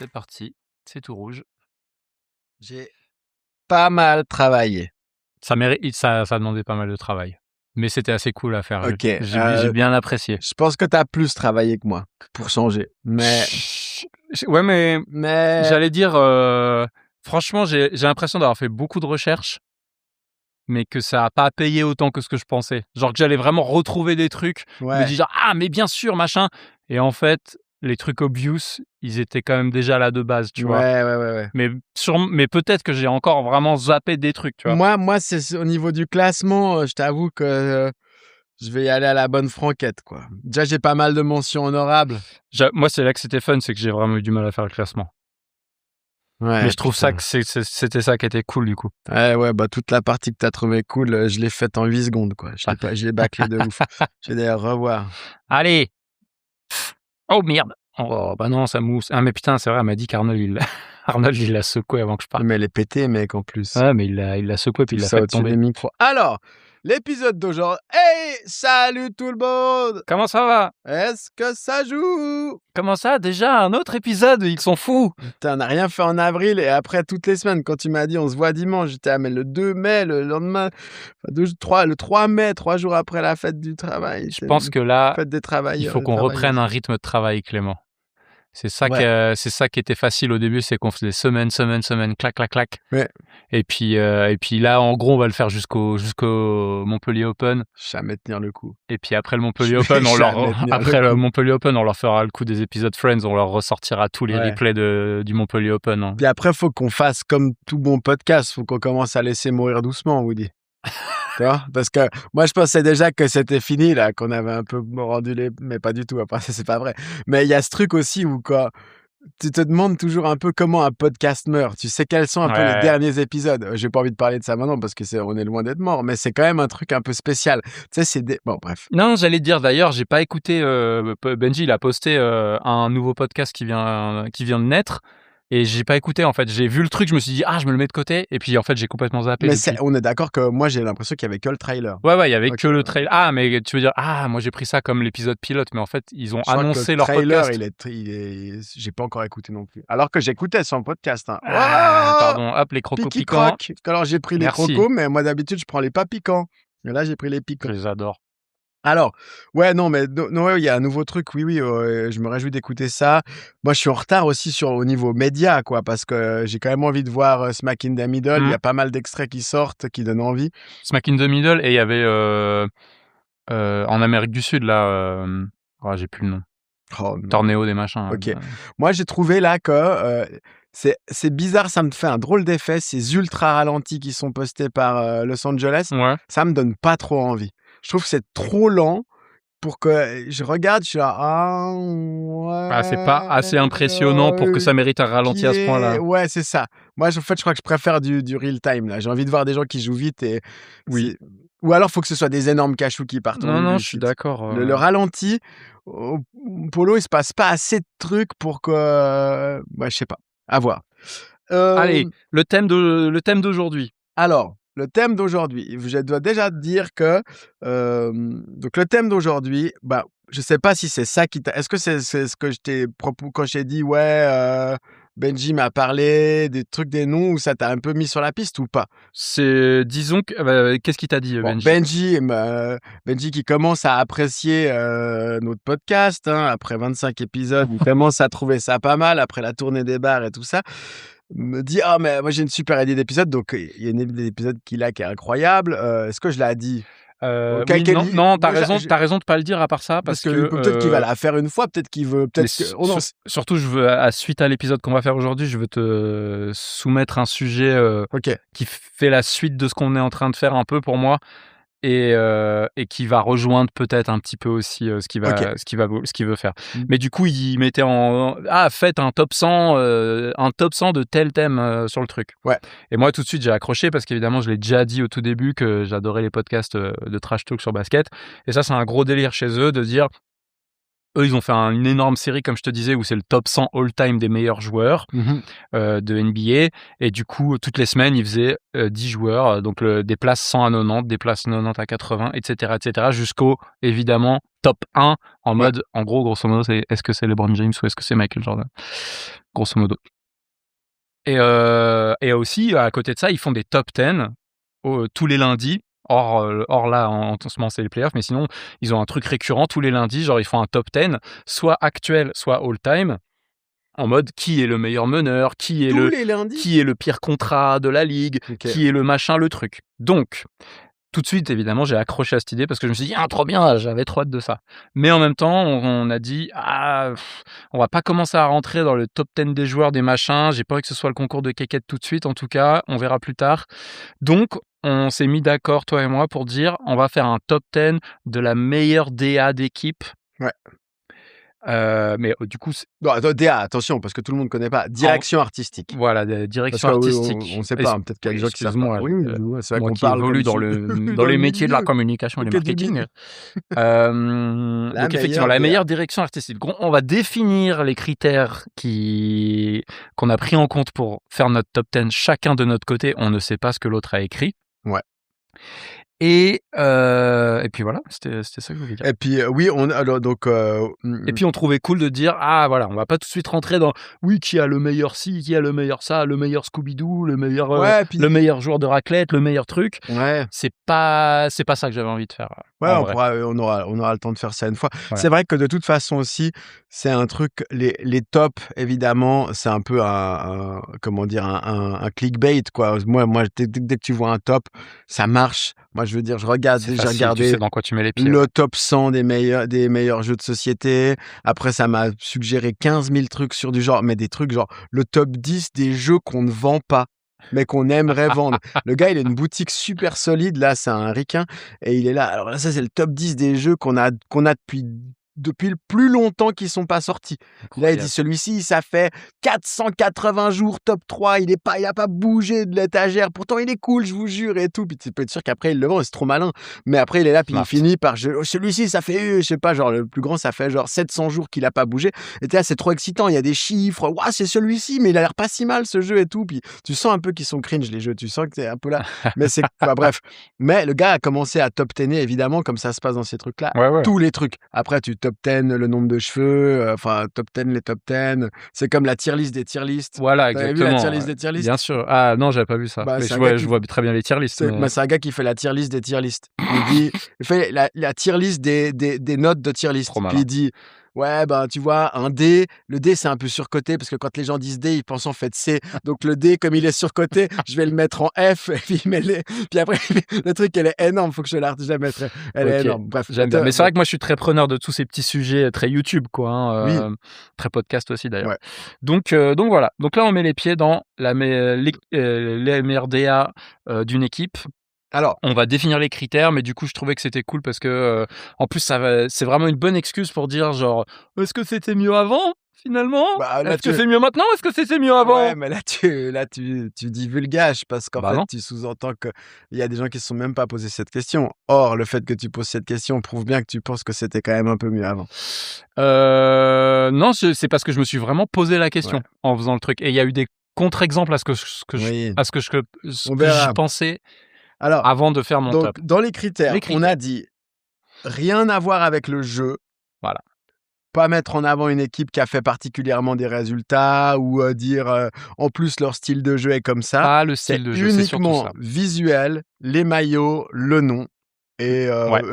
C'est parti, c'est tout rouge. J'ai pas mal travaillé. Ça demandait pas mal de travail. Mais c'était assez cool à faire. Ok. J'ai bien apprécié. Je pense que tu as plus travaillé que moi pour changer. Mais Ouais, mais j'allais dire, franchement, j'ai l'impression d'avoir fait beaucoup de recherches, mais que ça a pas payé autant que ce que je pensais. Genre que j'allais vraiment retrouver des trucs. Je me dis genre, ah, mais bien sûr, machin. Et en fait, les trucs obvious, ils étaient quand même déjà là de base, tu vois. Ouais. Mais peut-être que j'ai encore vraiment zappé des trucs, tu vois. Moi, c'est au niveau du classement, je t'avoue que je vais y aller à la bonne franquette, quoi. Déjà, j'ai pas mal de mentions honorables. Moi, c'est là que c'était fun, c'est que j'ai vraiment eu du mal à faire le classement. Ouais, mais je trouve ça putain. que c'était ça qui était cool, du coup. Ouais, bah toute la partie que t'as trouvé cool, je l'ai faite en 8 secondes, quoi. Je l'ai bâclé de ouf. Je vais d'ailleurs revoir. Allez. Oh merde. Oh bah non, ça mousse. Ah mais putain, c'est vrai, elle m'a dit qu'Arnold il l'a secoué avant que je parte. Mais elle est pétée, mec, en plus. Ouais, mais il l'a secoué puis Tout il l'a ça fait au-dessus tomber. des micros. Alors, l'épisode d'aujourd'hui. Hey, salut tout le monde. Comment ça va? Est-ce que ça joue? Comment ça? Déjà un autre épisode? Ils sont fous. Putain, on n'a rien fait en avril et après toutes les semaines, quand tu m'as dit on se voit dimanche, j'étais à mais le 2 mai, le lendemain, le 3 mai, 3 jours après la fête du travail. Je pense que là, fête des travailleurs. il faut qu'on reprenne un rythme de travail, Clément. C'est ça qui était facile au début, c'est qu'on faisait semaine, clac, clac, clac. Ouais. Et puis là, en gros, on va le faire jusqu'au Montpellier Open. Jamais tenir le coup. Et puis après le Montpellier Open, Montpellier Open, on leur fera le coup des épisodes Friends, on leur ressortira tous les replays du Montpellier Open. Hein. Puis après, faut qu'on fasse comme tout bon podcast, faut qu'on commence à laisser mourir doucement, Woody. Tu vois? Parce que moi, je pensais déjà que c'était fini, là, qu'on avait un peu rendu les... Mais pas du tout, après ça, c'est pas vrai. Mais il y a ce truc aussi où quand tu te demandes toujours un peu comment un podcast meurt. Tu sais quels sont un peu les derniers épisodes. J'ai pas envie de parler de ça maintenant parce que on est loin d'être mort, mais c'est quand même un truc un peu spécial. Tu sais, bon, bref. Non, j'allais te dire d'ailleurs, j'ai pas écouté. Benji, il a posté un nouveau podcast qui vient de naître. Et j'ai pas écouté en fait, j'ai vu le truc, je me suis dit je me le mets de côté et puis en fait j'ai complètement zappé. Mais on est d'accord que moi j'ai l'impression qu'il y avait que le trailer. Ouais, il y avait que le trailer. Ah mais tu veux dire moi j'ai pris ça comme l'épisode pilote, mais en fait ils ont annoncé leur podcast. Le trailer, j'ai pas encore écouté non plus. Alors que j'écoutais son podcast. Hein. Pardon, hop les crocos piquants. Alors j'ai pris les crocos, mais moi d'habitude je prends les pas piquants. Et là j'ai pris les piquants. Je les adore. Alors, il y a un nouveau truc, oui, je me réjouis d'écouter ça. Moi, je suis en retard aussi au niveau média, quoi, parce que j'ai quand même envie de voir Smack in the Middle. Il y a pas mal d'extraits qui sortent, qui donnent envie. Smack in the Middle, et il y avait en Amérique du Sud, là, j'ai plus le nom. Torneo des machins. Ok. Moi, j'ai trouvé là que c'est bizarre, ça me fait un drôle d'effet. Ces ultra ralentis qui sont postés par Los Angeles, ça me donne pas trop envie. Je trouve que c'est trop lent pour que je regarde, je suis là, c'est pas assez impressionnant pour que ça mérite un ralenti à ce point-là. Ouais, c'est ça. Moi, en fait, je crois que je préfère du real time, là. J'ai envie de voir des gens qui jouent vite et... Oui. Ou alors, il faut que ce soit des énormes cachous qui partent. Non, je suis d'accord. Le ralenti, au polo, il se passe pas assez de trucs pour que... je sais pas. À voir. Allez, le thème d'aujourd'hui. Alors, le thème d'aujourd'hui, je dois déjà te dire que donc le thème d'aujourd'hui, je sais pas si c'est ça qui t'a... Est-ce que c'est ce que je t'ai proposé quand j'ai dit Benji m'a parlé des trucs, des noms, ou ça t'a un peu mis sur la piste ou pas? Disons que qu'est-ce qu'il t'a dit, Benji? Benji qui commence à apprécier notre podcast, hein, après 25 épisodes, il commence à trouver ça pas mal après la tournée des bars et tout ça. Me dit mais moi j'ai une super idée d'épisode, donc il y a une idée d'épisode qu'il a qui est incroyable. Est-ce que je l'ai dit? Non, t'as raison de pas le dire à part ça, parce que peut-être qu'il va la faire une fois, peut-être qu'il veut, surtout je veux, suite à l'épisode qu'on va faire aujourd'hui, je veux te soumettre un sujet qui fait la suite de ce qu'on est en train de faire un peu pour moi, et qui va rejoindre peut-être un petit peu aussi ce qu'il veut faire. Mais du coup, il mettait faites un top 100 de tel thème sur le truc. Ouais. Et moi tout de suite j'ai accroché parce qu'évidemment je l'ai déjà dit au tout début que j'adorais les podcasts de trash talk sur basket, et ça c'est un gros délire chez eux de dire... Eux, ils ont fait une énorme série, comme je te disais, où c'est le top 100 all-time des meilleurs joueurs de NBA. Et du coup, toutes les semaines, ils faisaient 10 joueurs, donc des places 100 à 90, des places 90 à 80, etc., jusqu'au, évidemment, top 1 en mode, en gros, grosso modo, c'est est-ce que c'est LeBron James ou est-ce que c'est Michael Jordan? Grosso modo. Et aussi, à côté de ça, ils font des top 10 tous les lundis. Or là, en ce moment, c'est les playoffs, mais sinon, ils ont un truc récurrent tous les lundis. Genre, ils font un top 10, soit actuel, soit all-time, en mode qui est le meilleur meneur, qui est le pire contrat de la ligue, qui est le machin, le truc. Donc, tout de suite, évidemment, j'ai accroché à cette idée parce que je me suis dit, ah, trop bien, j'avais trop hâte de ça. Mais en même temps, on a dit, on va pas commencer à rentrer dans le top 10 des joueurs, des machins. J'ai pas envie que ce soit le concours de quéquette tout de suite, en tout cas, on verra plus tard. Donc, on s'est mis d'accord, toi et moi, pour dire, on va faire un top 10 de la meilleure DA d'équipe. Ouais. Mais du coup, non, attends, DA, attention, parce que tout le monde ne connaît pas. Direction artistique. Voilà, direction artistique. On ne sait pas, peut-être qu'il y a des gens qui savent pas. Oui, c'est vrai qu'on parle évolue dans les métiers de la communication et du marketing. Donc effectivement, la meilleure direction artistique. On va définir les critères qu'on a pris en compte pour faire notre top 10 chacun de notre côté. On ne sait pas ce que l'autre a écrit. Ouais. Et puis voilà, c'était ça que je voulais dire. Et puis oui, et puis on trouvait cool de dire voilà, on va pas tout de suite rentrer dans qui a le meilleur ci, qui a le meilleur ça, le meilleur Scooby-Doo, le meilleur le meilleur joueur de raclette, le meilleur truc. Ouais. C'est pas ça que j'avais envie de faire. Ouais, on aura le temps de faire ça une fois. Voilà. C'est vrai que de toute façon aussi, c'est un truc, les tops, évidemment, c'est un peu un clickbait, quoi. Moi, dès que tu vois un top, ça marche. Moi, je veux dire, j'ai regardé tu sais dans quoi tu mets les pieds, le top 100 des meilleurs jeux de société. Après, ça m'a suggéré 15 000 trucs sur du genre, mais des trucs genre le top 10 des jeux qu'on ne vend pas, mais qu'on aimerait vendre. Le gars, il a une boutique super solide, là, c'est un ricain, et il est là. Alors là, ça, c'est le top 10 des jeux qu'on a depuis le plus longtemps qu'ils sont pas sortis. Là, il dit celui-ci, ça fait 480 jours top 3, il a pas bougé de l'étagère, pourtant il est cool, je vous jure, et tout. Puis tu peux être sûr qu'après il le vend, c'est trop malin. Mais après il est là, puis il finit par celui-ci, ça fait, je sais pas, genre le plus grand, ça fait genre 700 jours qu'il a pas bougé. Et là, c'est trop excitant, il y a des chiffres, waouh, c'est celui-ci, mais il a l'air pas si mal ce jeu et tout. Puis tu sens un peu qu'ils sont cringe les jeux, tu sens que t'es un peu là. Mais c'est bref. Mais le gars a commencé à top 10, évidemment, comme ça se passe dans ces trucs-là, tous les trucs. Après, tu top 10 le nombre de cheveux, top 10 les top 10, c'est comme la tier list des tier lists. Voilà, exactement. Vu la tier list des tier lists? Bien sûr. Ah non, j'avais pas vu ça. Bah, mais je vois très bien les tier lists. C'est un gars qui fait la tier list des tier lists. Il fait la tier list des notes de tier list. Puis il dit ouais, tu vois, un D, le D c'est un peu surcoté parce que quand les gens disent D, ils pensent en fait C. Donc le D, comme il est surcoté, je vais le mettre en F. Et puis après, le truc, elle est énorme. Faut que je la mettrai. Elle est énorme. Bref, j'aime bien. Mais c'est vrai que moi, je suis très preneur de tous ces petits sujets très YouTube, quoi. Oui. Très podcast aussi, d'ailleurs. Ouais. Donc voilà. Donc là, on met les pieds dans les meilleurs DA d'une équipe. Alors, on va définir les critères, mais du coup, je trouvais que c'était cool parce que, en plus, c'est vraiment une bonne excuse pour dire genre, est-ce que c'était mieux avant finalement? Est-ce que c'est mieux maintenant? Est-ce que c'était mieux avant? Ouais, mais là, tu divulgages parce qu'en fait, tu sous-entends qu'il y a des gens qui se sont même pas posé cette question. Or, le fait que tu poses cette question prouve bien que tu penses que c'était quand même un peu mieux avant. Non, c'est parce que je me suis vraiment posé la question en faisant le truc. Et il y a eu des contre-exemples à ce que je pensais. Alors, avant de faire mon top. Dans les critères, on a dit rien à voir avec le jeu. Voilà. Pas mettre en avant une équipe qui a fait particulièrement des résultats ou dire en plus leur style de jeu est comme ça. Pas le style de jeu, c'est surtout ça. Uniquement visuel, les maillots, le nom et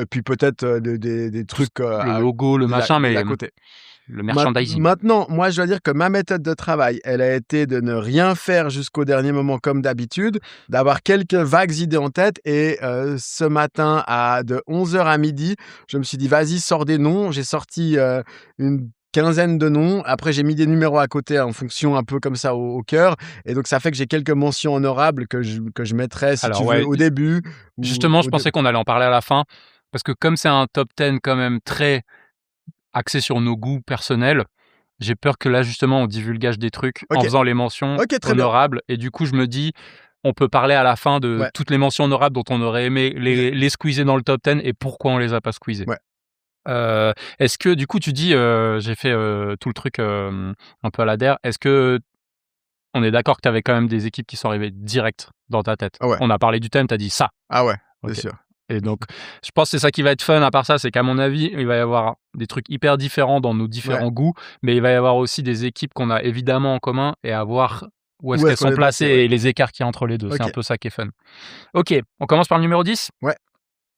puis peut-être des trucs. Le logo, le machin, mais à côté. Le merchandising. Maintenant, moi, je dois dire que ma méthode de travail, elle a été de ne rien faire jusqu'au dernier moment comme d'habitude, d'avoir quelques vagues idées en tête. Et ce matin, de 11h à midi, je me suis dit, vas-y, sors des noms. J'ai sorti une quinzaine de noms. Après, j'ai mis des numéros à côté en fonction un peu comme ça au cœur. Et donc, ça fait que j'ai quelques mentions honorables que je mettrais, si tu veux, au début. Justement, je pensais qu'on allait en parler à la fin. Parce que comme c'est un top 10 quand même très axé sur nos goûts personnels, j'ai peur que là justement on divulgage des trucs en faisant les mentions honorables et du coup je me dis on peut parler à la fin de toutes les mentions honorables dont on aurait aimé les squeezer dans le top 10 et pourquoi on les a pas squeezés. Est-ce que du coup tu dis j'ai fait tout le truc un peu à la der, est-ce que on est d'accord que tu avais quand même des équipes qui sont arrivées direct dans ta tête? On a parlé du thème, tu as dit ça. Ah ouais, bien sûr. Et donc, je pense que c'est ça qui va être fun. À part ça, c'est qu'à mon avis, il va y avoir des trucs hyper différents dans nos différents goûts, mais il va y avoir aussi des équipes qu'on a évidemment en commun et à voir où est-ce qu'elles sont placées et les écarts qu'il y a entre les deux. C'est un peu ça qui est fun. Ok, on commence par le numéro 10 ? Ouais.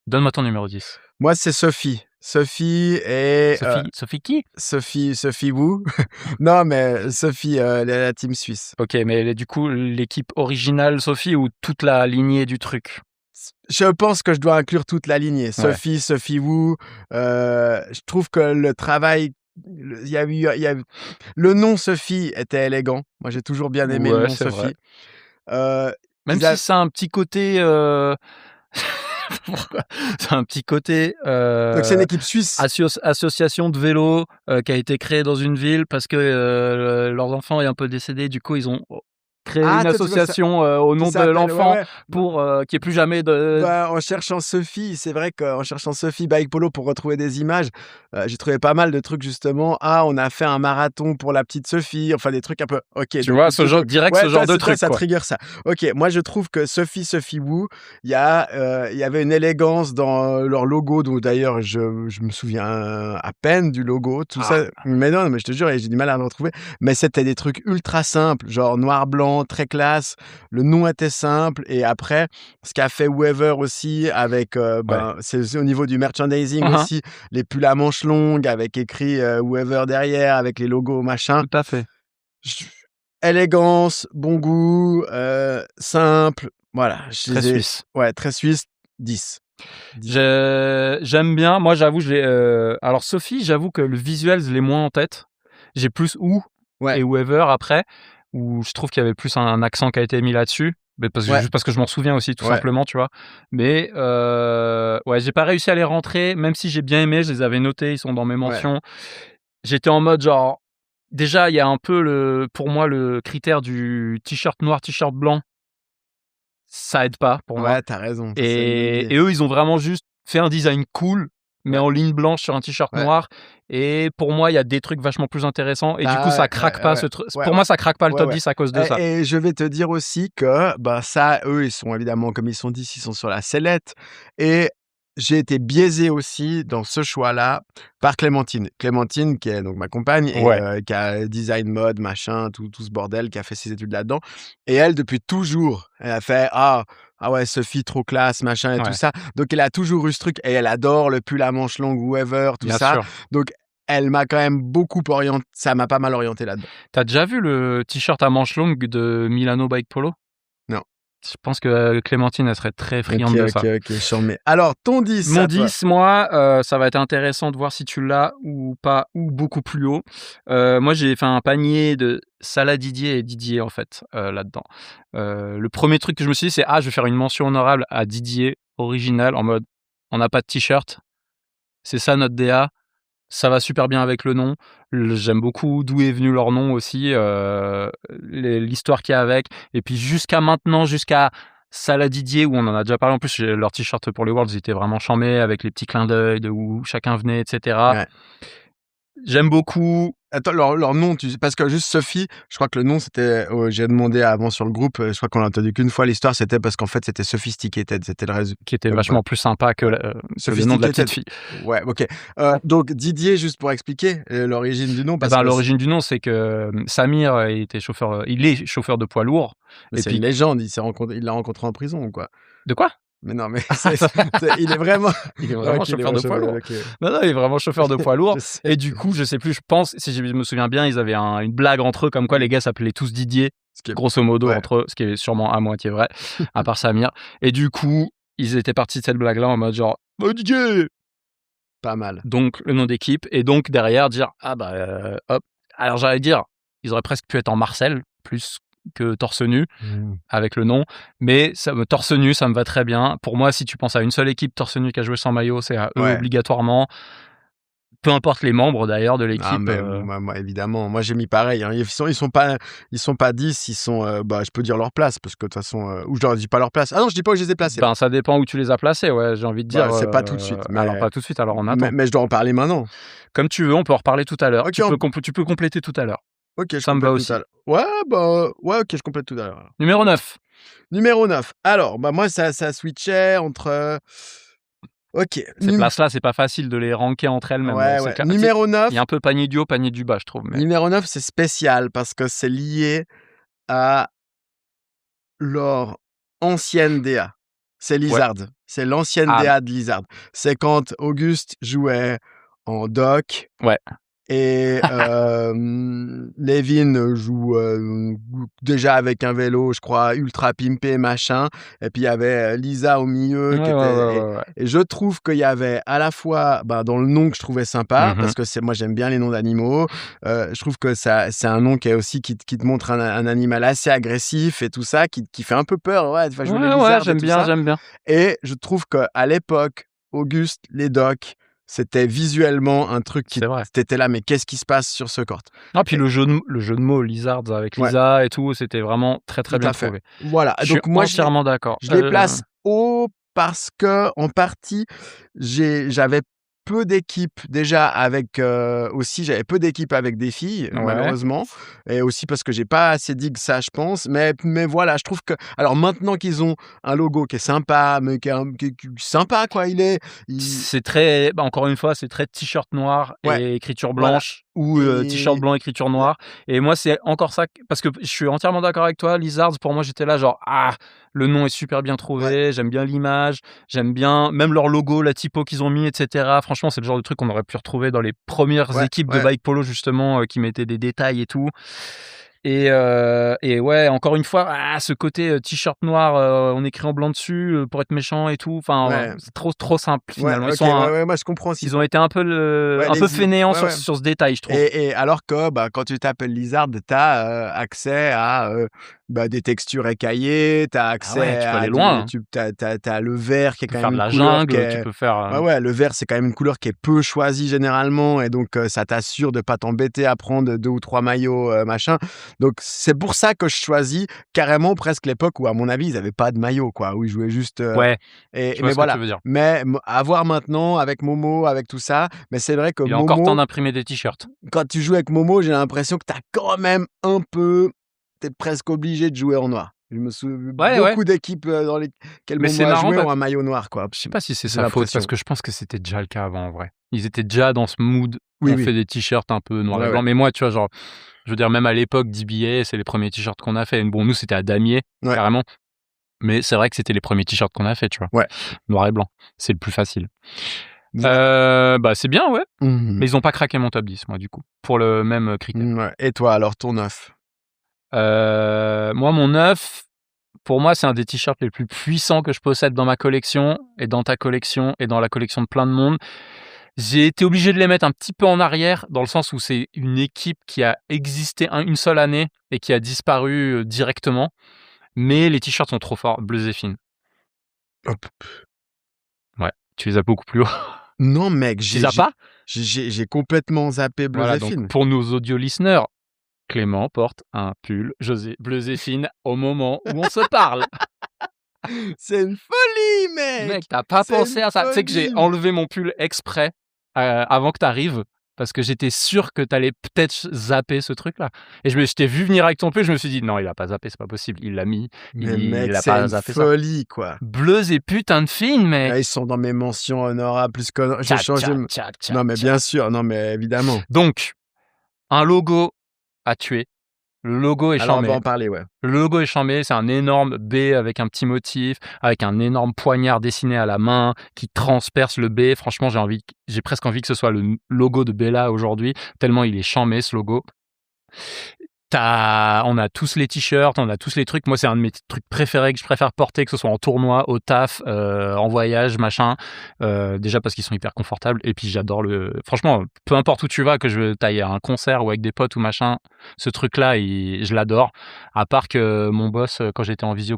Donne-moi ton numéro 10. Moi, c'est Sophie. Sophie et... Sophie qui ? Sophie Wu. Non, mais Sophie, la team suisse. Ok, mais du coup, l'équipe originale Sophie ou toute la lignée du truc ? Je pense que je dois inclure toute la lignée. Sophie, Sophie Wu. Je trouve que le travail... Il y a eu... Le nom Sophie était élégant. Moi, j'ai toujours bien aimé le nom Sophie. Même si c'est un petit côté... c'est un petit côté donc c'est une équipe suisse, association de vélo qui a été créée dans une ville parce que leur enfant est un peu décédé, du coup ils ont créé une association au nom de l'enfant pour qu'il n'y ait plus jamais de... en cherchant Sophie, c'est vrai qu'en cherchant Sophie Bike Polo pour retrouver des images, j'ai trouvé pas mal de trucs justement. On a fait un marathon pour la petite Sophie, enfin des trucs un peu... Ok. Tu vois, ce genre de truc. Ça trigger ça. Ok, moi je trouve que Sophie Wu, il y avait une élégance dans leur logo, dont d'ailleurs je me souviens à peine du logo, tout ça. Mais non, mais je te jure, j'ai du mal à le retrouver. Mais c'était des trucs ultra simples, genre noir-blanc, très classe, le nom était simple, et après ce qu'a fait Whoever aussi avec c'est au niveau du merchandising aussi, les pulls à manches longues avec écrit Whoever derrière avec les logos machin. Tout à fait. Élégance, bon goût, simple, voilà. Très suisse. Ouais, très suisse. 10. J'aime bien. Moi, j'avoue, alors Sophie, j'avoue que le visuel, je l'ai moins en tête. J'ai plus et Whoever après, où je trouve qu'il y avait plus un accent qui a été mis là-dessus. Mais juste parce que je m'en souviens aussi, tout simplement, tu vois. Mais j'ai pas réussi à les rentrer, même si j'ai bien aimé, je les avais notés, ils sont dans mes mentions. J'étais en mode genre, déjà, il y a un peu pour moi le critère du t-shirt noir, t-shirt blanc. Ça aide pas pour moi. Ouais, t'as raison. Et eux, ils ont vraiment juste fait un design cool, mais en ligne blanche sur un t-shirt noir. Et pour moi, il y a des trucs vachement plus intéressants. Et du coup, ça craque pas ce truc. Pour moi, ça craque pas le top 10 à cause de ça. Et je vais te dire aussi que ça, eux, ils sont évidemment, comme ils sont 10, ils sont sur la sellette. Et j'ai été biaisé aussi dans ce choix-là par Clémentine. Clémentine, qui est donc ma compagne, et qui a design mode, machin, tout ce bordel, qui a fait ses études là-dedans. Et elle, depuis toujours, elle a fait ouais, Sophie, trop classe, machin, et tout ça. Donc, elle a toujours eu ce truc, et elle adore le pull à manches longues, whoever, tout Bien ça. sûr. Donc, elle m'a quand même beaucoup orienté, ça m'a pas mal orienté là-dedans. T'as déjà vu le t-shirt à manches longues de Milano Bike Polo ? Non. Je pense que Clémentine, elle serait très friande de ça. Ok. Alors, ton 10. Mon 10, moi, ça va être intéressant de voir si tu l'as ou pas, ou beaucoup plus haut. Moi, j'ai fait un panier de Salah Didier et Didier, en fait, là-dedans. Le premier truc que je me suis dit, c'est je vais faire une mention honorable à Didier, original, en mode, on n'a pas de t-shirt, c'est ça notre DA, ça va super bien avec le nom. J'aime beaucoup d'où est venu leur nom aussi, l'histoire qu'il y a avec. Et puis jusqu'à maintenant, jusqu'à Salah Didier, où on en a déjà parlé en plus, leur t-shirt pour les Worlds, ils étaient vraiment charmés avec les petits clins d'œil de où chacun venait, etc. Ouais. J'aime beaucoup. Attends, leur nom, parce que juste Sophie, je crois que le nom c'était, j'ai demandé avant sur le groupe, je crois qu'on l'a entendu qu'une fois, l'histoire c'était parce qu'en fait c'était Sophisticated, c'était le résultat. Qui était vachement plus sympa que le nom de la petite fille. Ouais, ok. Donc Didier, juste pour expliquer l'origine du nom. L'origine du nom, c'est que Samir il est chauffeur de poids lourd. C'est une légende, il l'a rencontré en prison, quoi. De quoi ? Mais non, mais il est vraiment... chauffeur de poids lourd. Okay. Non, il est vraiment chauffeur de poids lourd. Et du coup, je sais plus, je pense, si je me souviens bien, ils avaient une blague entre eux, comme quoi les gars s'appelaient tous Didier, grosso modo, entre eux, ce qui est sûrement à moitié vrai, à part Samir. Et du coup, ils étaient partis de cette blague-là en mode genre, Didier ! Pas mal. Donc, le nom d'équipe. Et donc, derrière, dire, hop. Alors, j'allais dire, ils auraient presque pu être en Marcel, plus que torse nu avec le nom, mais torse nu ça me va très bien. Pour moi, si tu penses à une seule équipe torse nu qui a joué sans maillot, c'est à eux obligatoirement, peu importe les membres d'ailleurs de l'équipe. Moi, évidemment, moi j'ai mis pareil, hein. Ils sont pas 10, ils sont je peux dire leur place parce que de toute façon ou je leur dis pas leur place. Non, je dis pas où je les ai placés. Ça dépend où tu les as placés, j'ai envie de dire. C'est pas tout de suite. Alors pas tout de suite, alors on attend. Mais je dois en parler maintenant. Comme tu veux, on peut en reparler tout à l'heure. Tu peux compléter tout à l'heure. Ok, ça me va aussi. Ouais, ok, je complète tout à l'heure. Numéro 9. Alors, moi, ça switchait entre OK. Ces places-là, c'est pas facile de les ranker entre elles-mêmes. Ouais, C'est ouais. clair. Numéro 9. Il y a un peu panier du haut, panier du bas, je trouve. Mais... Numéro 9, c'est spécial parce que c'est lié à leur ancienne DA. C'est Ouais. Lizard. C'est l'ancienne Ah, DA de Lizard. C'est quand Auguste jouait en doc ouais. et Levin joue déjà avec un vélo, je crois, ultra pimpé, machin. Et puis il y avait Lisa au milieu qui était. Ouais. Et je trouve qu'il y avait à la fois dans le nom que je trouvais sympa, parce que moi j'aime bien les noms d'animaux. Je trouve que c'est un nom qui est aussi qui te montre un animal assez agressif et tout ça, qui fait un peu peur. Ouais, tu vas jouer les lizards et j'aime tout bien, ça. j'aime bien. Et je trouve qu'à l'époque, Auguste, les docs, c'était visuellement un truc qui t'étais là, mais qu'est-ce qui se passe sur ce corte? Ah, puis le jeu de mots Lizards avec Lisa et tout, c'était vraiment très très bien trouvé. Voilà. Je donc suis moi, entièrement d'accord. je les place haut parce que en partie, j'avais peu d'équipes déjà avec j'avais peu d'équipes avec des filles malheureusement, et aussi parce que j'ai pas assez dit que ça, je pense, mais voilà, je trouve que alors maintenant qu'ils ont un logo qui est sympa, mais qui est sympa quoi, c'est très encore une fois, c'est très t-shirt noir et écriture blanche ou t-shirt blanc écriture noire, et moi c'est encore ça parce que je suis entièrement d'accord avec toi. Lizards, pour moi, j'étais là genre le nom est super bien trouvé, j'aime bien l'image, j'aime bien même leur logo, la typo qu'ils ont mis, etc. Franchement, c'est le genre de truc qu'on aurait pu retrouver dans les premières équipes de bike polo justement, qui mettaient des détails et tout. Et ouais, encore une fois, ce côté t-shirt noir, on écrit en blanc dessus pour être méchant et tout. Enfin, c'est trop simple finalement. Moi je comprends aussi. Ils ont été un peu fainéants sur ce détail, je trouve. Et alors que quand tu t'appelles Lizard, t'as accès à des textures écaillées, t'as accès tu peux aller à loin. t'as le vert qui est quand même une couleur qui est... Tu peux faire. le vert c'est quand même une couleur qui est peu choisie généralement, et donc ça t'assure de pas t'embêter à prendre 2 ou 3 maillots machin. Donc c'est pour ça que je choisis carrément presque l'époque où à mon avis ils avaient pas de maillot quoi, où ils jouaient juste. Mais voilà. Mais à voir maintenant avec Momo, avec tout ça, mais c'est vrai que il est Momo, encore temps d'imprimer des t-shirts. Quand tu joues avec Momo, j'ai l'impression que t'as quand même un peu, t'es presque obligé de jouer en noir. Je me souviens beaucoup d'équipes dans lesquelles Momo a joué ont un maillot noir quoi. Je sais pas si c'est sa faute, parce que je pense que c'était déjà le cas avant en vrai. Ils étaient déjà dans ce mood. On fait des t-shirts un peu noir et blanc. Mais moi, tu vois, genre, je veux dire, même à l'époque d'IBA, c'est les premiers t-shirts qu'on a fait. Bon, nous, c'était à damier, carrément. Mais c'est vrai que c'était les premiers t-shirts qu'on a fait, tu vois. Noir et blanc. C'est le plus facile. C'est bien, mais ils ont pas craqué mon top 10, moi, du coup, pour le même critère. Et toi, alors, ton 9? Moi, mon 9, pour moi, c'est un des t-shirts les plus puissants que je possède dans ma collection, et dans ta collection, et dans la collection de plein de monde. J'ai été obligé de les mettre un petit peu en arrière, dans le sens où c'est une équipe qui a existé une seule année et qui a disparu directement. Mais les t-shirts sont trop forts. Bleu Zéphine. Hop. Ouais, tu les as beaucoup plus haut. Non, mec, tu les as pas? J'ai complètement zappé Bleu Zéphine. Donc pour nos audio listeners, Clément porte un pull Bleu Zéphine au moment où on se parle. C'est une folie, mec! Mec, t'as pas pensé à ça? Tu sais que j'ai enlevé mon pull exprès avant que t'arrives, parce que j'étais sûr que t'allais peut-être zapper ce truc-là. Et je t'ai vu venir avec ton pull, je me suis dit, non, il a pas zappé, c'est pas possible. Il l'a mis, il a pas zappé ça. C'est une folie, quoi. Bleues et putain de fine, mec. Ils sont dans mes mentions honorables, plus que... J'ai changé... Non, mais bien sûr, non, mais évidemment. Donc, un logo à tuer. Le logo est Alors, chambé. on va en parler, Le logo est chambé, c'est un énorme B avec un petit motif, avec un énorme poignard dessiné à la main qui transperce le B. Franchement, j'ai presque envie que ce soit le logo de Bella aujourd'hui, tellement il est chambé, ce logo. On a tous les t-shirts, on a tous les trucs. Moi, c'est un de mes trucs préférés que je préfère porter, que ce soit en tournoi, au taf, en voyage, machin. Déjà parce qu'ils sont hyper confortables. Et puis, j'adore franchement, peu importe où tu vas, que je taille à un concert ou avec des potes ou machin, ce truc-là, je l'adore. À part que mon boss, quand j'étais en visio,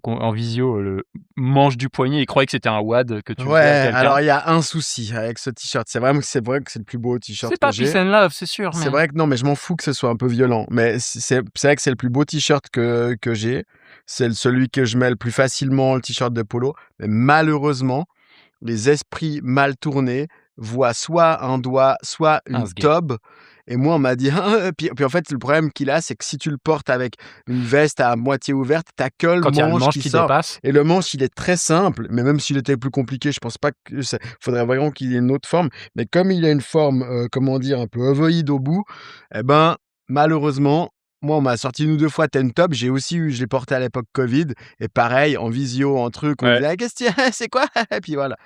le manche du poignet, il croyait que c'était un WAD que tu faisais à quelqu'un. Alors il y a un souci avec ce t-shirt. C'est vrai que c'est le plus beau t-shirt que j'ai. C'est pas Peace and Love, c'est sûr. C'est vrai que non, mais je m'en fous que ce soit un peu violent. Mais c'est vrai que c'est le plus beau t-shirt que j'ai. C'est celui que je mets le plus facilement, le t-shirt de polo. Mais malheureusement, les esprits mal tournés voient soit un doigt, soit une tobe. Et moi, on m'a dit: «Hein, puis en fait, le problème qu'il a, c'est que si tu le portes avec une veste à moitié ouverte, tu que le Quand il y a le manche manche qui qui sort dépasse. et le manche, il est très simple, mais même s'il était plus compliqué, je pense pas que ça faudrait vraiment qu'il ait une autre forme. Mais comme il a une forme, comment dire? Un peu ovoïde au bout, et ben, malheureusement, moi, on m'a sorti 1 ou 2 fois Ten Top. J'ai aussi eu je l'ai porté à l'époque covid et pareil, en visio, en truc, on Ouais, disait: «Ah, qu'est-ce qu'il y a? C'est quoi?» et puis voilà.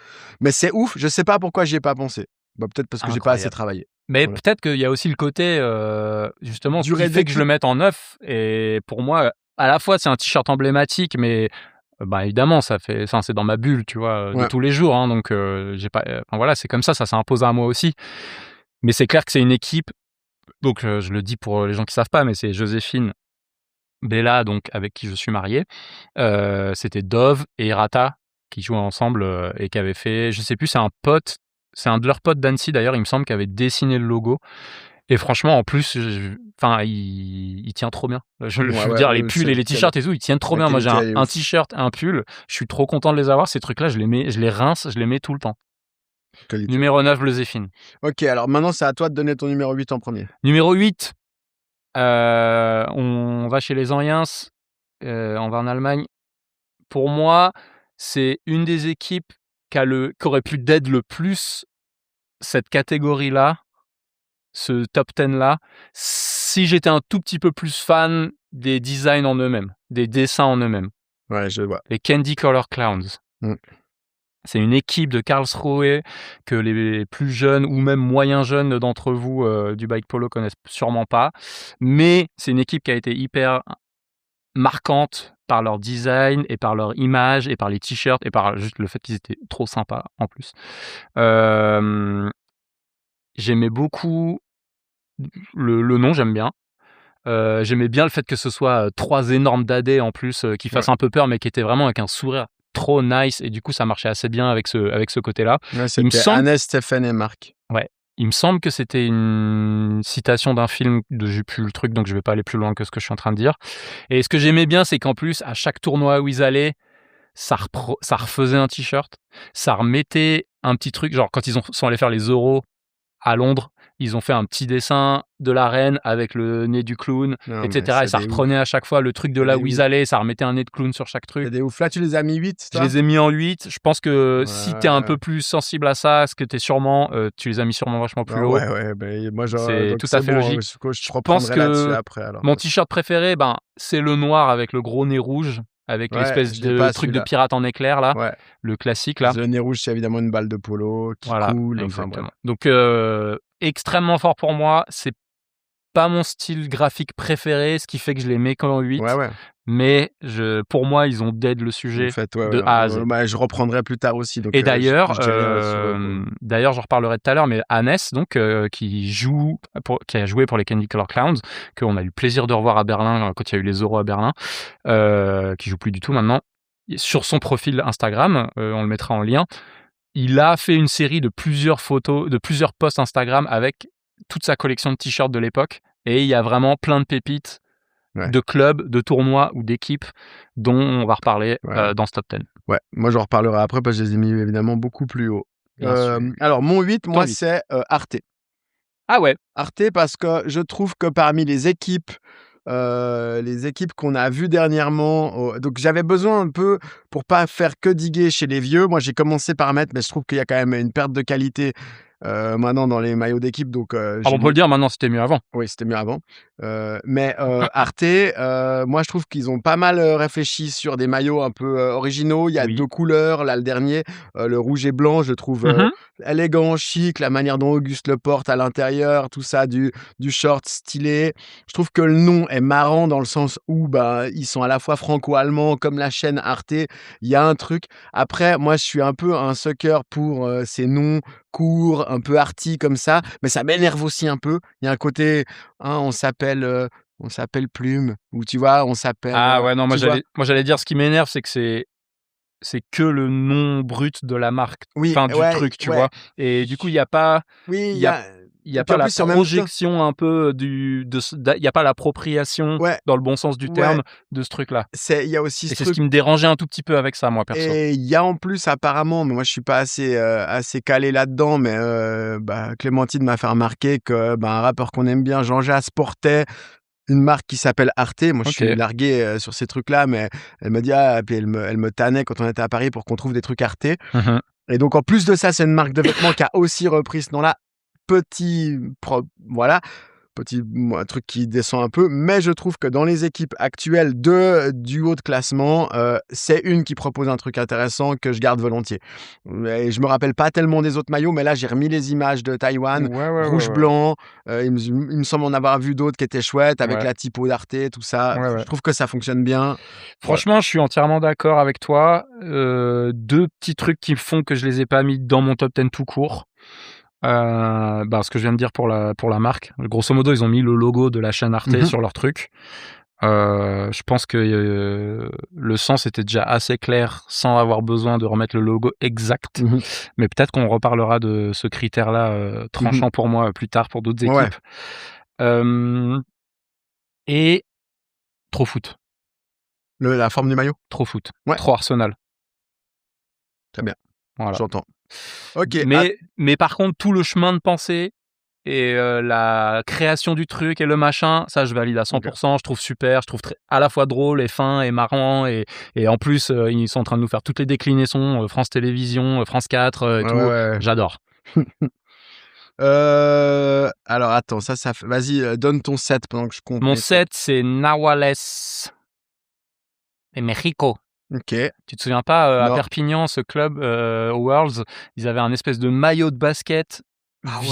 Mais c'est ouf, je sais pas pourquoi j'y ai pas pensé. Bah, peut-être parce que j'ai pas assez incroyable. travaillé. Mais Voilà. peut-être qu'il y a aussi le côté, justement, ce qui Durée fait que je le d'écoute. mette en neuf et pour moi, à la fois, c'est un t-shirt emblématique, mais bah, évidemment, c'est dans ma bulle, tu vois, de Ouais. tous les jours, hein, donc j'ai pas, enfin, voilà, c'est comme ça s'impose à moi aussi. Mais c'est clair que c'est une équipe, donc je le dis pour les gens qui savent pas, mais c'est Joséphine, Bella, donc avec qui je suis marié, c'était Dove et Hirata qui jouaient ensemble, et qui avaient fait, je sais plus, c'est un de leurs potes d'Annecy d'ailleurs, il me semble, qui avait dessiné le logo. Et franchement, en plus, enfin, il tient trop bien. Je Ouais, veux ouais, dire, les pulls et les t-shirts et tout, ils tiennent trop la bien. Moi, j'ai qualité, elle est un ouf. t-shirt, un pull, je suis trop content de les avoir. Ces trucs-là, je les rince, je les mets tout le temps. Qualité. Numéro 9, Bleu Zéphine. OK, alors maintenant, c'est à toi de donner ton numéro 8 en premier. Numéro 8, on va chez les Anciens, on va en Allemagne. Pour moi, c'est une des équipes qui aurait pu dead le plus cette catégorie-là, ce top 10-là, si j'étais un tout petit peu plus fan des designs en eux-mêmes, des dessins en eux-mêmes. Ouais, je vois. Les Candy Color Clowns. Mmh. C'est une équipe de Karlsruhe que les plus jeunes ou même moyens jeunes d'entre vous du bike polo connaissent sûrement pas. Mais c'est une équipe qui a été hyper marquante par leur design et par leur image et par les t-shirts et par juste le fait qu'ils étaient trop sympas en plus. J'aimais beaucoup le nom, j'aime bien. J'aimais bien le fait que ce soit 3 énormes dadés en plus, qui Ouais. fassent un peu peur, mais qui étaient vraiment avec un sourire trop nice et du coup ça marchait assez bien avec ce côté-là. Ouais, Il me c'était semble Hannes, Stéphane et Marc. Ouais, il me semble que c'était une citation d'un film de j'ai plus le truc, donc je vais pas aller plus loin que ce que je suis en train de dire. Et ce que j'aimais bien, c'est qu'en plus, à chaque tournoi où ils allaient, ça refaisait un t-shirt, ça remettait un petit truc, genre quand sont allés faire les Euros à Londres, ils ont fait un petit dessin de la reine avec le nez du clown, Non, et mais cetera, et c'est ça des ouf. reprenait à chaque fois le truc de C'est là des où ils ouf. allaient, ça remettait un nez de clown sur chaque truc. C'est des ouf. Là, tu les as mis 8, Je toi? les ai mis en 8. Je pense que si tu es un Ouais. peu plus sensible à ça, ce que tu es sûrement, tu les as mis sûrement vachement plus Ah haut. ouais, ouais, beh, moi, C'est donc tout à c'est fait bon, logique. je Je pense reprendrai là-dessus que après alors. mon t-shirt préféré, ben, c'est le noir avec le gros nez rouge, avec Ouais, l'espèce je l'ai de pas truc de celui-là. pirate en éclair là, Ouais. le classique là. Le nez rouge, c'est évidemment une balle de polo qui Voilà, coule, enfin bref. exactement. Donc extrêmement fort pour moi. C'est pas mon style graphique préféré, ce qui fait que je les mets qu'en Ouais, 8. ouais. Mais pour moi, ils ont dead le En sujet fait, ouais, de ouais, A à Z. bah, je reprendrai plus tard aussi, donc Et d'ailleurs, je dis rien sur eux pour le coup. j'en reparlerai tout à l'heure, mais Hannes, donc, qui a joué pour les Candy Color Clowns, qu'on a eu le plaisir de revoir à Berlin quand il y a eu les Euros à Berlin, qui joue plus du tout maintenant. Sur son profil Instagram, on le mettra en lien, il a fait une série de plusieurs photos, de plusieurs posts Instagram avec toute sa collection de t-shirts de l'époque, et il y a vraiment plein de pépites Ouais, de clubs, de tournois ou d'équipes dont on va reparler ouais. dans ce top 10. Ouais, moi j'en reparlerai après parce que je les ai mis évidemment beaucoup plus haut. Bien sûr. Alors mon 8, Ton moi, 8. c'est, Arte. Ah ouais. Arte parce que je trouve que parmi les équipes qu'on a vues dernièrement, donc j'avais besoin un peu pour pas faire que diguer chez les vieux. Moi, j'ai commencé par mettre, mais je trouve qu'il y a quand même une perte de qualité, maintenant dans les maillots d'équipe, donc Ah, j'ai on peut le mis dire maintenant, c'était mieux avant. oui, c'était mieux avant. Mais Arte, moi, je trouve qu'ils ont pas mal, réfléchi sur des maillots un peu, originaux. Il y a Oui. 2 couleurs. Là, le dernier, le rouge et blanc, je le trouve, Mmh. élégant, chic, la manière dont Auguste le porte à l'intérieur, tout ça, du short stylé. Je trouve que le nom est marrant dans le sens où, bah, ils sont à la fois franco-allemands comme la chaîne Arte. Il y a un truc. Après, moi, je suis un peu un sucker pour, ces noms courts, un peu arty comme ça, mais ça m'énerve aussi un peu. Il y a un côté, hein, on s'appelle Plume ou tu vois, on s'appelle, Ah ouais, non, tu vois? moi j'allais dire ce qui m'énerve, c'est que c'est que le nom brut de la marque, Oui, enfin du ouais, truc, tu ouais. vois? Et du coup, il y a pas Oui, il y a il y a puis pas en la plus, en même temps projection un peu il y a pas l'appropriation ouais, dans le bon sens du ouais, terme de ce truc-là il y a aussi et ce c'est ce truc qui me dérangeait un tout petit peu avec ça, moi, perso. et il y a en plus apparemment, mais moi je suis pas assez calé là-dedans, mais Clémentine m'a fait remarquer que, un rappeur qu'on aime bien, Jean Jass, portait une marque qui s'appelle Arte. Moi, je suis OK. largué, sur ces trucs-là, mais elle me dit: «Ah» puis elle me tannait quand on était à Paris pour qu'on trouve des trucs Arte Mmh. et donc en plus de ça, c'est une marque de vêtements qui a aussi repris ce nom-là. Petit voilà, un truc qui descend un peu, mais je trouve que dans les équipes actuelles du haut de classement, c'est une qui propose un truc intéressant que je garde volontiers. Et je me rappelle pas tellement des autres maillots, mais là, j'ai remis les images de Taïwan, Ouais, ouais, ouais, ouais. rouge-blanc, il me semble en avoir vu d'autres qui étaient chouettes avec Ouais, la typo d'Arte, tout ça. ouais, Je ouais. trouve que ça fonctionne bien. Voilà. Franchement, je suis entièrement d'accord avec toi. 2 petits trucs qui font que je les ai pas mis dans mon top 10 tout court. Ce que je viens de dire pour la marque. Grosso modo, ils ont mis le logo de la chaîne Arte Mmh. sur leur truc. Je pense que, le sens était déjà assez clair sans avoir besoin de remettre le logo exact. Mmh. Mais peut-être qu'on reparlera de ce critère-là, Mmh. tranchant pour moi, plus tard pour d'autres Ouais, équipes. Hem et trop foot, la forme du maillot? trop foot, Ouais, trop Arsenal, très bien, voilà. j'entends. OK, Mais par contre, tout le chemin de pensée et la création du truc et le machin, ça je valide à OK. 100%. Je trouve super, je trouve à la fois drôle et fin et marrant et en plus, ils sont en train de nous faire toutes les déclinaisons, France Télévisions, France 4, et Ouais, ouais, tout. ouais. J'adore. Alors attends, ça fait vas-y, donne ton set pendant que je compte Mon mes trucs. set, c'est Nahuales de Mexico. OK. Tu te souviens pas, à Non. Perpignan, ce club, au Worlds, ils avaient un espèce de maillot de basket Ah ouais.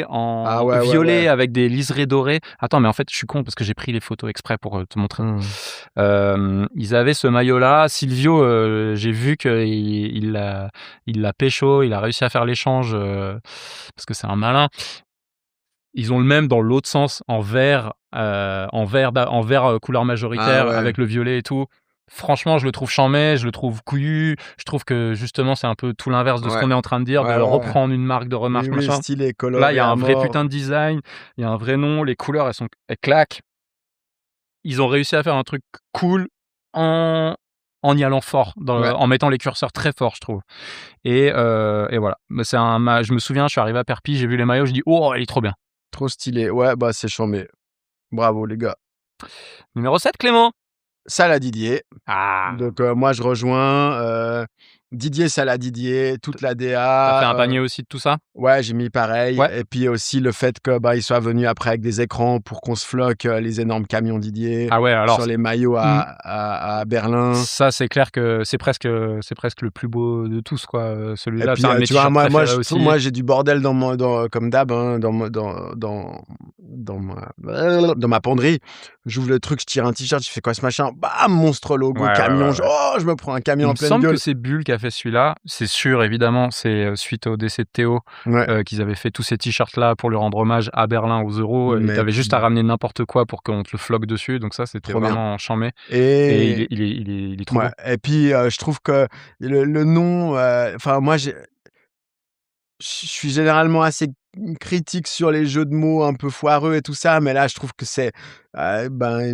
Ah ouais, ouais, ouais. violet avec des liserés dorés. Attends, mais en fait, je suis con parce que j'ai pris les photos exprès pour, te montrer. Mmh. Ils avaient ce maillot-là. Silvio, j'ai vu il l'a pécho, il a réussi à faire l'échange, parce que c'est un malin. Ils ont le même dans l'autre sens, en vert, couleur Ah majoritaire ouais. avec le violet et tout. Franchement, je le trouve charmé, je le trouve couillu. Je trouve que justement, c'est un peu tout l'inverse de ce Ouais. qu'on est en train de dire, de Ouais, ouais, ouais. reprendre une marque, de Oui, remarque, oui, machin. stylé, Là, il y coloré a à un vrai mort. putain de design, il y a un vrai nom, les couleurs, elles claquent. Ils ont réussi à faire un truc cool en y allant fort, Ouais, en mettant les curseurs très forts, je trouve. Et voilà. Mais je me souviens, je suis arrivé à Perpignan, j'ai vu les maillots, je dis: «Oh, il est trop bien». trop stylé. Ouais, c'est chambé. Bravo les gars. Numéro 7, Clément. Saladidier. Ah! Donc moi je rejoins, Didier Saladidier, toute la Tu fait un DA, panier aussi de tout ça? ouais, j'ai mis pareil Ouais. et puis aussi le fait que, il soit venu après avec des écrans pour qu'on se floque, les énormes camions Didier Ah ouais, alors sur les maillots mmh, à Berlin. ça, c'est clair que c'est presque le plus beau de tous, quoi, Et celui-là. C'est puis, un de mes tu vois, t-shirts préférés aussi. moi j'ai du bordel comme d'hab, hein, dans ma penderie. J'ouvre le truc, je tire un t-shirt, je fais: «Quoi ce machin?» Bam! Monstre logo Ouais, ouais, camion, ouais, ouais. je me prends un camion Il en me pleine semble que gueule. c'est Bull qui a fait celui-là. C'est sûr, évidemment, c'est, suite au décès de Théo, Ouais, qu'ils avaient fait tous ces t-shirts-là pour lui rendre hommage à Berlin aux Euros et tu mais avais juste à ramener n'importe quoi pour qu'on te le floque dessus, donc ça, c'était trop bien vraiment charmé et il et est il est il est trop ouais beau. et puis, je trouve que le nom, enfin moi je suis généralement assez critique sur les jeux de mots un peu foireux et tout ça, mais là, je trouve que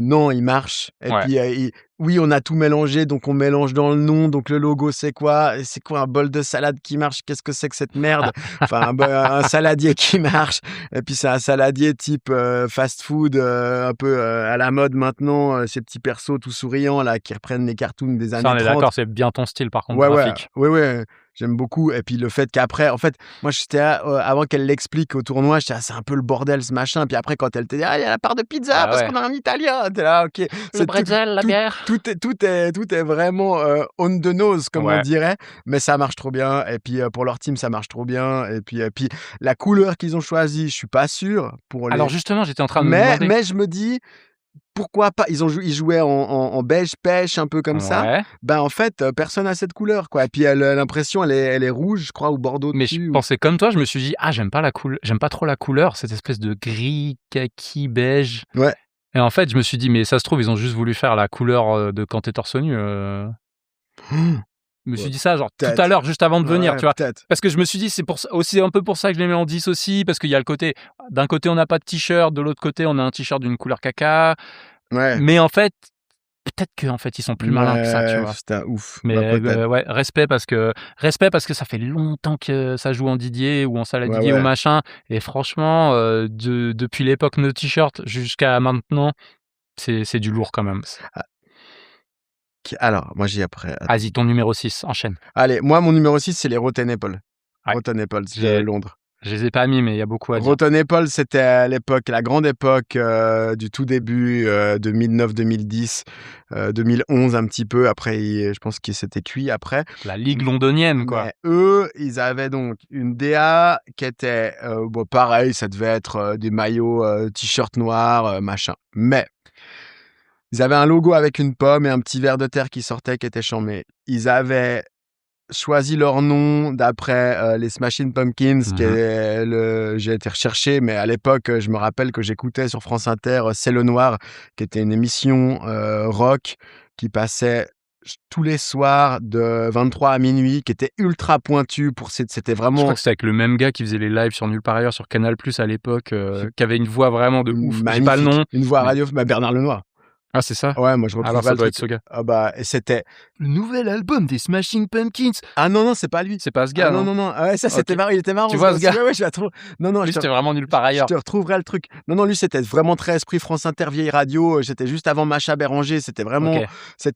non, il marche et Ouais. puis, oui, on a tout mélangé, donc on mélange dans le nom, donc le logo, c'est quoi? C'est quoi un bol de salade qui marche? Qu'est-ce que c'est que cette merde? Enfin, un saladier qui marche et puis c'est un saladier type, fast-food, un peu, à la mode maintenant, ces petits persos tout souriants là, qui reprennent les cartoons des Ça, années on est 30. d'accord, c'est bien ton style, par contre, Ouais, ouais, graphique. ouais, ouais, j'aime beaucoup et puis le fait qu'après en fait, moi j'étais là, avant qu'elle l'explique au tournoi, j'étais là: «C'est un peu le bordel ce machin», puis après quand elle te dit: «Ah, il y a la part de pizza Bah parce ouais. qu'on a un italien», tu là: «OK». Le C'est tout bretzel, la tout bière. tout est vraiment, on the nose comme on Ouais. dirait, mais ça marche trop bien et puis, pour leur team, ça marche trop bien et puis la couleur qu'ils ont choisie, je suis pas sûr pour Alors les justement, j'étais en train de me mais demander. mais je me dis: pourquoi pas? Ils jouaient en beige pêche, un peu comme ça. Ouais. En fait, personne a cette couleur, quoi et puis elle a l'impression elle est rouge, je crois, ou bordeaux Mais je dessus ou pensais comme toi, je me suis dit: «Ah, j'aime pas trop la couleur, cette espèce de gris, kaki, beige». ouais. Et en fait, je me suis dit: «Mais ça se trouve, ils ont juste voulu faire la couleur, de quand tu es torse nu, Je me suis Ouais, dit ça, genre, tout à peut-être. l'heure, juste avant de venir, Ouais, tu vois? peut-être. Parce que je me suis dit, c'est pour ça aussi un peu pour ça que je les mets en 10 aussi, parce qu'il y a le côté d'un côté, on n'a pas de t-shirt, de l'autre côté, on a un t-shirt d'une couleur caca. Ouais. Mais en fait, peut-être qu'en fait, ils sont plus malins que ça, tu Ouais, vois? putain, ouf. Bah, Mais peut-être. ouais, respect parce que ça fait longtemps que ça joue en Didier ou en salle à Ouais, Didier ou ouais. machin et franchement, depuis l'époque No T-shirt jusqu'à maintenant, c'est du lourd quand même. Ah, alors, moi, j'ai après. Vas-y, ton numéro 6, enchaîne. Allez, moi, mon numéro 6, c'est les Rotten Apple. Ouais, Rotten Apples de j'ai Londres. je les ai pas mis, mais il y a beaucoup à dire. Rotten Apple, c'était à l'époque, la grande époque du tout début, 2009-2010, 2011 un petit peu. Après, je pense qu'ils s'étaient cuits après. La ligue londonienne, quoi. Mais eux, ils avaient donc une DA qui était, bon, pareil, ça devait être des maillots, t-shirt noir, machin. Mais ils avaient un logo avec une pomme et un petit ver de terre qui sortait, qui était chambé. Ils avaient choisi leur nom d'après les Smashing Pumpkins, qui Mmh. est j'ai été recherché, mais à l'époque, je me rappelle que j'écoutais sur France Inter C'est le Noir, qui était une émission rock qui passait tous les soirs de 23 à minuit, qui était ultra pointue c'était Je crois vraiment que c'était avec le même gars qui faisait les lives sur Nulle part ailleurs sur Canal+ à l'époque, qui avait une voix vraiment de ouf. J'ai pas le magnifique. nom, Une voix mais radio, Bernard Lenoir. ah, c'est ça? Ouais, moi je Alors retrouverai ça le doit truc. être ce gars. Ah bah, et c'était Le nouvel album des Smashing Pumpkins. ah non, non, c'est pas lui. C'est pas ce Ah gars, non, non? non, non. Ah ouais, ça, c'était OK. marrant. Il était marrant, Tu ce vois gars ce aussi. gars? Ouais, ouais, je la trouve. Non, non, Lui, c'était vraiment Nulle part je ailleurs. te retrouverai le truc. Non, non, lui, c'était vraiment très esprit France Inter, vieille radio. C'était juste avant Macha Béranger. C'était vraiment. OK.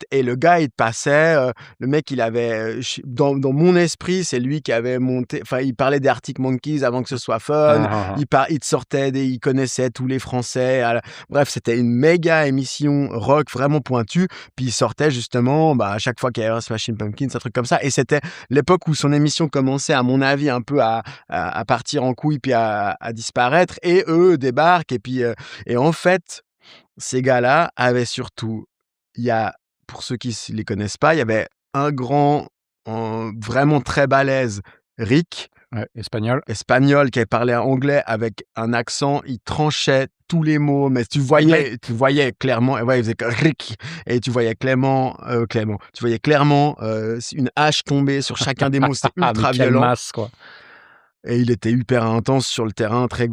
Et le gars, il te passait. Le mec, il avait. Dans mon esprit, c'est lui qui avait monté. Enfin, il parlait des Arctic Monkeys avant que ce soit fun. Ah, ah, ah. Il te sortait il connaissait tous les Français. Bref, c'était une méga émission rock vraiment pointue. Puis il sortait justement, à chaque fois qu'il y avait un Smashing Pumpkins, un truc comme ça. Et c'était l'époque où son émission commençait, à mon avis, un peu à partir en couille puis à disparaître. Et eux débarquent. Et puis, et en fait, ces gars-là avaient surtout, pour ceux qui ne les connaissent pas, il y avait un grand, vraiment très balèze, Rick, Ouais, espagnol, qui parlait anglais avec un accent, il tranchait tous les mots, mais tu voyais clairement, ouais, il faisait que Rick, et tu voyais Clément, tu voyais clairement une hache tomber sur chacun des mots, c'était ah, mais ultra quelle violent. masse, quoi. Et il était hyper intense sur le terrain, très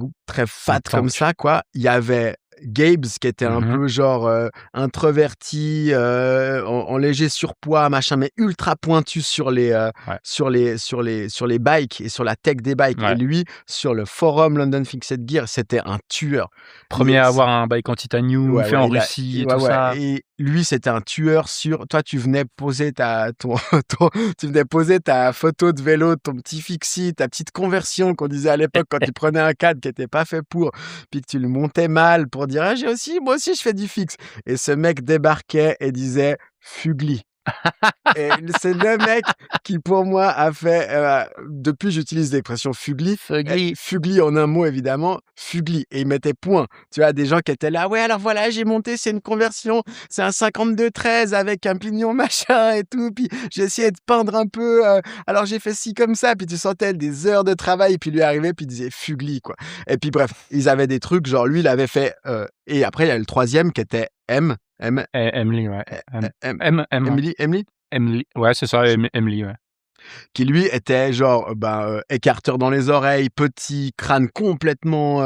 fat Un comme tank. ça, quoi. Il y avait Gabes qui était un Mmh. peu genre introverti, en léger surpoids, machin, mais ultra pointu sur les Ouais. sur les bikes et sur la tech des bikes. Ouais. Et lui, sur le forum London Fixed Gear, c'était un tueur. Premier à avoir un bike en titanium Ouais, fait ouais, en Russie et ouais, tout ouais. ça. Et lui, c'était un tueur sur. Toi, tu venais poser tu venais poser ta photo de vélo, ton petit fixie, ta petite conversion qu'on disait à l'époque quand tu prenais un cadre qui n'était pas fait pour, puis que tu le montais mal pour dire ah, moi aussi, je fais du fixe. Et ce mec débarquait et disait Fugly. Et c'est le mec qui, pour moi, a fait. Depuis, j'utilise l'expression Fugly. Fugly. Fugly en un mot, évidemment. Fugly. Et il mettait point. Tu vois, des gens qui étaient là. Ouais, alors voilà, j'ai monté, c'est une conversion. C'est un 52-13 avec un pignon machin et tout. Puis j'ai essayé de peindre un peu. Alors j'ai fait ci comme ça. Puis tu sentais des heures de travail. Puis lui arrivait, puis il disait Fugly, quoi. Et puis bref, ils avaient des trucs. Genre, lui, il avait fait. Et après, il y a le troisième qui était Emily, ouais. Emily, Emily. Ouais, c'est ça, Emily, ouais. qui lui était genre écarteur dans les oreilles, petit, crâne complètement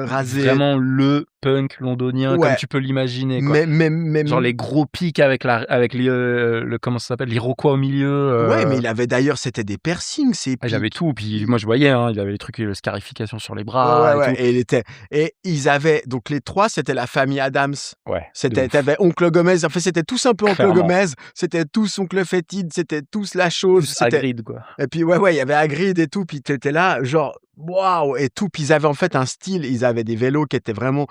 rasé. Vraiment le punk londonien Ouais. comme tu peux l'imaginer, quoi. Mais Genre les gros pics avec le comment ça s'appelle, l'Iroquois au milieu. ouais, mais il avait d'ailleurs, c'était des piercings, Ah, il avait tout, puis moi je voyais, hein, il avait les trucs, scarification sur les Ouais, bras ouais, et ouais. tout. Et ils avaient donc les trois, c'était la famille Adams. Ouais. T'avais Oncle Gomez. En fait, c'était tous un peu Oncle Clairement. Gomez. C'était tous Oncle Fétide. C'était tous la chose. Plus Hagrid, quoi. Et puis ouais, il y avait Hagrid et tout. Puis t'étais là, genre waouh et tout. Puis ils avaient en fait un style. Ils avaient des vélos qui étaient vraiment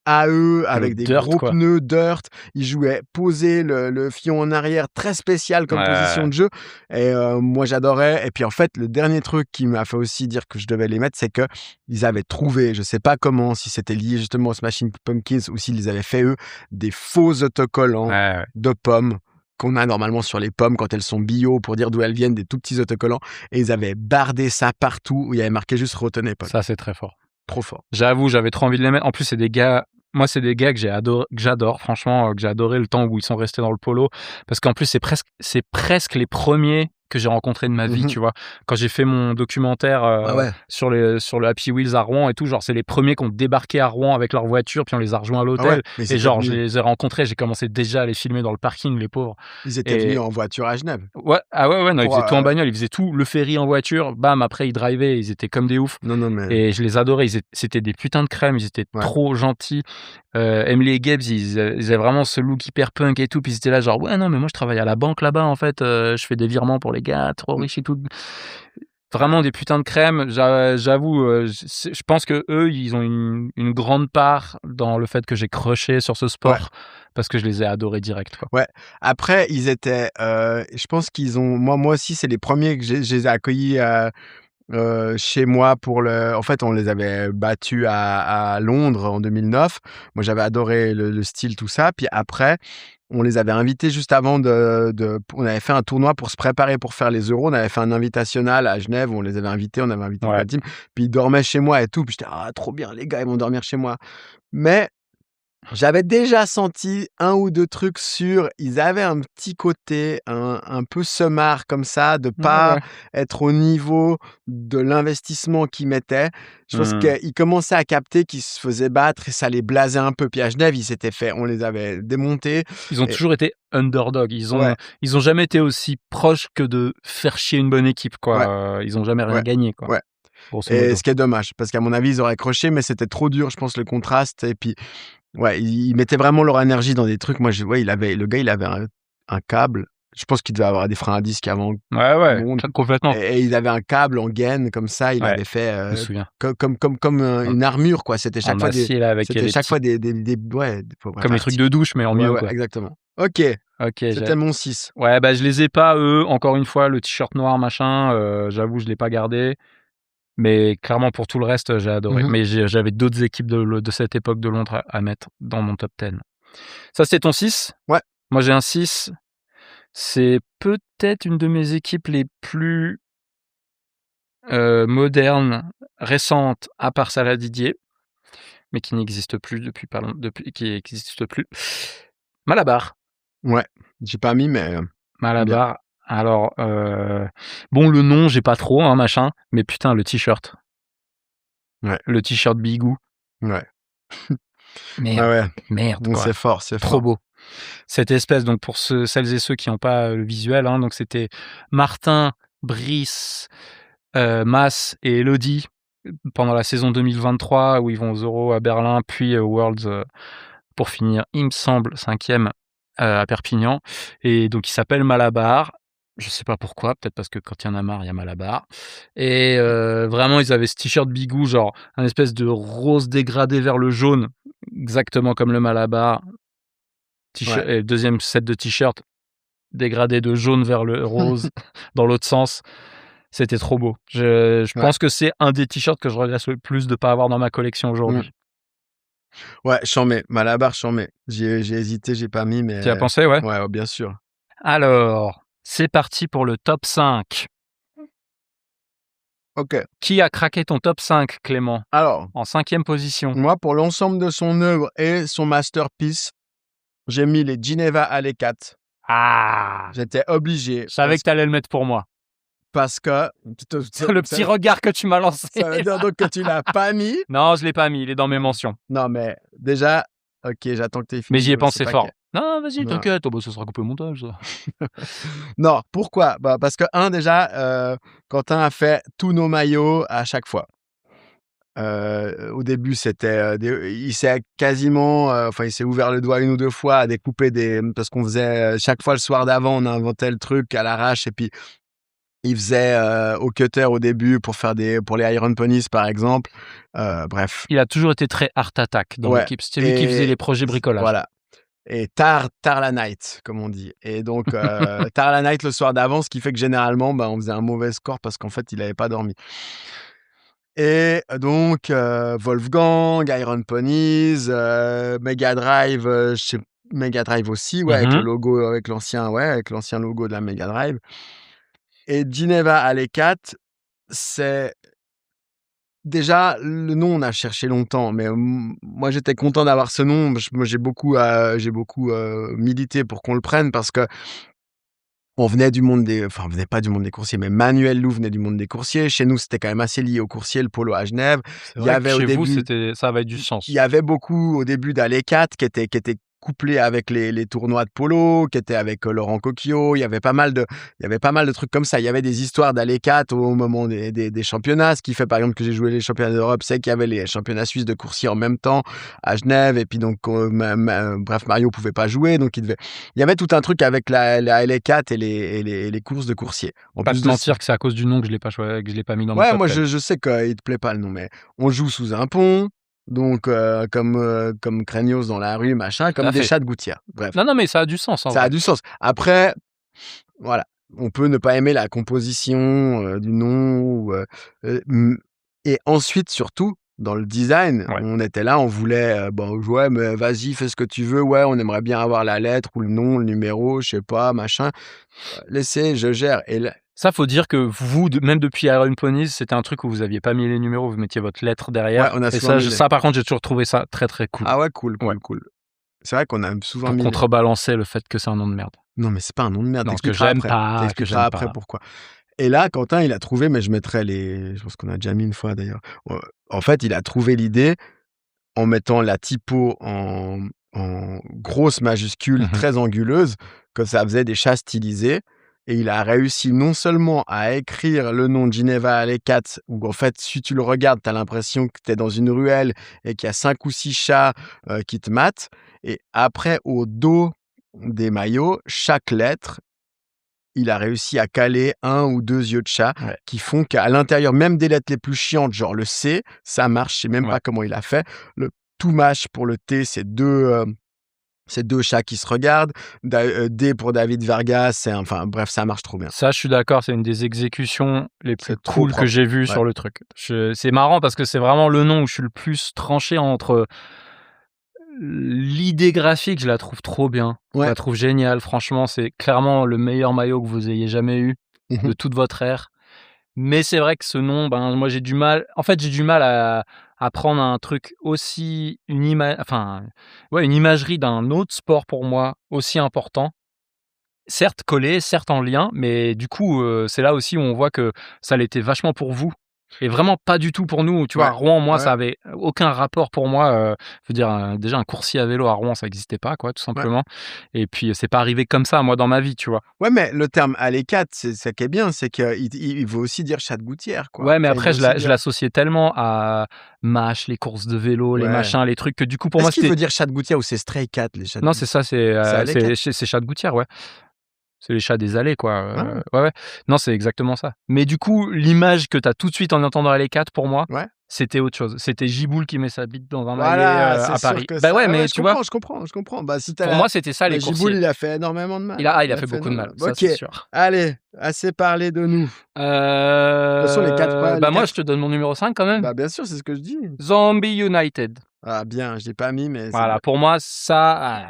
à eux, avec des dirt, gros quoi. pneus dirt. Ils jouaient poser le fion en arrière, très spécial comme Ouais. position de jeu. Et moi, j'adorais. Et puis en fait, le dernier truc qui m'a fait aussi dire que je devais les mettre, c'est que ils avaient trouvé, je sais pas comment, si c'était lié justement aux Smashing Pumpkins ou s'ils avaient fait eux, des faux autocollants Ouais. de pommes qu'on a normalement sur les pommes quand elles sont bio pour dire d'où elles viennent, des tout petits autocollants. Et ils avaient bardé ça partout où il y avait marqué juste Rotten Apple. Ça, c'est très fort. Trop fort. J'avoue, j'avais trop envie de les mettre. En plus, c'est des gars. Moi, c'est des gars que j'adore franchement, que j'ai adoré le temps où ils sont restés dans le polo parce qu'en plus, c'est presque les premiers que j'ai rencontrés de ma vie, Mmh. tu vois? Quand j'ai fait mon documentaire, Ah ouais. sur le Happy Wheels à Rouen et tout, genre, c'est les premiers qui ont débarqué à Rouen avec leur voiture, puis on les a rejoints à Ah ouais, l'hôtel mais ils et étaient genre, je venus les ai rencontrés, j'ai commencé déjà à les filmer dans le parking, les pauvres ils étaient venus et en voiture à Genève ouais, ah ouais, ouais, non, ils pour, faisaient tout en bagnole, ils faisaient tout, le ferry en voiture, bam, après ils drivaient, ils étaient comme des oufs non, non, mais et je les adorais, c'était des putains de crèmes, ils étaient ouais. trop gentils. Emily et Gabs, ils avaient vraiment ce look hyper punk et tout, puis ils étaient là genre: «Ouais, non, mais moi je travaille à la banque là-bas en fait, je fais des virements pour les gars trop Mmh. riches et tout». Vraiment des putains de crèmes. J'avoue, je pense qu'eux, ils ont une grande part dans le fait que j'ai crushé sur ce Ouais, sport parce que je les ai adorés direct, quoi. ouais. Après, ils étaient, je pense qu'ils ont moi aussi, c'est les premiers que je les ai accueillis, chez moi pour le en fait, on les avait battus à Londres en 2009. Moi, j'avais adoré le style, tout ça. Puis après, on les avait invités juste avant on avait fait un tournoi pour se préparer pour faire les Euros. On avait fait un invitational à Genève où on les avait invités, on avait invité toute Ouais. la team. Puis ils dormaient chez moi et tout. Puis j'étais: «Ah trop bien les gars, ils vont dormir chez moi». Mais j'avais déjà senti un ou 2 trucs ils avaient un petit côté un peu seumard comme ça, de Ouais, pas ouais. être au niveau de l'investissement qu'ils mettaient. Je pense Mmh. qu'ils commençaient à capter qu'ils se faisaient battre et ça les blasait un peu. Puis à Genève, on les avait démontés Ils ont et toujours été underdog. ouais, Ils ont jamais été aussi proches que de faire chier une bonne équipe, ouais, quoi. Ils ont jamais rien ouais, gagné, quoi, ouais grosso et modo. ce qui est dommage parce qu'à mon avis, ils auraient accroché mais c'était trop dur, je pense, le contraste et puis ouais, ils mettaient vraiment leur énergie dans des trucs. Moi, ouais, il avait un câble. Je pense qu'il devait avoir des freins à disque avant Ouais, tout le ouais, monde complètement. et il avait un câble en gaine comme ça, il Ouais, avait fait, je me souviens. comme, En une armure quoi. en acier là avec C'était les chaque petits fois des ouais, faut bref comme les trucs arti de douche mais en ouais, mieux, ouais, quoi. exactement. OK, OK, c'était mon 6. ouais, bah, je les ai pas eux, encore une fois, le t-shirt noir machin, j'avoue je l'ai pas gardé, mais clairement pour tout le reste, j'ai adoré. Mmh. Mais j'avais d'autres équipes de cette époque de Londres à mettre dans mon top 10. Ça, c'était ton 6. Ouais, Moi, j'ai un 6. C'est peut-être une de mes équipes les plus, modernes, récentes, à part Salah Didier, mais qui n'existe plus depuis qui existe plus. Malabar. ouais, j'ai pas mis mais bien. Malabar, alors, bon, le nom, j'ai pas trop, hein, machin, mais putain, le t-shirt. Ouais, Le t-shirt Bigou. ouais, ouais, Merde, ouais. merde, Bon, quoi. c'est fort, c'est Trop fort. beau. Cette espèce, donc pour celles et ceux qui ont pas, le visuel, hein, donc c'était Martin, Brice, Mas et Elodie, pendant la saison 2023 où ils vont aux Euros à Berlin, puis aux Worlds, pour finir, il me semble, 5e, à Perpignan et donc il s'appelle Malabar. Je sais pas pourquoi, peut-être parce que quand il y en a marre, il y a Malabar et vraiment ils avaient ce t-shirt Bigou, genre un espèce de rose dégradé vers le jaune, exactement comme le Malabar. Ouais, Et 2e set de t-shirts dégradé de jaune vers le rose dans l'autre sens. C'était trop beau. Je ouais, pense que c'est un des t-shirts que je regrette le plus de pas avoir dans ma collection mmh. aujourd'hui. Ouais, Chambé, Malabar, Chambé. J'ai hésité, j'ai pas mis, Tu y as mais pensé, ouais? ouais, bien sûr. Alors, c'est parti pour le top 5. OK. Qui a craqué ton top 5, Clément? Alors, En 5e position. moi, pour l'ensemble de son œuvre et son masterpiece, j'ai mis les Geneva Alley 4. Ah! J'étais obligé Je savais que tu allais le mettre pour moi. parce que Le petit regard que tu m'as lancé ça veut dire là. donc que tu l'as pas mis? Non, je l'ai pas mis, il est dans mes Non. mentions. Non, mais déjà, OK, j'attends que tu aies Mais fini de j'y ai brosser pensé le fort. paquet. Non, vas-y, Non. t'inquiète, oh bah, ce sera coupé au montage, ça. Non, pourquoi? Bah, parce que déjà, Quentin a fait tous nos maillots à chaque fois. Au début, c'était, il s'est quasiment, enfin, il s'est ouvert le doigt 1 ou 2 fois à découper parce qu'on faisait, chaque fois le soir d'avant, on inventait le truc à l'arrache et puis il faisait, au cutter au début pour les Iron Ponies, par exemple. Bref, Il a toujours été très art attack dans ouais l'équipe. C'était lui qui faisait et les projets bricolage. voilà et tard la night, comme on dit et donc tard la night le soir d'avant, ce qui fait que généralement, bah, on faisait un mauvais score parce qu'en fait, il avait pas dormi. Et donc Wolfgang, Iron Ponies, Mega Drive, Mega Drive aussi, ouais, avec le Mmh. logo, avec l'ancien logo de la Mega Drive et Geneva Alley 4, c'est déjà, le nom, on a cherché longtemps, mais moi, j'étais content d'avoir ce nom. Moi, j'ai beaucoup milité pour qu'on le prenne parce que on venait du monde des enfin, on venait pas du monde des coursiers, mais Manuel Loup venait du monde des coursiers. Chez nous, c'était quand même assez lié aux coursiers, le polo à Genève. C'est Il y vrai que avait au chez vous, début ça avait du il sens. y avait beaucoup au début d'Allez 4 qui était couplé avec les tournois de polo, qui était avec, Laurent Coquillot. Il y avait pas mal de trucs comme ça. Il y avait des histoires d'Allez 4 au moment des championnats. Ce qui fait, par exemple, que j'ai joué les championnats d'Europe, c'est qu'il y avait les championnats suisses de coursiers en même temps à Genève et puis donc, bref, Mario pouvait pas jouer, donc il y avait tout un truc avec la Allez 4 et les courses de coursiers. En Pas plus te de ç mentir que c'est à cause du nom que je l'ai pas mis dans mon Ouais, top moi 10. je sais qu'il te plaît pas le nom, mais on joue sous un pont, donc comme Craignos dans la rue, machin, Tout à comme des fait. chats de gouttière. Bref, Non, non, mais ça a du sens en ça a vrai. du sens. Après, voilà, on peut ne pas aimer la composition, du nom et ensuite, surtout, dans le design, Ouais. on était là, on voulait, bon, ouais, mais vas-y, fais ce que tu veux. Ouais, on aimerait bien avoir la lettre ou le nom, le numéro, je sais pas, machin. Laissez, je gère et là Ça, faut dire que vous, même depuis Iron Ponies, c'était un truc où vous aviez pas mis les numéros, vous mettiez votre lettre ouais, derrière. on a Et souvent mis les ça, par contre, j'ai toujours trouvé ça très très cool. ah ouais, cool, Ouais. cool, cool. C'est vrai qu'on a souvent Pour mis les contrebalancer le fait que c'est un nom de merde. non, mais c'est pas un nom de merde, Non, que t'expliqueras j'aime après pas. pourquoi. Et là, Quentin, il a trouvé, mais je pense qu'on a déjà mis une fois d'ailleurs. En fait, il a trouvé l'idée en mettant la typo en grosse majuscule Mmh. très anguleuse, que ça faisait des chats stylisés et il a réussi non seulement à écrire le nom de Geneva Alley-Cat où en fait, si tu le regardes, tu as l'impression que tu es dans une ruelle et qu'il y a 5 ou 6 chats, qui te matent et après au dos des maillots, chaque lettre, il a réussi à caler 1 ou 2 yeux de chat Ouais, qui font qu'à l'intérieur, même des lettres les plus chiantes, genre le C, ça marche. Je sais même ouais. pas comment il a fait. Le tout mâche pour le T, c'est 2 chats qui se regardent. D pour David Vargas, enfin bref, ça marche trop bien. Ça, je suis d'accord, c'est une des exécutions les plus C'est trop cool que propre. j'ai vues Ouais. sur le truc. C'est marrant parce que c'est vraiment le nom où je suis le plus tranché entre l'idée graphique, je la trouve trop bien. Je Ouais. la trouve géniale. Franchement, c'est clairement le meilleur maillot que vous ayez jamais eu Mmh. de toute votre ère. Mais c'est vrai que ce nom, ben, moi, j'ai du mal à prendre un truc aussi une imagerie d'un autre sport pour moi aussi important. Certes collé, certes en lien, mais du coup, c'est là aussi où on voit que ça l'était vachement pour vous et vraiment pas du tout pour nous. Tu vois, à Ouais. Rouen, moi, Ouais. ça avait aucun rapport pour moi, je veux dire, déjà un coursier à vélo à Rouen, ça existait pas quoi, tout Ouais. simplement et puis, c'est pas arrivé comme ça, moi, dans ma vie, tu vois? Ouais, mais le terme Alley-Cat, c'est ça qui est bien, c'est qu'il veut aussi dire chat de gouttière, quoi. Ouais, mais Enfin, il veut après aussi je dire l'associais tellement à Mâche, les courses de vélo, les ouais. machins, les trucs que du coup pour Est-ce moi qu'il c'était veut dire chat de gouttière ou c'est stray cat, les chats de non, c'est ça, c'est Alley-Cat? c'est chat de gouttière, ouais. C'est les chats des allées, quoi, Ah, ouais, ouais. Non, c'est exactement ça. Mais du coup, l'image que tu as tout de suite en entendant Alley 4 pour moi, ouais. c'était autre chose. C'était Giboul qui met sa bite dans un maillet, Voilà, c'est à sûr Paris. que Bah, ça ouais, ouais, ouais, mais tu vois? je comprends. Bah, si tu Pour la moi, c'était ça les mais Giboul, coursiers. il a fait énormément de mal. Il a Il a fait fait beaucoup de mal, énormément ça OK, c'est sûr. allez, assez parlé de nous. De toute façon, les Bah, moi, je 4 te donne mon numéro 5 quand même. bah, bien sûr, c'est ce que je dis. Zombie United. Ah bien, je l'ai pas mis, mais c'est Voilà, bien. pour moi, ça,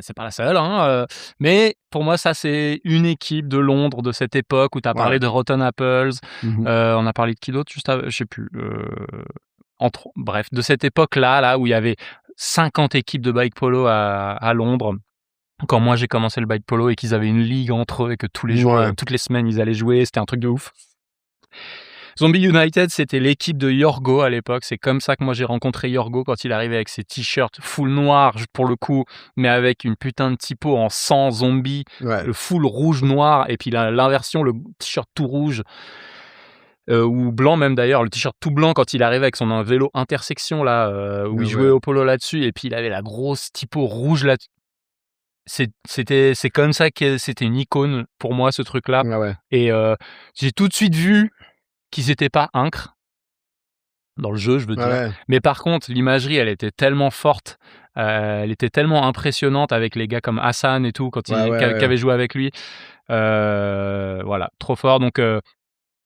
c'est pas la seule, hein, mais pour moi, ça, c'est une équipe de Londres de cette époque où tu as Ouais, ouais. parlé de Rotten Apples, Mmh. on a parlé de qui d'autre juste av je sais plus, bref, de cette époque-là, là, où il y avait 50 équipes de bike polo à Londres. Quand moi, j'ai commencé le bike polo et qu'ils avaient une ligue entre eux et que tous les jours, Ouais. toutes les semaines, ils allaient jouer, c'était un truc de ouf. Zombie United, c'était l'équipe de Yorgo à l'époque. C'est comme ça que moi j'ai rencontré Yorgo quand il arrivait avec ses t-shirts full noir pour le coup, mais avec une putain de typo en sang zombie, Ouais. le full rouge noir et puis l'inversion, le t-shirt tout rouge ou blanc même d'ailleurs, le t-shirt tout blanc quand il arrivait avec son vélo intersection là où Ouais, il jouait ouais. au polo là-dessus et puis il avait la grosse typo rouge là. C'est comme ça que c'était une icône pour moi ce truc-là Ouais, ouais. et j'ai tout de suite vu qu'ils étaient pas incres. Dans le jeu, je veux Ouais, dire. ouais. Mais par contre, l'imagerie, elle était tellement forte, elle était tellement impressionnante avec les gars comme Hassan et tout, quand Ouais, ouais, qui ouais. avaient joué avec lui. Voilà, trop fort. Donc,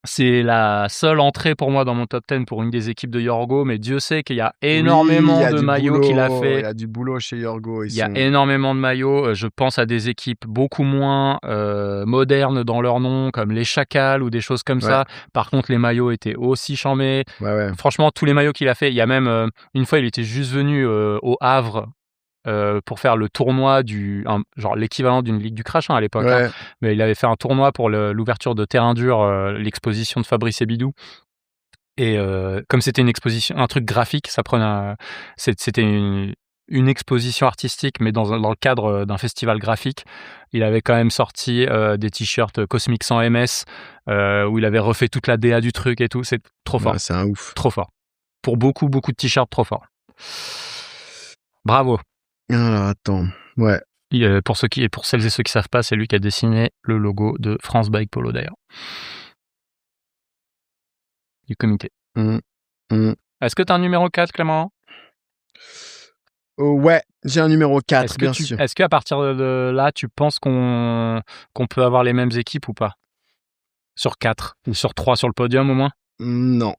C'est la seule entrée pour moi dans mon top 10 pour une des équipes de Yorgo, mais Dieu sait qu'il y a Oui, il y énormément a de du maillots qu'il a boulot, il y fait. a du boulot chez Yorgo. Il y a énormément de maillots. Je pense à des équipes beaucoup moins modernes dans leur nom, comme les Chacals ou des choses comme Ouais. ça. Par contre, les maillots étaient aussi charmés. Ouais. Franchement, tous les maillots qu'il a fait, il y a même une fois, il était juste venu au Havre pour faire le tournoi genre l'équivalent d'une Ligue du Crash à l'époque. Ouais. Mais il avait fait un tournoi pour l'ouverture de Terrain Dur, l'exposition de Fabrice Ebidou. Et comme c'était une exposition, un truc graphique, c'était une exposition artistique, mais dans le cadre d'un festival graphique. Il avait quand même sorti des t-shirts Cosmic sans MS, où il avait refait toute la DA du truc et tout. C'est trop fort. C'est un ouf. Trop fort. Pour beaucoup de t-shirts, trop fort. Bravo. Alors, attends. Ouais. Pour celles et ceux qui savent pas, c'est lui qui a dessiné le logo de France Bike Polo d'ailleurs. Du comité. Est-ce que tu as un numéro 4, Clément? Ouais, j'ai un numéro 4, bien sûr. Est-ce qu'à partir de là, tu penses qu'on peut avoir les mêmes équipes ou pas? Sur 4 ou sur 3 sur le podium au moins? Non.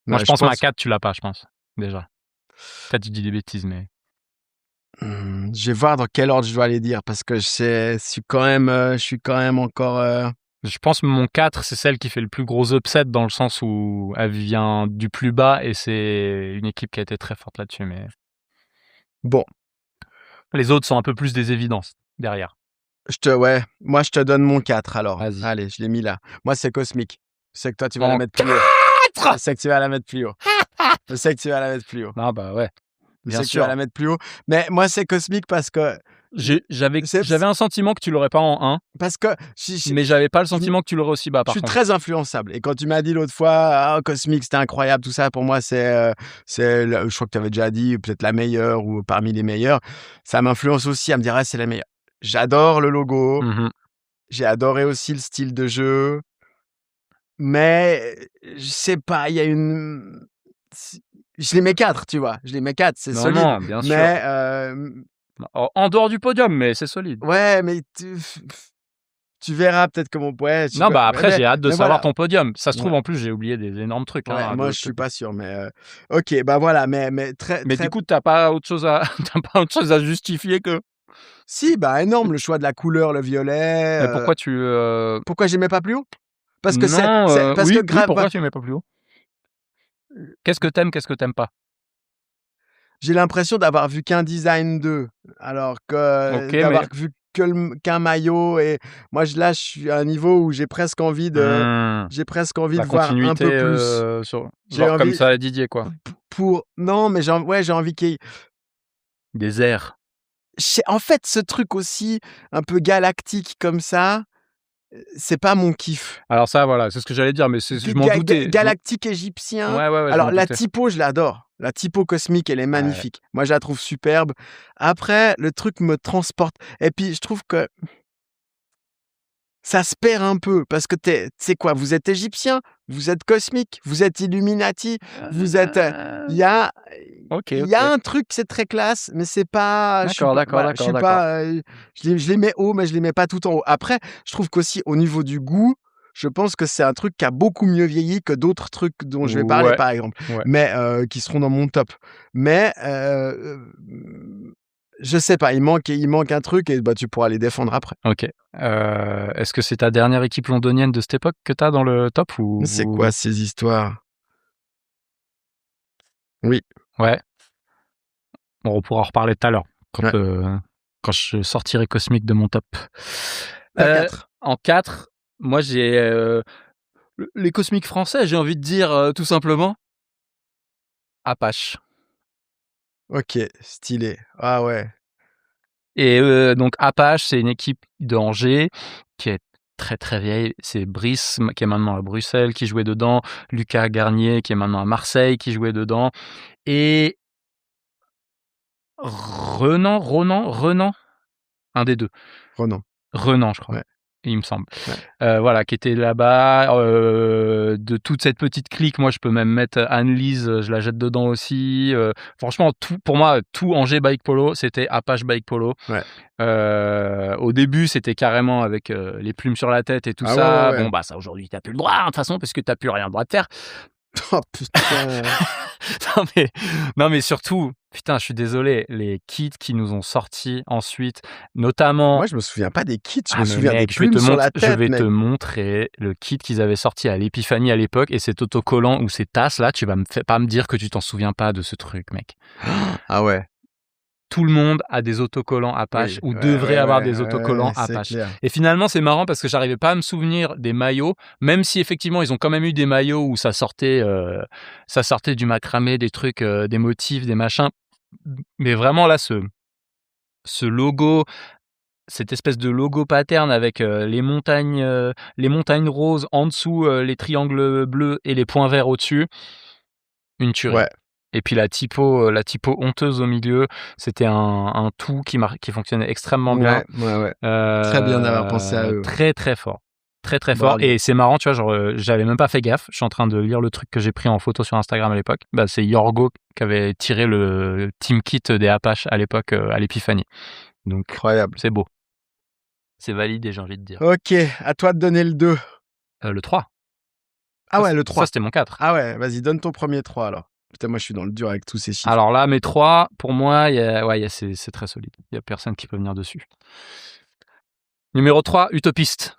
Moi, je pense que ma 4, tu l'as pas, je pense, déjà. Peut-être tu dis des bêtises, mais... Je vais voir dans quel ordre je dois les dire, parce que je suis quand même encore... Je pense que mon 4, c'est celle qui fait le plus gros upset dans le sens où elle vient du plus bas et c'est une équipe qui a été très forte là-dessus. Mais bon, les autres sont un peu plus des évidences derrière. Moi je te donne mon 4 alors. Vas-y. Allez, je l'ai mis là. Moi c'est Cosmic. Je sais que toi tu vas la mettre plus haut. Je sais que tu vas la mettre plus haut. Ah bah ouais. Bien sûr. Je sais que tu vas la mettre plus haut. Mais moi c'est Cosmic parce que... J'avais un sentiment que tu l'aurais pas en 1. Parce que... mais j'avais pas le sentiment que tu l'aurais aussi bas, par contre. Je suis très influençable. Et quand tu m'as dit l'autre fois, Cosmic, c'était incroyable, tout ça, pour moi, je crois que tu avais déjà dit, peut-être la meilleure ou parmi les meilleures. Ça m'influence aussi à me dire, c'est la meilleure. J'adore le logo. J'ai adoré aussi le style de jeu. Mais, je sais pas, il y a une... Je les mets 4, tu vois. Je les mets 4, c'est solide. Non, bien sûr. Mais... en dehors du podium, mais c'est solide. Ouais, mais... Tu verras peut-être comment... Ouais, non, bah après, j'ai hâte de savoir ton podium. Ça se trouve, ouais. En plus, j'ai oublié des énormes trucs. Ouais, moi, je suis pas sûr, mais... Ok, bah voilà, mais du coup, t'as pas autre chose à justifier que... Si, bah énorme, le choix de la couleur, le violet... Mais pourquoi Pourquoi j'aimais pas plus haut? Parce que pourquoi tu aimais pas plus haut? Qu'est-ce que t'aimes pas? J'ai l'impression d'avoir vu qu'un design d'eux, alors que d'avoir vu qu'un maillot. Et moi, là, je suis à un niveau où j'ai presque envie de voir un peu plus. Comme ça à Didier, quoi. Non, mais j'ai envie qu'il y ait... Des airs. En fait, ce truc aussi, un peu galactique comme ça, c'est pas mon kiff. Alors ça, voilà, c'est ce que j'allais dire, mais je m'en doutais. Galactique égyptien. Ouais, alors la typo, je l'adore. La typo cosmique, elle est magnifique. Moi, je la trouve superbe. Après, le truc me transporte. Et puis, je trouve que ça se perd un peu. Parce que c'est quoi? Vous êtes égyptien, vous êtes cosmique, vous êtes Illuminati, vous êtes... Il y a un truc, c'est très classe, mais c'est pas... D'accord. Je les mets haut, mais je les mets pas tout en haut. Après, je trouve qu'aussi, au niveau du goût, je pense que c'est un truc qui a beaucoup mieux vieilli que d'autres trucs dont je vais parler, par exemple, mais qui seront dans mon top. Mais je sais pas, il manque un truc et tu pourras les défendre après. Ok. Est-ce que c'est ta dernière équipe londonienne de cette époque que tu as dans le top ou... C'est quoi ces histoires? Oui. Ouais. Bon, on pourra en reparler tout à l'heure quand je sortirai Cosmic de mon top. 4. En 4, moi j'ai les Cosmiques français, j'ai envie de dire tout simplement Apache. Ok, stylé. Ah ouais. Et donc Apache, c'est une équipe de Angers qui est très très vieille. C'est Brice qui est maintenant à Bruxelles qui jouait dedans, Lucas Garnier qui est maintenant à Marseille qui jouait dedans, et Renan, un des deux. Renan, je crois. ouais. il me semble. Ouais. Voilà, qui était là-bas. De toute cette petite clique, moi, je peux même mettre Anne-Lise, je la jette dedans aussi. Franchement, pour moi, tout Angers Bike Polo, c'était Apache Bike Polo. Ouais. Au début, c'était carrément avec les plumes sur la tête et tout ça. Ouais. Bon, bah ça, aujourd'hui, t'as plus le droit, de toute façon, parce que t'as plus rien le droit de faire. Oh putain. Non, mais surtout, putain, je suis désolé, les kits qui nous ont sortis ensuite, notamment... Moi, je me souviens pas des kits, je me mais souviens mec, des plumes sur la tête, je vais mec. te montrer le kit qu'ils avaient sorti à l'Épiphanie à l'époque, et cet autocollant ou ces tasses là, tu vas pas me dire que tu t'en souviens pas de ce truc, mec. Ah ouais. Tout le monde a des autocollants Apache ou devrait avoir des autocollants Apache. Et finalement, c'est marrant parce que j'arrivais pas à me souvenir des maillots, même si effectivement ils ont quand même eu des maillots où ça sortait du macramé, des trucs, des motifs, des machins. Mais vraiment là, ce logo, cette espèce de logo pattern avec les montagnes roses en dessous, les triangles bleus et les points verts au-dessus, une tuerie. Ouais. Et puis la typo honteuse au milieu, c'était un tout qui fonctionnait extrêmement bien. Ouais. Très bien d'avoir pensé à eux. Très très fort. Très très fort. Et c'est marrant, tu vois, genre, j'avais même pas fait gaffe. Je suis en train de lire le truc que j'ai pris en photo sur Instagram à l'époque. Bah, c'est Yorgo qui avait tiré le team kit des Apache à l'époque à l'Épiphanie. Donc, incroyable. C'est beau. C'est validé, j'ai envie de dire. Ok, à toi de donner le 2. Le 3. Ah ouais, le 3. Ça, c'était mon 4. Ah ouais, vas-y, donne ton premier 3 alors. Putain, moi je suis dans le dur avec tous ces chiffres. Alors là, mes 3, pour moi, c'est très solide. Il n'y a personne qui peut venir dessus. Numéro 3, Utopiste.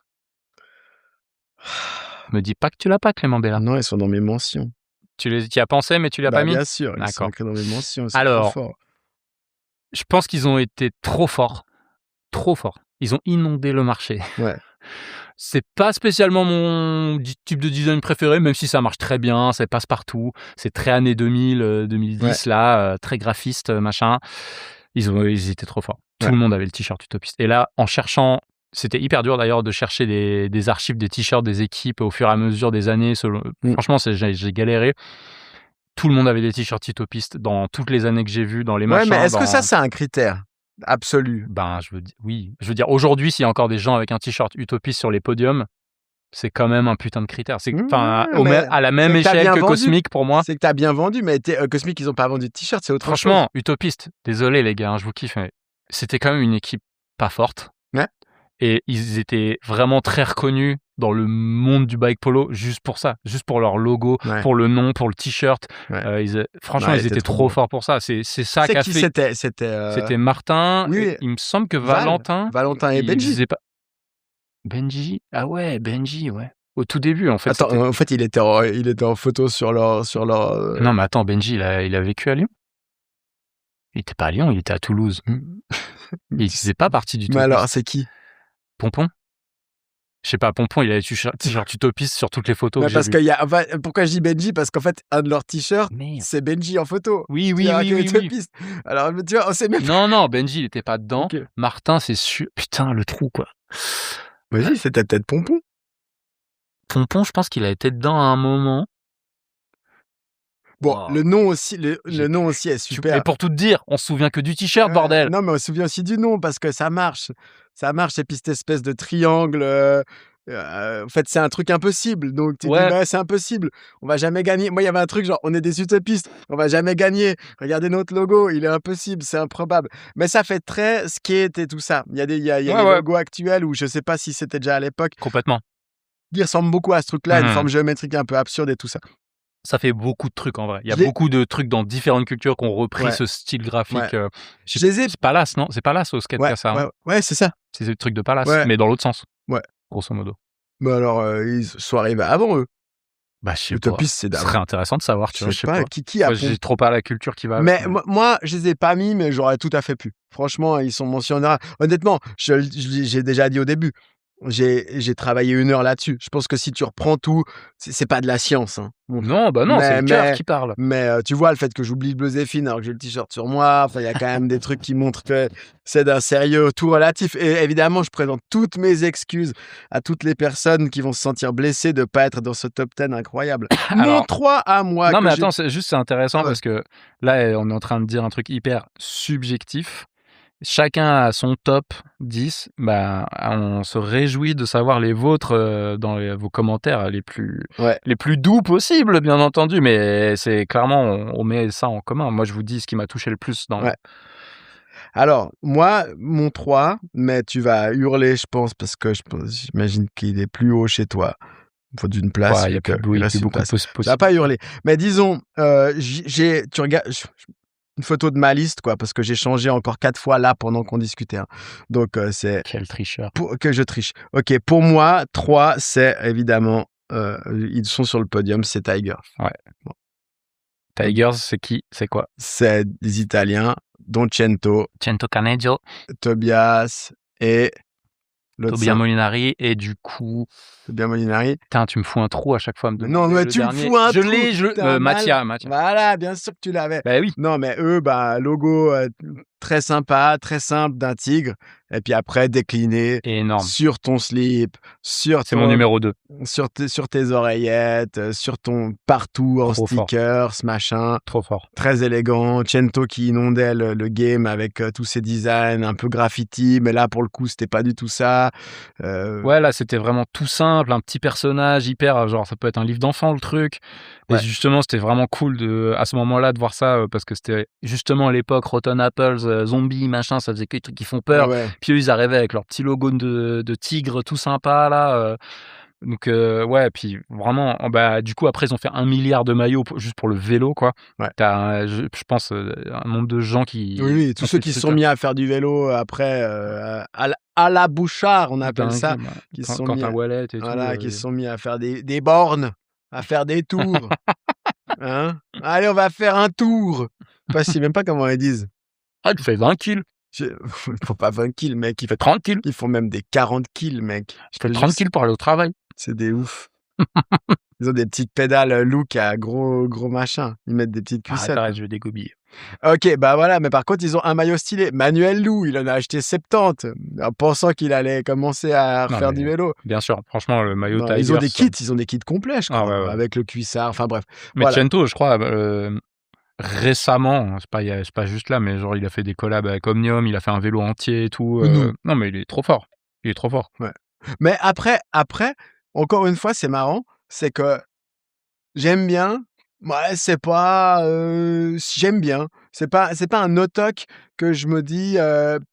Me dis pas que tu l'as pas, Clément Bella. Non, ils sont dans mes mentions. Tu y as pensé, mais tu l'as pas mis? Bien sûr, ils sont écrits dans mes mentions. Alors, trop fort. Je pense qu'ils ont été trop forts. Trop forts. Ils ont inondé le marché. Ouais. C'est pas spécialement mon type de design préféré, même si ça marche très bien, ça passe partout. C'est très années 2000, 2010, là, très graphiste, machin. Ils étaient trop forts. Tout le monde avait le t-shirt Utopiste. Et là, en cherchant, c'était hyper dur d'ailleurs de chercher des archives, des t-shirts des équipes au fur et à mesure des années. Franchement, j'ai galéré. Tout le monde avait des t-shirts Utopiste dans toutes les années que j'ai vues, dans les machins. Ouais, mais est-ce que ça, c'est un critère absolu? Ben, oui. Je veux dire, aujourd'hui, s'il y a encore des gens avec un t-shirt Utopiste sur les podiums, c'est quand même un putain de critère. C'est à la même échelle que Cosmic pour moi. C'est que t'as bien vendu, mais Cosmic, ils ont pas vendu de t-shirt, c'est autre chose. Franchement, Utopiste, désolé les gars, je vous kiffe, mais c'était quand même une équipe pas forte. Ouais. Et ils étaient vraiment très reconnus dans le monde du bike polo juste pour ça, juste pour leur logo, pour le nom, pour le t-shirt. Franchement, ils étaient trop forts pour ça. C'est ça qu'a fait. C'était Martin. Oui. Il me semble que Valentin et Benji. Benji, ah ouais, Benji, ouais. Au tout début, en fait. Attends, en fait, il était en photo sur leur. Non, mais attends, Benji, il a vécu à Lyon. Il était pas à Lyon, il était à Toulouse. Il faisait pas partie du tout. Mais alors, c'est qui? Pompon? Je sais pas, Pompon, il avait t-shirt Utopiste sur toutes les photos. Mais parce pourquoi je dis Benji? Parce qu'en fait, un de leurs t-shirts, c'est Benji en photo. Oui. Alors, tu vois, on sait même pas. Non, Benji, il était pas dedans. Okay. Martin, c'est sûr. Putain, le trou, quoi. Vas-y, c'était peut-être Pompon. Pompon, je pense qu'il a été dedans à un moment. Bon, le nom aussi, le nom aussi est super. Mais pour tout te dire, on se souvient que du t-shirt, bordel. Non, mais on se souvient aussi du nom parce que ça marche. Ça marche, et puis cette espèce de triangle. En fait, c'est un truc impossible. Donc, tu dis, c'est impossible. On va jamais gagner. Moi, il y avait un truc genre, on est des utopistes. On va jamais gagner. Regardez notre logo. Il est impossible. C'est improbable. Mais ça fait très skate et tout ça. Il y a des logos actuels où je sais pas si c'était déjà à l'époque. Complètement. Qui ressemblent beaucoup à ce truc-là, une forme géométrique un peu absurde et tout ça. Ça fait beaucoup de trucs en vrai. Il y a beaucoup de trucs dans différentes cultures qui ont repris ce style graphique. C'est Palace, non? C'est Palace au skate ça. Hein. Ouais, c'est ça. C'est des trucs de Palace, mais dans l'autre sens. Ouais. Grosso modo. Mais alors, ils sont arrivés avant eux. Bah, je sais pas. Ce serait intéressant de savoir, tu vois. Je sais pas. Qui a j'ai trop pas la culture qui va. Mais moi, je les ai pas mis, mais j'aurais tout à fait pu. Franchement, ils sont mentionnables. Honnêtement, j'ai déjà dit au début. J'ai travaillé 1 heure là-dessus. Je pense que si tu reprends tout, c'est pas de la science. Hein. Non, c'est le cœur qui parle. Mais tu vois, le fait que j'oublie le bleu Zéphine alors que j'ai le t-shirt sur moi, il y a quand même des trucs qui montrent que c'est d'un sérieux tout relatif. Et évidemment, je présente toutes mes excuses à toutes les personnes qui vont se sentir blessées de pas être dans ce top 10 incroyable. Mon 3 à moi. Non, mais attends, c'est intéressant parce que là, on est en train de dire un truc hyper subjectif. chacun a son top 10. Bah, on se réjouit de savoir les vôtres dans vos commentaires les plus doux possibles, bien entendu. Mais c'est clairement, on met ça en commun. Moi, je vous dis ce qui m'a touché le plus dans. Alors, moi, mon 3, mais tu vas hurler, je pense, parce que j'imagine qu'il est plus haut chez toi. Il faut d'une place. Il y a plus de bruit, plus beaucoup de Ça possible. va pas hurler. Mais disons, tu regardes une photo de ma liste, quoi, parce que j'ai changé encore 4 fois là pendant qu'on discutait. Hein. Donc, c'est... Quel tricheur. Que je triche. Ok, pour moi, 3, c'est évidemment... ils sont sur le podium, c'est Tiger. Ouais. Bon. Tigers, c'est qui? C'est quoi? C'est des Italiens, dont Cento Caneggio, Tobias et... Tobia Molinari, et du coup... Tobia Molinari. Putain, tu me fous un trou à chaque fois. Non, mais tu me fous un trou. Je l'ai, Mattia. Voilà, bien sûr que tu l'avais. Bah oui. Non, mais eux, logo très sympa, très simple d'un tigre. Et puis après, décliné sur ton slip, C'est mon numéro 2. Sur tes oreillettes, sur ton partout en stickers, machin. Trop fort. Très élégant. Cento qui inondait le game avec tous ses designs, un peu graffiti, mais là, pour le coup, c'était pas du tout ça. Ouais, là, c'était vraiment tout simple, un petit personnage hyper, genre, ça peut être un livre d'enfant, le truc. Et justement, c'était vraiment cool à ce moment-là de voir ça, parce que c'était justement à l'époque, Rotten Apples, zombies, machin, ça faisait que des trucs qui font peur. Ouais. Puis eux, ils arrivaient avec leur petit logo de tigre tout sympa, là. Donc, puis vraiment, du coup, après, ils ont fait 1 milliard de maillots juste pour le vélo, quoi. Ouais. T'as, je pense, un nombre de gens qui... Oui, tous ceux qui se sont mis à faire du vélo après, à la Bouchard, on appelle ça. Qui se sont mis Wallet et tout. Qui se sont mis à faire des bornes, à faire des tours. Hein? Allez, on va faire un tour. Je sais même pas comment ils disent. Ah, tu fais 20 kills. Il faut pas 20 kills, mec. Il fait 30 kills. Ils font même des 40 kills, mec. Je fais 30 kills pour aller au travail. C'est des ouf. Ils ont des petites pédales look à gros machin. Ils mettent des petites cuissettes. Arrête, je vais dégobiller. Ok, voilà. Mais par contre, ils ont un maillot stylé. Manuel Lou, il en a acheté 70 en pensant qu'il allait commencer à refaire du vélo. Bien sûr, franchement, le maillot Tiger. Ils ont des kits complets, je crois, avec le cuissard. Enfin bref. Mais Cento, je crois, récemment, c'est pas juste là, mais genre il a fait des collabs avec Omnium, il a fait un vélo entier et tout. Non, mais il est trop fort. Ouais. Mais après, encore une fois, c'est marrant, c'est que j'aime bien. Ouais, c'est pas. J'aime bien. C'est pas un no-talk que je me dis,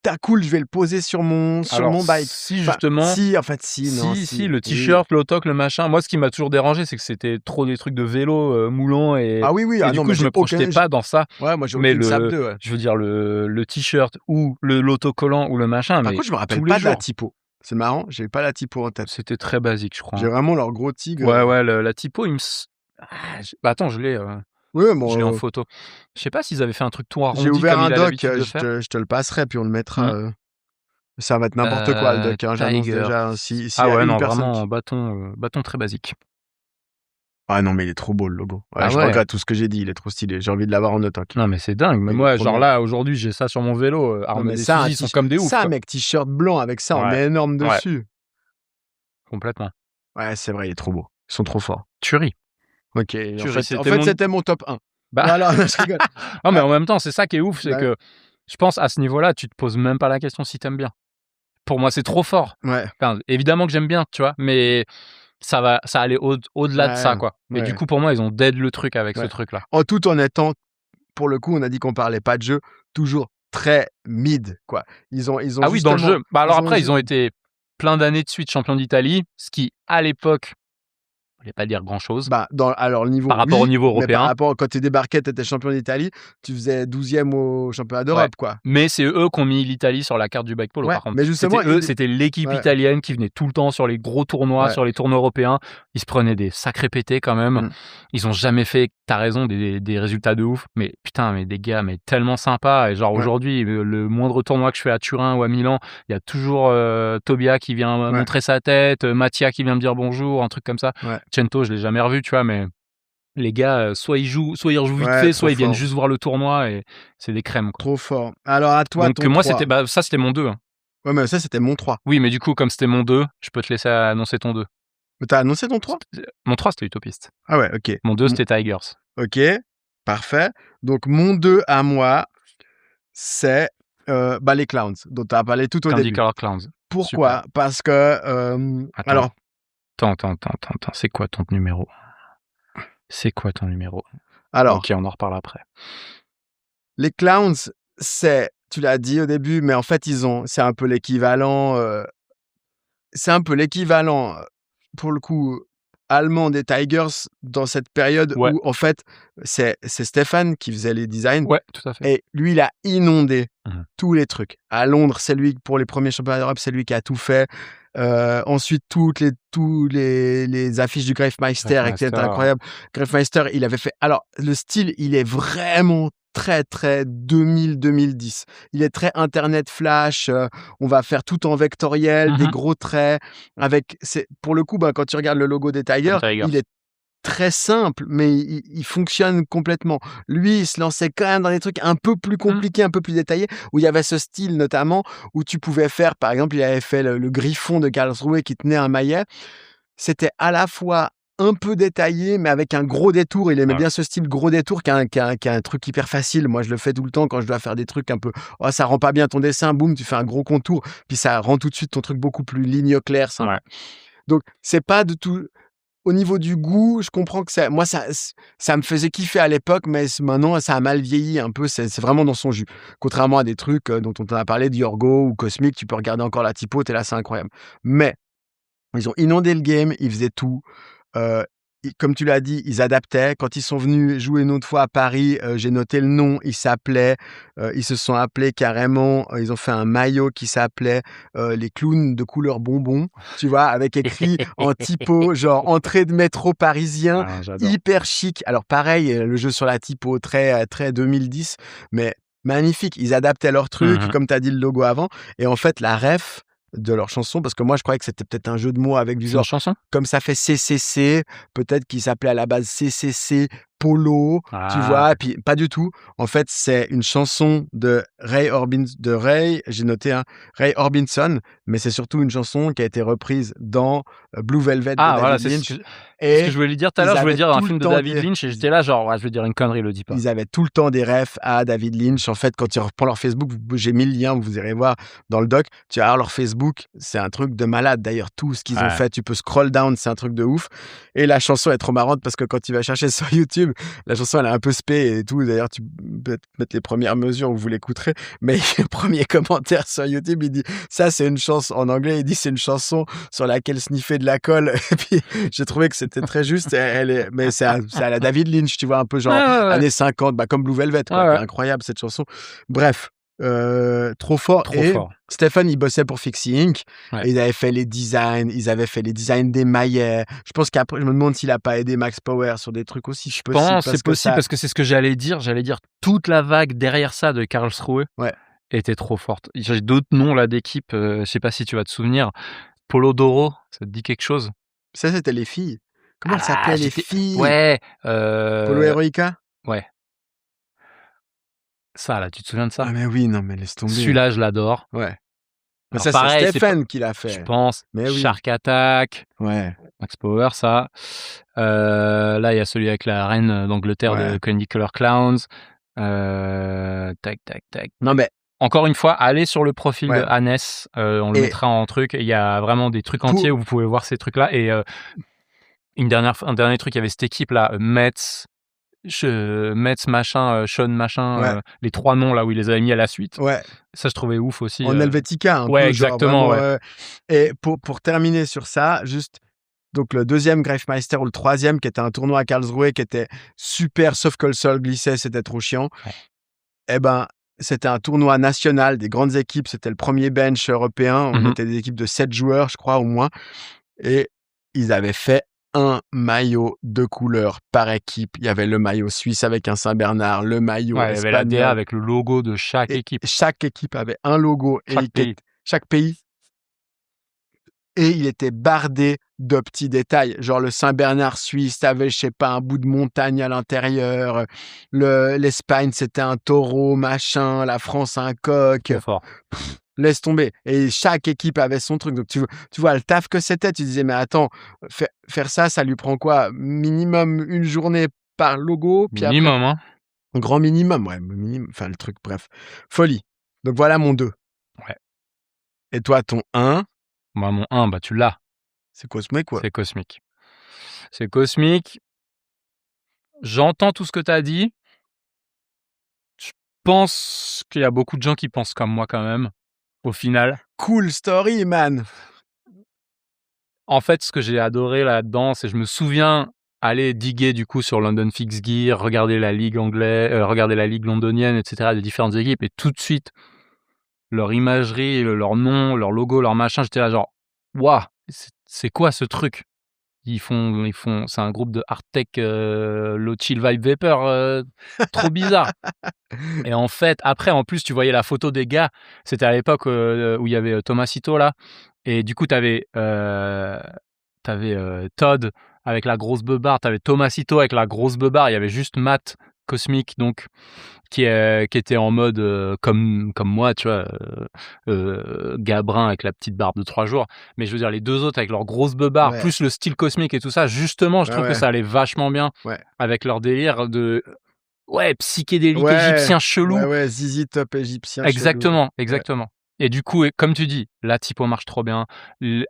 t'as cool, je vais le poser sur mon bike. Si, justement. Si, en fait, si. Si, le t-shirt, l'autoc, le machin. Moi, ce qui m'a toujours dérangé, c'est que c'était trop des trucs de vélo moulants et. Ah oui. Et du coup, je me projetais pas dans ça. Ouais, moi, j'ai aucune Sap 2. Ouais. Je veux dire, le t-shirt ou l'autocollant ou le machin. Par contre, je me rappelle pas de la typo. C'est marrant, j'ai pas la typo en tête. C'était très basique, je crois. J'ai vraiment leur gros tigre. Ouais, la typo, il me. Attends, je l'ai. Oui, je l'ai en photo. Je sais pas s'ils avaient fait un truc tout arrondi. J'ai ouvert un doc, je te le passerai, puis on le mettra. Ça va être n'importe quoi, le doc. Hein, j'annonce déjà. Non, vraiment, bâton très basique. Ah non, mais il est trop beau, le logo. Je regrette tout ce que j'ai dit, il est trop stylé. J'ai envie de l'avoir en autoc. Non, mais c'est dingue. Mais moi, genre là, aujourd'hui, j'ai ça sur mon vélo. Armé des fusils, ils sont comme des ouf. Ça, mec, t-shirt blanc avec ça, on met énorme dessus. Complètement. Ouais, c'est vrai, il est trop beau. Ils sont trop forts. Tuerie. Ok, en fait, c'était mon top 1. Voilà, je rigole. Non, mais en même temps, c'est ça qui est ouf, c'est que je pense à ce niveau-là, tu te poses même pas la question si t'aimes bien. Pour moi, c'est trop fort. Ouais. Enfin, évidemment que j'aime bien, tu vois, mais ça allait au-delà de ça, quoi. Et du coup, pour moi, ils ont dead le truc avec ce truc-là. Tout en étant, pour le coup, on a dit qu'on parlait pas de jeu, toujours très mid, quoi. Ils ont oui, dans le jeu. Alors après, ils ont été plein d'années de suite champions d'Italie, ce qui, à l'époque, je ne vais pas dire grand-chose. Alors, niveau, par rapport au niveau européen. Par rapport, quand tu débarquais, tu étais champion d'Italie, tu faisais 12e au championnat d'Europe, quoi. Mais c'est eux qui ont mis l'Italie sur la carte du bike polo, par contre. Mais justement, c'était l'équipe italienne qui venait tout le temps sur les gros tournois, sur les tournois européens. Ils se prenaient des sacrés pétés quand même. Ils ont jamais fait, t'as raison, des résultats de ouf. Mais putain, mais des gars, mais tellement sympas. Et genre aujourd'hui, le moindre tournoi que je fais à Turin ou à Milan, il y a toujours Tobia qui vient montrer sa tête, Mattia qui vient me dire bonjour, un truc comme ça. Cento, je l'ai jamais revu, tu vois, mais les gars, soit ils rejouent vite fait, soit ils viennent juste voir le tournoi et c'est des crèmes, quoi. Trop fort. Alors à toi, donc moi, c'était mon 2. Hein. Ouais, mais ça, c'était mon 3. Oui, mais du coup, comme c'était mon 2, je peux te laisser annoncer ton 2. Mais t'as annoncé ton 3 ? Mon 3, c'était Utopiste. Ah ouais, ok. Mon 2, c'était Tigers. Ok, parfait. Donc mon 2 à moi, c'est Les Clowns, dont tu as parlé tout au Candy début. Color Clowns. Pourquoi? Super. Parce que, alors, Attends. C'est quoi ton numéro? alors, Ok, on en reparle après. les Clowns, tu l'as dit au début, mais en fait, c'est un peu l'équivalent, pour le coup, allemand des Tigers dans cette période Ouais. où, en fait, c'est Stéphane qui faisait les designs. Ouais, tout à fait. Et lui, il a inondé Mhm. tous les trucs. À Londres, c'est lui, pour les premiers championnats d'Europe, c'est lui qui a tout fait. Ensuite, tous les affiches du Greifmeister, c'était incroyable. Greifmeister, il avait fait. Alors, le style, il est vraiment très, très 2000-2010. Il est très Internet Flash. On va faire tout en vectoriel, des gros traits. Pour le coup, quand tu regardes le logo des Tigers, il est très simple, mais il fonctionne complètement. Lui, il se lançait quand même dans des trucs un peu plus compliqués, un peu plus détaillés, où il y avait ce style notamment, où tu pouvais faire, par exemple, il avait fait le griffon de Karlsruhe qui tenait un maillet. C'était à la fois un peu détaillé, mais avec un gros détour. Il aimait bien ce style gros détour qui est un truc hyper facile. Moi, je le fais tout le temps quand je dois faire des trucs un peu... Oh, ça rend pas bien ton dessin, boum, tu fais un gros contour, puis ça rend tout de suite ton truc beaucoup plus ligne claire, sympa. Ouais. Donc, c'est pas du tout... Au niveau du goût, je comprends que ça me faisait kiffer à l'époque, mais maintenant, ça a mal vieilli un peu. C'est vraiment dans son jus. Contrairement à des trucs dont on t'a parlé, Diorgo ou Cosmic, tu peux regarder encore la typo, t'es là, c'est incroyable. Mais ils ont inondé le game, ils faisaient tout. Comme tu l'as dit, ils adaptaient. Quand ils sont venus jouer une autre fois à Paris, j'ai noté le nom, ils se sont appelés carrément, ils ont fait un maillot qui s'appelait les clowns de couleur bonbon, tu vois, avec écrit en typo, genre entrée de métro parisien, hyper chic. Alors pareil, le jeu sur la typo, très, très 2010, mais magnifique. Ils adaptaient leur truc, comme tu as dit le logo avant. Et en fait, la ref de leur chanson, parce que moi je croyais que c'était peut-être un jeu de mots avec du genre, chanson, comme ça fait CCC, peut-être qu'il s'appelait à la base CCC Polo, tu vois, et puis pas du tout. En fait, c'est une chanson de Ray Orbison, mais c'est surtout une chanson qui a été reprise dans Blue Velvet de David Lynch. C'est ce que je voulais dire tout à l'heure, je voulais dire un film de David Lynch, et j'étais là genre, je vais dire une connerie, le dis pas. Ils avaient tout le temps des refs à David Lynch. En fait, quand tu reprends leur Facebook, j'ai mis le lien, vous irez voir dans le doc, tu vas voir leur Facebook, c'est un truc de malade. D'ailleurs, tout ce qu'ils ont fait, tu peux scroll down, c'est un truc de ouf. Et la chanson est trop marrante parce que quand tu vas chercher sur YouTube, la chanson elle est un peu spé et tout. D'ailleurs, tu peux mettre les premières mesures où vous l'écouterez. Mais le premier commentaire sur YouTube, il dit ça, c'est une chanson en anglais. Il dit c'est une chanson sur laquelle sniffer de la colle. Et puis j'ai trouvé que c'était très juste. Mais c'est à la David Lynch, tu vois, un peu genre années 50, comme Blue Velvet. C'est incroyable cette chanson. Bref. Trop fort. Stephen, il bossait pour Fixie Inc. Et ils avaient fait les designs, des maillets. Je pense qu'après, je me demande s'il a pas aidé Max Power sur des trucs aussi. Je pense c'est possible parce que c'est ce que j'allais dire. Toute la vague derrière ça de Karlsruhe était trop forte. J'ai d'autres noms là d'équipes. Je sais pas si tu vas te souvenir. Polo Doro, ça te dit quelque chose? Ça, c'était les filles. Comment elles s'appelaient les filles? Ouais. Polo Heroica? Ouais. Ça, là, tu te souviens de ça? Ah, mais oui, non, mais laisse tomber. Celui-là, je l'adore. Ouais. Mais ça, c'est Stephen qui l'a fait. Je pense. Mais oui. Shark Attack. Ouais. Max Power, ça. Là, il y a celui avec la reine d'Angleterre de Candy Color Clowns. Tac. Non, mais. Encore une fois, allez sur le profil de Hannes. On le mettra en truc. Il y a vraiment des trucs entiers où vous pouvez voir ces trucs-là. Et un dernier truc, il y avait cette équipe-là, Metz machin, Sean machin, les trois noms là où il les avait mis à la suite. Ouais. Ça, je trouvais ouf aussi. En Helvetica, un peu. Exactement. Genre, vraiment, Et pour terminer sur ça, juste. Donc le deuxième Greifmeister ou le troisième qui était un tournoi à Karlsruhe qui était super, sauf que le sol glissait, c'était trop chiant. Eh ben, c'était un tournoi national des grandes équipes. C'était le premier bench européen. On était des équipes de 7 joueurs, je crois, au moins. Et ils avaient fait un maillot de couleur par équipe. Il y avait le maillot suisse avec un Saint-Bernard, le maillot espagnol. Il y avait la DA avec le logo de chaque équipe. Chaque équipe avait un logo. Chaque pays. Et il était bardé de petits détails. Genre le Saint-Bernard suisse avait, je sais pas, un bout de montagne à l'intérieur. L'Espagne, c'était un taureau, machin. La France, un coq. Trop fort. Laisse tomber. Et chaque équipe avait son truc. Donc, tu vois le taf que c'était. Tu disais, mais attends, faire ça, ça lui prend quoi? Minimum une journée par logo. Puis minimum, après, grand minimum, ouais. Minimum, enfin, le truc, bref. Folie. Donc voilà mon 2. Ouais. Et toi, ton 1? Moi, mon 1, bah, tu l'as. C'est Cosmic, quoi. C'est Cosmic. C'est Cosmic. J'entends tout ce que tu as dit. Je pense qu'il y a beaucoup de gens qui pensent comme moi quand même, au final. Cool story, man! En fait, ce que j'ai adoré là-dedans, c'est je me souviens aller diguer du coup sur London Fixed Gear, regarder la ligue regarder la ligue londonienne, etc., des différentes équipes, et tout de suite, leur imagerie, leur nom, leur logo, leur machin, j'étais là genre: «Waouh, c'est quoi ce truc?» Ils font c'est un groupe de hard tech, low chill vibe vapor, trop bizarre. Et en fait, après, en plus, tu voyais la photo des gars. C'était à l'époque, où il y avait, Tomasito là, et du coup, t'avais Todd avec la grosse beubare, t'avais Tomasito avec la grosse beubare, il y avait juste Matt Cosmic, donc qui était en mode, comme moi, tu vois, Gabrin avec la petite barbe de 3 jours. Mais je veux dire, les 2 autres avec leur grosse beubare, Ouais. plus le style cosmique et tout ça, justement, je trouve que ça allait vachement bien Ouais. avec leur délire de psychédélique Ouais. égyptien chelou. Ouais, ZZ Top égyptien Exactement, chelou. exactement. Et du coup, comme tu dis, la typo marche trop bien.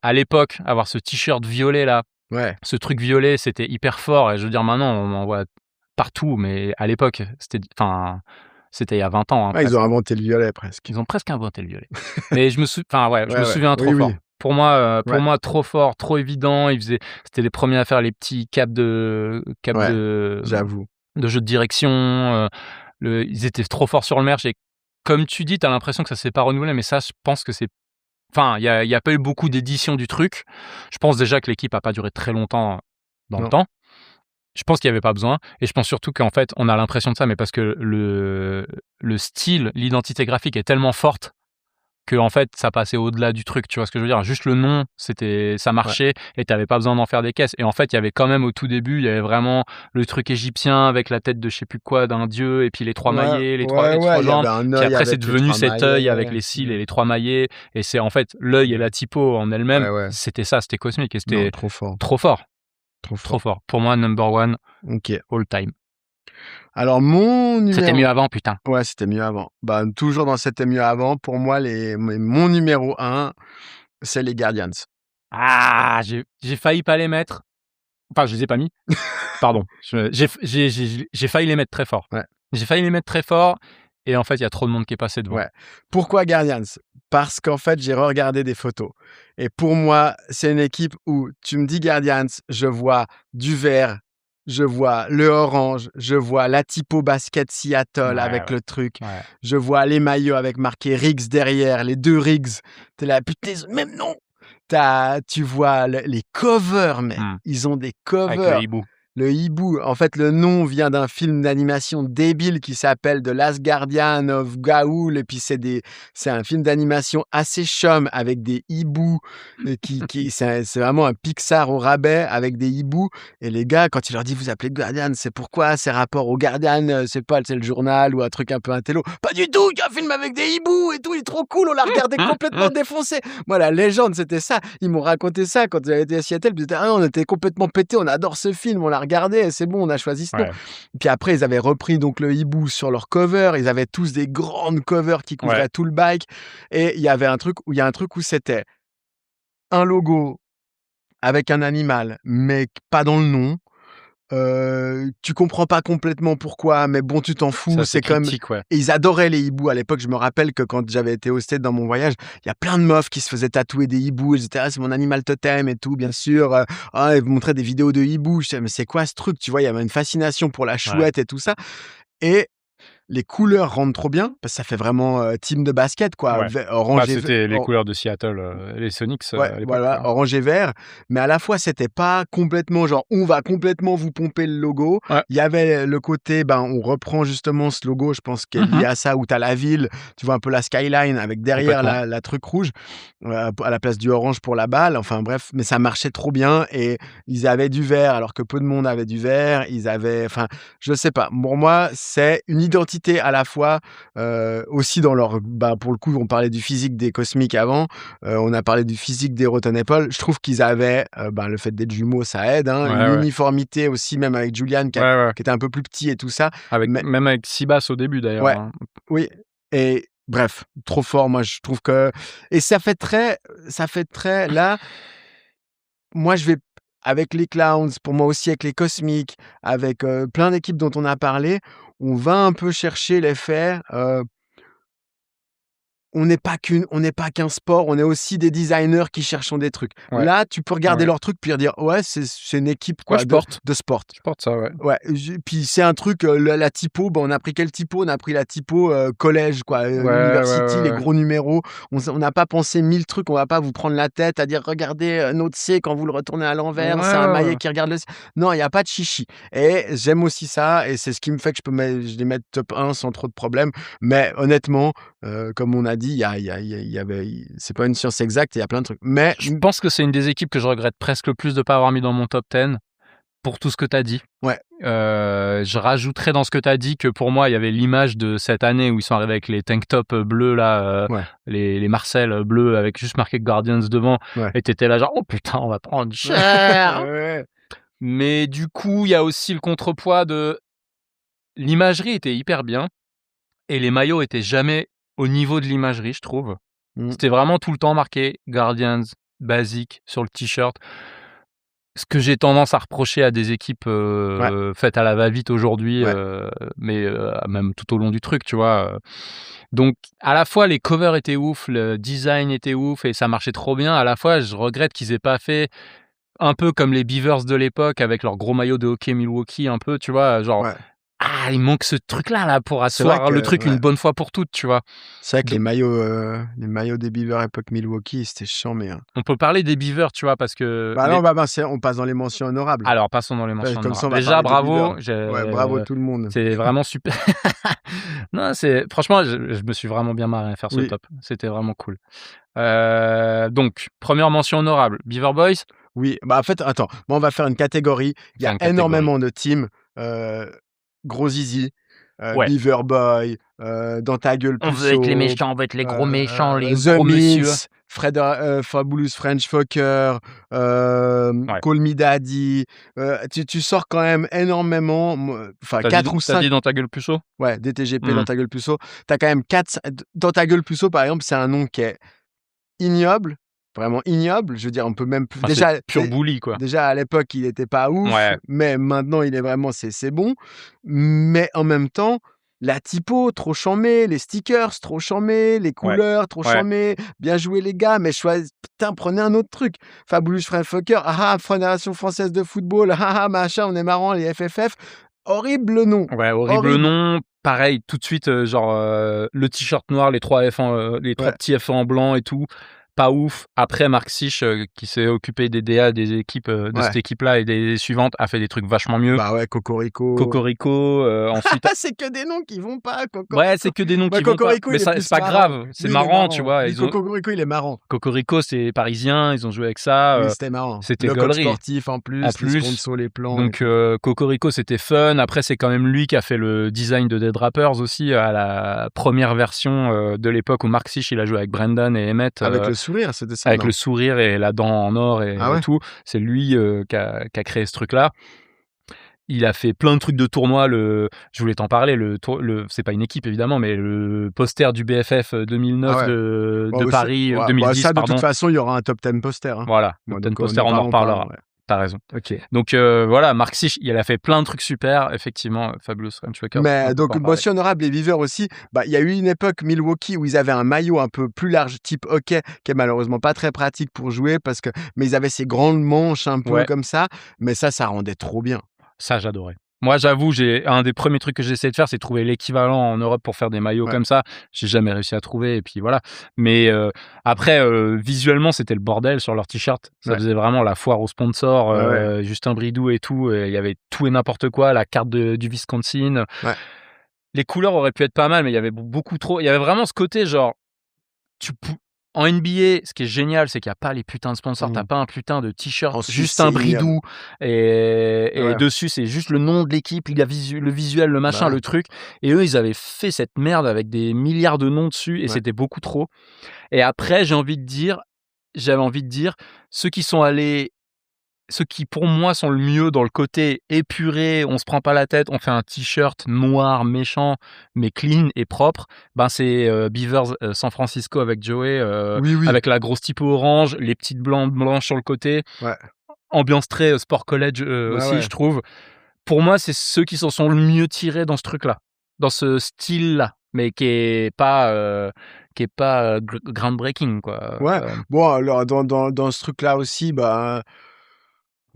À l'époque, avoir ce t-shirt violet là, Ouais. ce truc violet, c'était hyper fort, et je veux dire maintenant, on en voit partout, mais à l'époque, c'était il y a 20 ans, hein, Ouais, ils presque. ont inventé le violet presque. Ils ont presque inventé le violet. Mais je me Ouais. souviens trop Oui, fort. oui. Pour moi, trop fort, trop évident. C'était les premiers à faire les petits caps Ouais, j'avoue. de jeu de direction. Ils étaient trop forts sur le merch, et comme tu dis, tu as l'impression que ça s'est pas renouvelé, mais ça, je pense que c'est. Enfin, il y a pas eu beaucoup d'éditions du truc. Je pense déjà que l'équipe a pas duré très longtemps dans le Non. temps. Je pense qu'il y avait pas besoin, et je pense surtout qu'en fait, on a l'impression de ça, mais parce que le style, l'identité graphique est tellement forte que en fait, ça passait au-delà du truc. Tu vois ce que je veux dire? Juste le nom, ça marchait, et t'avais pas besoin d'en faire des caisses. Et en fait, il y avait quand même au tout début, il y avait vraiment le truc égyptien avec la tête de je sais plus quoi d'un dieu, et puis les 3 maillets, les Ouais, 3 il y jambes. avait un Puis œil après, c'est avec les devenu 3 cet œil avec maillets. les cils et les 3 maillets. Et c'est en fait l'œil et la typo en elle-même. Ouais. C'était ça, c'était cosmique, et Non, c'était trop fort. trop fort. Trop Trop fort. fort. Pour moi, number one, OK. all time. Alors mon numéro... C'était mieux avant, putain. Ouais, c'était mieux avant. Bah, toujours dans C'était mieux avant, pour moi, mon numéro 1, c'est les Guardians. Ah, j'ai failli pas les mettre. Enfin, je les ai pas mis. Pardon. J'ai failli les mettre très fort. Ouais. J'ai failli les mettre très fort, et en fait, il y a trop de monde qui est passé devant. Ouais. Pourquoi Guardians? Parce qu'en fait, j'ai regardé des photos. Et pour moi, c'est une équipe où tu me dis Guardians, je vois du vert, je vois le orange, je vois la typo basket Seattle avec le truc, Ouais. je vois les maillots avec marqué Riggs derrière, les 2 Riggs. T'es là, putain, ils ont le même nom. Tu vois les covers, mec. Ils ont des Avec le covers. hibou. Le hibou, en fait, le nom vient d'un film d'animation débile qui s'appelle The Last Guardian of Gaoul, et puis c'est un film d'animation assez chum avec des hiboux, c'est vraiment un Pixar au rabais avec des hiboux. Et les gars, quand il leur dit vous appelez Guardian, c'est pourquoi? C'est rapport au Guardian, c'est pas, c'est le journal ou un truc un peu intello. Pas du tout, il y a un film avec des hiboux et tout, il est trop cool, on l'a regardé complètement défoncé. Moi, la légende, c'était ça. Ils m'ont raconté ça quand j'avais été à Seattle. On était complètement pétés, on adore ce film, on l'a regardé, et c'est bon, on a choisi ce nom. Ouais. Puis après, ils avaient repris donc le hibou sur leur cover. Ils avaient tous des grandes covers qui couvraient tout le bike. Et il y avait un truc où c'était un logo avec un animal, mais pas dans le nom. Tu comprends pas complètement pourquoi, mais bon, tu t'en fous. C'est comme... cryptique, ouais. Et ils adoraient les hiboux. À l'époque, je me rappelle que quand j'avais été au States dans mon voyage, il y a plein de meufs qui se faisaient tatouer des hiboux. Ils étaient là, c'est mon animal totem et tout, bien sûr. Ils me montraient des vidéos de hiboux. Je disais, mais c'est quoi ce truc? Tu vois, il y avait une fascination pour la chouette et tout ça. Et les couleurs rendent trop bien, parce que ça fait vraiment team de basket, quoi. Ouais. Orange et c'était les couleurs de Seattle, les Sonics, à l'époque. voilà, orange et vert. Mais à la fois, c'était pas complètement genre, on va complètement vous pomper le logo. Ouais. Il y avait le côté, on reprend justement ce logo, je pense qu'il y a ça, où t'as la ville, tu vois un peu la skyline avec derrière la truc rouge, à la place du orange pour la balle. Enfin bref, mais ça marchait trop bien, et ils avaient du vert alors que peu de monde avait du vert. Enfin, je sais pas. Pour moi, c'est une identité à la fois, aussi dans leur... pour le coup, on parlait du physique des Cosmiques avant, on a parlé du physique des Rotten Apple. Je trouve qu'ils avaient, le fait d'être jumeaux, ça aide, une uniformité aussi, même avec Julian qui était un peu plus petit et tout ça. Même avec Sibas au début, d'ailleurs. Oui, et Bref, trop fort, moi je trouve que et ça fait très là, moi je vais avec les Clowns, pour moi aussi avec les Cosmiques, avec, plein d'équipes dont on a parlé, on va un peu chercher l'effet, on n'est pas qu'un sport, on est aussi des designers qui cherchons des trucs. Ouais, Là, tu peux regarder ouais. leurs trucs puis dire: «Ouais, c'est une équipe Ouais, quoi je porte. de sport». Je porte ça, ouais. Ouais, puis c'est un truc, la typo, on a pris quelle typo? On a pris la typo, collège quoi, Ouais, ouais, university, ouais, les ouais. gros numéros. On n'a pas pensé 1000 trucs, on va pas vous prendre la tête à dire: «Regardez, notre C quand vous le retournez à Ouais, l'envers, c'est un ouais, maillet ouais. qui regarde le C». Non, il y a pas de chichi et j'aime aussi ça et c'est ce qui me fait que je les mets top 1 sans trop de problèmes. Mais honnêtement, comme on a dit, il y avait c'est pas une science exacte, il y a plein de trucs. Mais Je pense que c'est une des équipes que je regrette presque le plus de pas avoir mis dans mon top 10 pour tout ce que tu as dit. ouais, Je rajouterais dans ce que tu as dit que pour moi, il y avait l'image de cette année où ils sont arrivés avec les tank tops bleus là, ouais, les Marcel bleus avec juste marqué Guardians devant ouais. et tu étais là genre: «Oh putain, on va prendre Ouais, cher!» ouais, Mais du coup, il y a aussi le contrepoids de l'imagerie était hyper bien et les maillots étaient jamais au niveau de l'imagerie, je trouve. mmh, C'était vraiment tout le temps marqué Guardians, basique sur le t-shirt. Ce que j'ai tendance à reprocher à des équipes, ouais, faites à la va-vite aujourd'hui, ouais. mais même tout au long du truc, tu vois? Donc à la fois les covers étaient ouf, le design était ouf et ça marchait trop bien. À la fois, je regrette qu'ils aient pas fait un peu comme les Beavers de l'époque avec leur gros maillot de hockey Milwaukee un peu, tu vois? Genre, Ouais. ah, il manque ce truc-là, là, pour C'est vrai asseoir le que truc ouais, une bonne fois pour toutes, tu vois? c'est vrai que Do les maillots des Beavers époque Milwaukee, c'était chambé, hein. on peut parler des Beavers, tu vois? Parce que Bah, non, les on passe dans les mentions honorables. alors passons dans les mentions Comme ça, honorables. on va Déjà parler des bravo, Beavers. Ouais, bravo tout le monde. c'est vraiment super. Non, c'est franchement, je me suis vraiment bien marré à faire ce Oui, top. C'était vraiment cool. Donc 1re mention honorable, Beaver Boys, oui, bah, en fait, attends, moi, on va faire une catégorie. Il y faire a une catégorie. énormément de teams, heu, Gros Zizi, Ouais, Beaver Boy, Dans ta gueule on veut être les puceau, méchants, on veut être les gros méchants, les The gros monsieur. Mints, Fabulous French Fucker, Ouais. Call Me Daddy, tu sors quand même énormément, enfin Tu as dit 4 ou tu as 5. dit dans ta gueule puceau? Ouais, DTGP Mmh. Dans ta gueule puceau. Tu as quand même 4 Dans ta gueule puceau, par exemple, c'est un nom qui est ignoble, vraiment ignoble. Je veux dire, on peut même plus Enfin, c'est pur bully, quoi. déjà à l'époque, il était pas ouf, Ouais, mais maintenant, il est vraiment c'est bon. Mais en même temps, la typo, trop charmé, les stickers, trop charmé, les ouais, couleurs, trop ouais. charmé. Bien joué les gars, mais putain, prenez un autre truc. Fabulous Friendfucker, ah ah, Fédération française de football, ah ah, machin, on est marrant, les FFF. Horrible nom, Ouais, horrible horrible. nom. Pareil, tout de suite, genre, le t-shirt noir, les 3 F les 3 Ouais, petits F en blanc et tout, pas ouf. Après Mark Sich, qui s'est occupé des DA des équipes, de cette ouais. équipe-là et des suivantes, a fait des trucs vachement mieux. Bah ouais, Cocorico. Cocorico, ensuite C'est que des noms qui vont pas, ouais, Cocorico. c'est que des noms Bah, qui vont pas, Cocorico, mais il est ça c'est plus pas marrant. grave, c'est Lui, il est marrant, tu marrant. vois? Lui, Ils ont Cocorico, il est marrant. Cocorico, c'est parisien, ils ont joué avec ça, Oui, c'était marrant. c'était Le code gaulerie. sportif en En plus, les plus, sponsors, les plans et donc tout. Cocorico, c'était fun. Après, c'est quand même lui qui a fait le design de Dead Rappers aussi, à la première version, de l'époque où Mark Sich, il a joué avec Brendan et Emmett, Avec le sourire, c'était ça, avec le non? sourire et la dent en or Ah et ouais? tout. C'est lui, qui a créé ce truc-là. Il a fait plein de trucs de tournois. Je voulais t'en parler, c'est pas une équipe évidemment, mais le poster du BFF, Ah 2009 ouais. de Bon, bah, Paris, ouais, bah, 2010 ça, de toute pardon. façon, il y aura un top 10 poster, hein. Voilà, Bon, top 10 donc, poster, n'en on en parlons pas, reparlera. ouais. Tu raison. OK. Donc voilà, Mark Sich, il a fait plein de trucs super, effectivement, Fabulous French Fuckers, on Mais peut pas donc en parler. mention honorable, les Beavers aussi, bah, il y a eu une époque Milwaukee où ils avaient un maillot un peu plus large type hockey, qui est malheureusement pas très pratique pour jouer mais ils avaient ces grandes manches un peu Ouais, comme ça, mais ça rendait trop bien. ça j'adorais. Moi j'avoue, j'ai un des premiers trucs que j'ai essayé de faire, c'est trouver l'équivalent en Europe pour faire des maillots Ouais, comme ça. J'ai jamais réussi à trouver et puis voilà. Mais après, visuellement, c'était le bordel sur leurs t-shirts. Ça ouais, faisait vraiment la foire aux sponsors, ouais, ouais, Justin Bridou et tout, et il y avait tout et n'importe quoi, la carte du Wisconsin. ouais. Les couleurs auraient pu être pas mal, mais il y avait beaucoup trop, il y avait vraiment ce côté genre Tu pou en NBA, ce qui est génial, c'est qu'il y a pas les putains de sponsors. Tu as Mmh. pas un putain de t-shirt, En Suisse, juste un c'est ignoble. bridou et Ouais, dessus, c'est juste le nom de l'équipe, le visuel, le bah, machin, ouais, le truc et eux, ils avaient fait cette merde avec des milliards de noms dessus et ouais. c'était beaucoup trop et après, j'avais envie de dire, ceux qui sont allés ceux qui pour moi sont le mieux dans le côté épuré, on se prend pas la tête, on fait un t-shirt noir méchant mais clean et propre, ben c'est Beavers San Francisco avec Joey, Oui. avec la grosse typo orange, les petites blanches sur le côté, Ouais. ambiance très sport college aussi, Ouais. je trouve. Pour moi, c'est ceux qui s'en sont le mieux tirés dans ce truc-là, dans ce style-là, mais qui est pas groundbreaking quoi. Ouais. Bon, alors dans ce truc-là aussi, bah,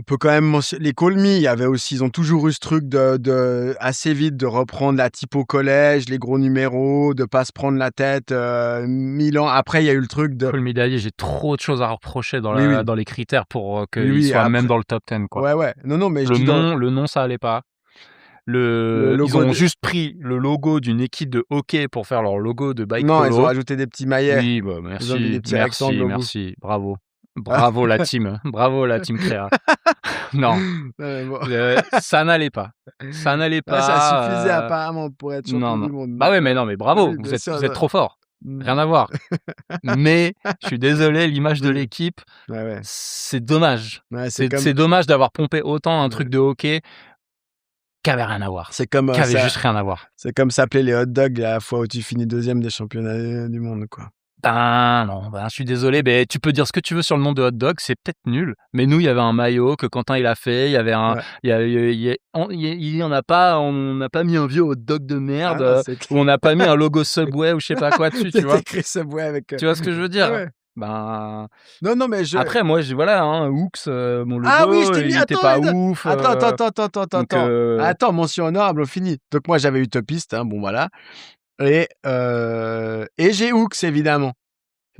on peut quand même mentionner les Call Me. Il y avait aussi, ils ont toujours eu ce truc de assez vite de reprendre la typo collège, les gros numéros, de pas se prendre la tête 1000 ans. Après, il y a eu le truc de Call Me Daddy, j'ai trop de choses à reprocher dans oui. dans les critères pour Oui, qu'ils oui, soient même après dans le top 10 quoi. ouais. Non, mais je dis dans Le nom, ça allait pas. le Ils logo ont de juste pris le logo d'une équipe de hockey pour faire leur logo de bike non, ils ont polo. rajouté des petits maillets. Oui, bah Ils ont mis des petits rectangles au bout. bravo. Bravo la team, bravo la team créa. Non, Ouais, bon. ça n'allait pas. Ça n'allait Ah, ça suffisait pas, apparemment pour être champion non. du monde. Bah ouais, mais non, mais bravo, Oui, bien sûr, vous êtes trop fort. Rien à voir. Mais je suis désolé, l'image de Oui. l'équipe, Ouais. c'est dommage. Ouais, c'est comme C'est dommage d'avoir pompé autant un Ouais. truc de hockey qui avait rien à voir. c'est comme Qui avait ça juste rien à voir. c'est comme s'appeler les hot dogs la fois où tu finis 2e des championnats du monde, quoi. Ben non, je suis désolé, mais tu peux dire ce que tu veux sur le nom de hot dog, c'est peut-être nul. Mais nous, il y avait un maillot que Quentin il a fait, il y avait un, Ouais. il y en a pas, on n'a pas mis un vieux hot dog de merde, Ah non, c'est ou on n'a pas mis un logo Subway ou je sais pas quoi dessus, tu c'est vois. écrit Subway avec Tu vois ce que je veux dire? ouais. Ben Non, mais après moi, voilà, hein, Hooks, mon ah oui, je logo, t'ai mis il était attends, pas ouf. Donc Attends, mention honorable, on finit. Donc moi, j'avais Utopiste, hein, bon voilà et j'ai Hooks évidemment.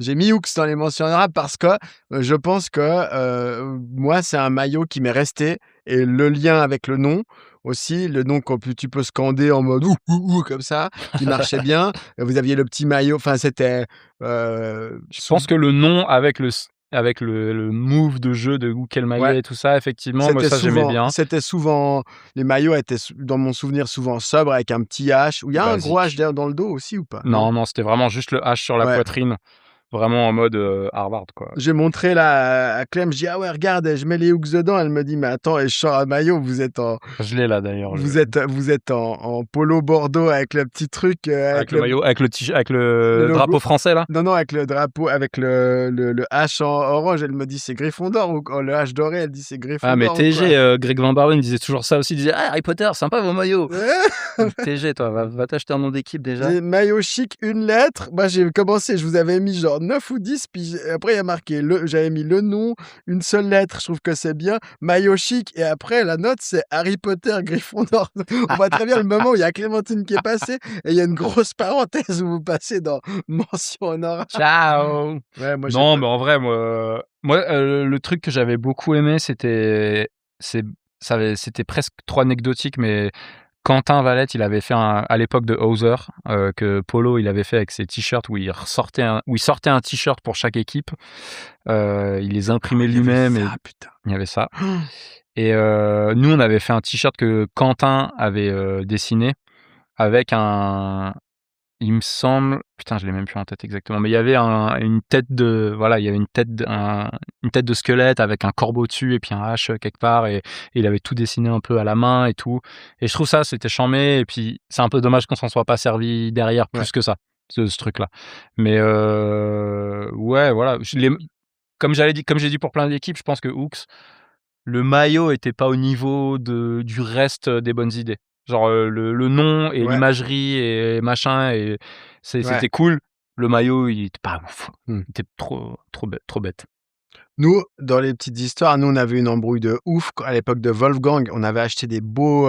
J'ai mis Hooks dans les mentions honorables parce que je pense que moi, c'est un maillot qui m'est resté et le lien avec le nom aussi, le nom tu peux scander en mode ouh, ouh, ouh, comme ça, qui marchait bien. Vous aviez le petit maillot, enfin, c'était je pense que le nom avec le move de jeu de quel maillot ouais, et tout ça, effectivement, moi ça j'aimais bien. c'était souvent, les maillots étaient dans mon souvenir souvent sobres avec un petit H. Ou il y a un gros H Basique. dans le dos aussi ou pas? Non? Non, c'était vraiment juste le H sur la Ouais. poitrine, vraiment en mode Harvard quoi. J'ai montré là à Clem, je dis: «Ah ouais, regarde, je mets les hooks dedans». Elle me dit: «Mais attends» et je sors un maillot, vous êtes Je l'ai là d'ailleurs, en polo bordeaux avec le petit truc, avec le maillot, avec le le logo drapeau français là. non, avec le drapeau, avec le H en orange. Elle me dit: «C'est Gryffondor» ou le H doré, elle dit: «C'est Ah mais Gryffondor» ou quoi? TG, Greg Van Barwen disait toujours ça aussi, il disait: «Ah Harry Potter, sympa vos maillots». TG toi, va t'acheter un nom d'équipe déjà. J'ai maillot chic, une lettre. Moi, j'ai commencé, je vous avais mis genre 9 ou 10, puis après, il y a marqué j'avais mis le nom, une seule lettre, je trouve que c'est bien. Maillot chic, et après, la note, c'est Harry Potter, Gryffondor. On voit très bien le moment où il y a Clémentine qui est passée, et il y a une grosse parenthèse où vous passez dans mention honorable. Ciao. Ouais, moi, j'ai Non, pas mais en vrai moi, le truc que j'avais beaucoup aimé, c'était c'était presque trop anecdotique, mais Quentin Valette, il avait fait à l'époque de Hauser, que Polo, il avait fait avec ses t-shirts où il sortait un t-shirt pour chaque équipe. Il les imprimait il y avait lui-même ça, et putain. il y avait ça. Et nous, on avait fait un t-shirt que Quentin avait dessiné avec il me semble, putain, je l'ai même plus en tête exactement, mais il y avait une tête de, voilà, il y avait une tête de squelette avec un corbeau dessus et puis un H quelque part, et il avait tout dessiné un peu à la main et tout. Et je trouve ça, c'était charmé, et puis c'est un peu dommage qu'on s'en soit pas servi derrière plus Ouais. que ça, ce truc-là. Mais ouais, voilà, comme j'ai dit pour plein d'équipes, je pense que Hooks, le maillot était pas au niveau du reste des bonnes idées. Genre, le nom et Ouais, l'imagerie et machin, et ouais. c'était cool. Le maillot, il était pas ouf. Mmh. Il était trop bête. Nous, dans les petites histoires, nous, on avait une embrouille de ouf à l'époque de Wolfgang. On avait acheté des beaux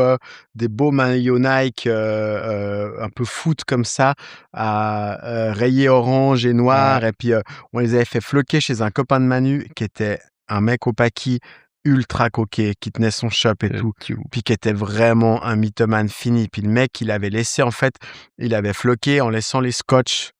maillots Nike un peu foot comme ça, rayés orange et noir. Ouais. Et puis, on les avait fait floquer chez un copain de Manu qui était un mec au paquis ultra coquet, qui tenait son shop et tout, puis qui était vraiment un mythomane fini. Puis le mec, il avait laissé, en fait, il avait floqué en laissant les scotch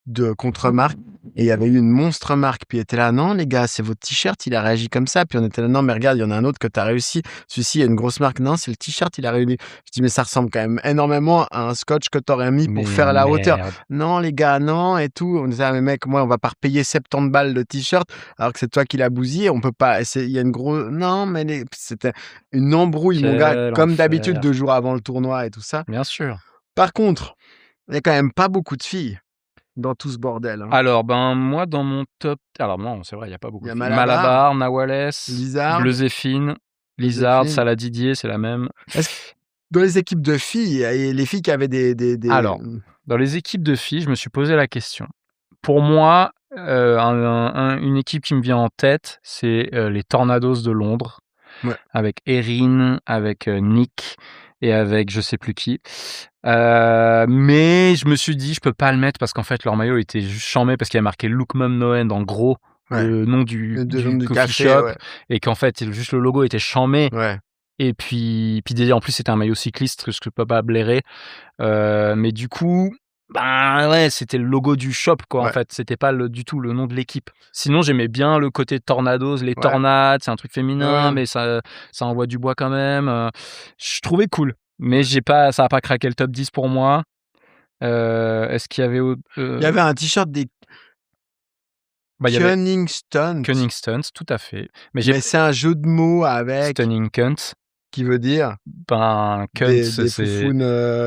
de contre-marque. Et il y avait eu une monstre marque. Puis il était là, non, les gars, c'est votre t-shirt, il a réagi comme ça. Puis on était là, non, mais regarde, il y en a un autre que tu as réussi. Celui-ci, il y a une grosse marque. Non, c'est le t-shirt, il a réuni. Je dis, mais ça ressemble quand même énormément à un scotch que tu aurais mis pour Mais faire la hauteur. merde. Non, les gars, non, et tout. On disait, ah, mais mec, moi, on va pas repayer 70 balles de t-shirt alors que c'est toi qui l'as bousillé. On peut pas. Il y a une grosse. Non, mais c'était une embrouille, mon gars, Quel comme d'habitude, enfer. 2 jours avant le tournoi et tout ça. Bien sûr. Par contre, il y a quand même pas beaucoup de filles dans tout ce bordel. Hein. Alors, ben, moi, dans mon top. Alors, non, c'est vrai, il n'y a pas Il beaucoup y de a filles. Malabar, Malabar, Nawales, Lizard, Bleuséphine, Lizard, Joséphine. Salah Didier, c'est la même. Est-ce que dans les équipes de filles, et les filles qui avaient Alors, dans les équipes de filles, je me suis posé la question. Pour moi, une équipe qui me vient en tête, c'est les Tornados de Londres, Ouais. avec Erin, avec Nick et avec je sais plus qui. Mais je me suis dit, je peux pas le mettre parce qu'en fait, leur maillot était juste chambé parce qu'il y a marqué Look Mum Noen en gros, Ouais. le nom du coffee café, shop, ouais. et qu'en fait, juste le logo était chambé. Ouais. Et puis déjà, en plus, c'était un maillot cycliste que je peux pas blairer. Mais du coup, ben ouais, c'était le logo du shop, quoi, en Ouais. fait. C'était pas du tout le nom de l'équipe. Sinon, j'aimais bien le côté Tornados, les tornades, c'est un truc féminin, Ouais. mais ça envoie du bois quand même. Je trouvais cool, mais ça a pas craqué le top 10 pour moi. Est-ce qu'il y avait Il y avait un t-shirt des il y avait Cunning Stunt. Cunning Stunts, tout à fait. Mais c'est un jeu de mots avec Stunning Cunt. qui veut dire Ben, Cunt,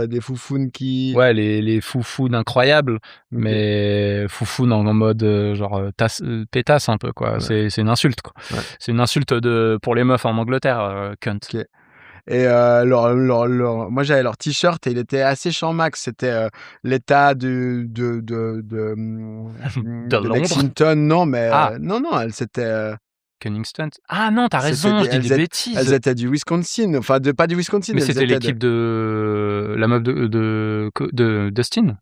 des foufounes qui. Ouais, les foufounes incroyables, mais foufounes en mode genre pétasse un peu, quoi. Ouais. C'est une insulte, quoi. Ouais. C'est une insulte pour les meufs en Angleterre, cunt. Ok. Et moi j'avais leur t-shirt et il était assez champ max. C'était l'état de De Londres. Lexington, non, mais Ah. non, c'était. Cunning Stunt. Ah non, t'as raison, je dis des bêtises. Elles étaient du Wisconsin, enfin pas du Wisconsin. Mais c'était l'équipe de la meuf de Dustin.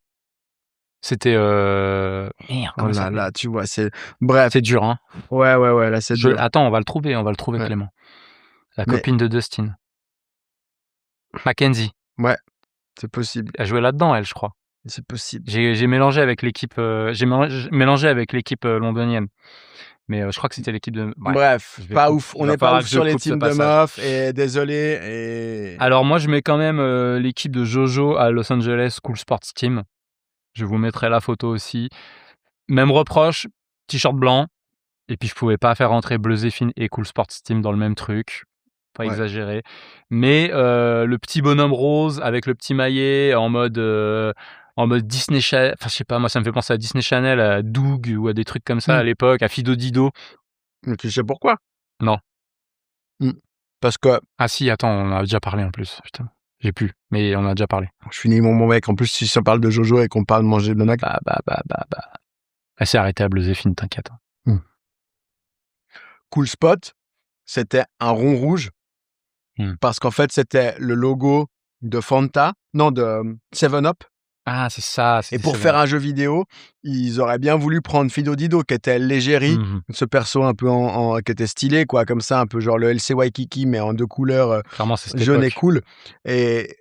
C'était merde. Oh là là, tu vois, c'est bref. C'est dur, hein. Ouais, là c'est dur. Attends, on va le trouver, Ouais. Clément. La copine de Dustin. Mackenzie. Ouais, c'est possible. Elle jouait là-dedans, elle, je crois. C'est possible. J'ai mélangé avec l'équipe, mélangé avec l'équipe londonienne. Mais je crois que c'était l'équipe de. Bref, pas ouf. On n'est pas ouf sur les teams de meufs et désolé. Et... Alors moi, je mets quand même l'équipe de Jojo à Los Angeles Cool Sports Team. Je vous mettrai la photo aussi. Même reproche, t-shirt blanc. Et puis je pouvais pas faire rentrer Bleuséphine et Cool Sports Team dans le même truc. Pas exagéré. Mais le petit bonhomme rose avec le petit maillet en mode Disney Channel. Enfin, je sais pas, moi ça me fait penser à Disney Channel, à Doug ou à des trucs comme ça à l'époque, à Fido Dido. Mais tu sais pourquoi? Non. Parce que. Ah si, attends, on a déjà parlé en plus. Putain, j'ai plus, mais on a déjà parlé. Je finis mon mec. En plus, si on parle de Jojo et qu'on parle de manger de Mac. Elle s'est arrêtée à Bleuséphine, t'inquiète. Cool Spot, c'était un rond rouge. Parce qu'en fait, c'était le logo de Fanta. Non, de 7-Up. Ah, c'est ça. Et pour faire un jeu vidéo, ils auraient bien voulu prendre Fido Dido, qui était l'égérie, ce perso un peu qui était stylé, quoi, comme ça, un peu genre le LC Waikiki, mais en 2 couleurs, jaune et cool. Et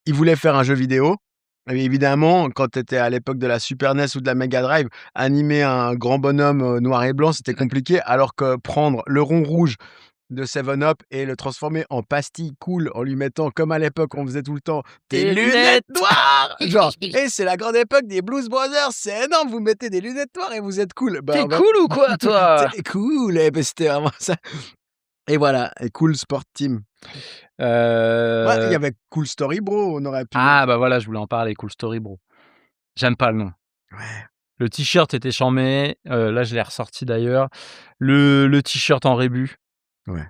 ils voulaient faire un jeu vidéo. Et évidemment, quand tu étais à l'époque de la Super NES ou de la Mega Drive, animer un grand bonhomme noir et blanc, c'était compliqué, alors que prendre le rond rouge de 7-Up et le transformer en pastille cool en lui mettant, comme à l'époque on faisait tout le temps, des lunettes noires. Genre, c'est la grande époque des Blues Brothers, c'est énorme, vous mettez des lunettes noires et vous êtes cool. T'es cool ou quoi, toi? T'es cool, c'était vraiment ça. Et voilà, et Cool Sport Team. Il y avait Cool Story Bro, on aurait pu. Ah bah voilà, je voulais en parler, Cool Story Bro. J'aime pas le nom. Ouais. Le t-shirt était chambé, là je l'ai ressorti d'ailleurs. Le t-shirt en rébus. Ouais.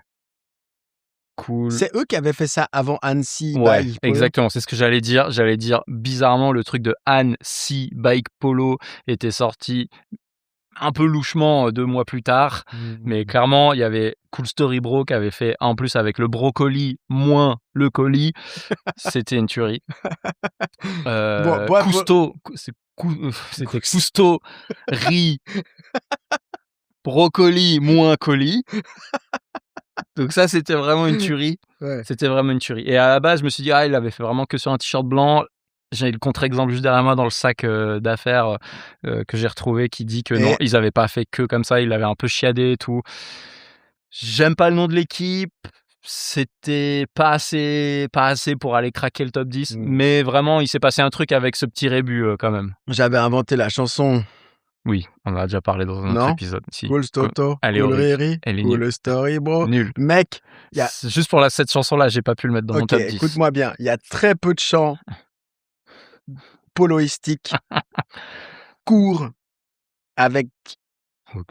Cool. C'est eux qui avaient fait ça avant Annecy Ouais, Bike Polo. exactement, c'est ce que j'allais dire. J'allais dire, bizarrement, le truc de Annecy Bike Polo était sorti un peu louchement 2 mois plus tard. Mais clairement, il y avait Cool Story Bro qui avait fait, en plus avec le brocoli moins le colis, c'était une tuerie. Cousteau, c'était Cousteau, riz, brocoli moins colis. Donc ça, c'était vraiment une tuerie. Ouais. C'était vraiment une tuerie. Et à la base, je me suis dit, il avait fait vraiment que sur un t-shirt blanc. j'ai le contre-exemple juste derrière moi dans le sac d'affaires que j'ai retrouvé qui dit que non, Et ils avaient pas fait que comme ça, ils l'avaient un peu chiadé et tout. J'aime pas le nom de l'équipe, c'était pas assez pour aller craquer le top 10, mais vraiment, il s'est passé un truc avec ce petit rébut quand même. j'avais inventé la chanson, Oui, on en a déjà parlé dans un autre non? épisode. Si, Cool Toto, elle est cool horrible, Riri, elle est nulle, cool Story Bro. nulle. Mec, il y a Juste pour cette chanson-là, j'ai pas pu le mettre dans mon OK, top 10. écoute-moi bien, il y a très peu de chants poloistiques courts avec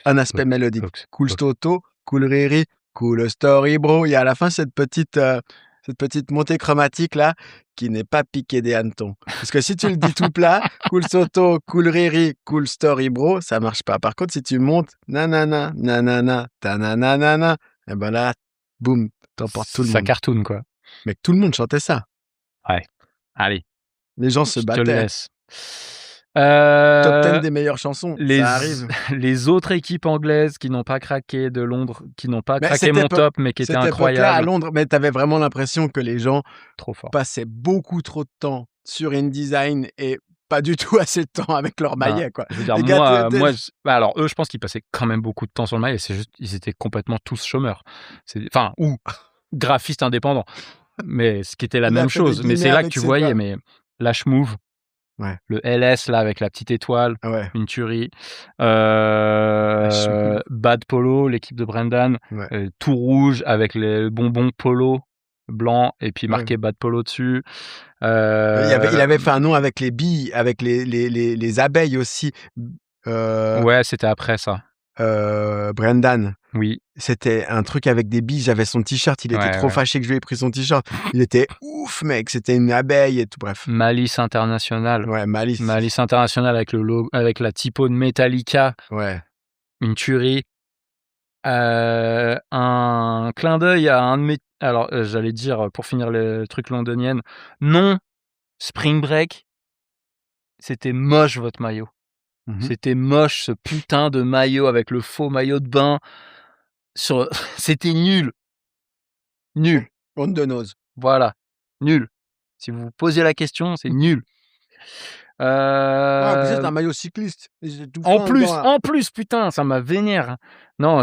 un aspect mélodique. Cool Toto, cool Riri, cool Story Bro. Il y a à la fin cette petite montée chromatique là qui n'est pas piquée des hannetons. Parce que si tu le dis tout plat, cool Toto, cool Riri, cool Story Bro, ça marche pas. Par contre, si tu montes nanana, nanana, tananana, et ben là, boum, t'emportes tout le Ça monde. cartoon, quoi. Mais tout le monde chantait ça. Ouais. Allez, Les gens se je te le battaient. laisse. Top 10 des meilleures chansons, ça arrive. Les autres équipes anglaises qui n'ont pas craqué de Londres, qui n'ont pas Mais craqué mon top, mais qui étaient cette époque-là, à incroyables. Londres, mais t'avais vraiment l'impression que les gens Trop fort. passaient beaucoup trop de temps sur InDesign et pas du tout assez de temps avec leur Ben, maillet, quoi. je veux dire, Les gars, alors eux, je pense qu'ils passaient quand même beaucoup de temps sur le maillet. C'est juste, ils étaient complètement tous chômeurs. Enfin, ou graphistes indépendants. Mais ce qui était la Il a même fait des chose. Mais c'est guillemets là que avec tu ses voyais, doigts. mais Lash Move, Ouais. le LS là avec la petite étoile, Ouais. une tuerie. Move. Bad Polo, l'équipe de Brendan, Ouais. tout rouge avec les bonbons Polo blanc et puis marqué Ouais. Bad Polo dessus. Il avait fait un nom avec les billes, avec les abeilles aussi. Ouais, c'était après ça. Brendan. Oui. C'était un truc avec des billes. J'avais son t-shirt. Il était trop fâché que je lui ai pris son t-shirt. Il était ouf, mec. C'était une abeille et tout. Bref. Malice International. Ouais, Malice. Malice International avec le logo, avec la typo de Metallica. Ouais. Une tuerie. Un clin d'œil à un de mes. Alors, j'allais dire pour finir le truc londonienne. Non, Spring Break. C'était moche votre maillot. C'était moche ce putain de maillot avec le faux maillot de bain. C'était nul. Nul. Honte de nose. Voilà. Nul. Si vous vous posez la question, c'est nul. Ah, c'est un maillot cycliste. En plus, putain, ça m'a vénère. Non,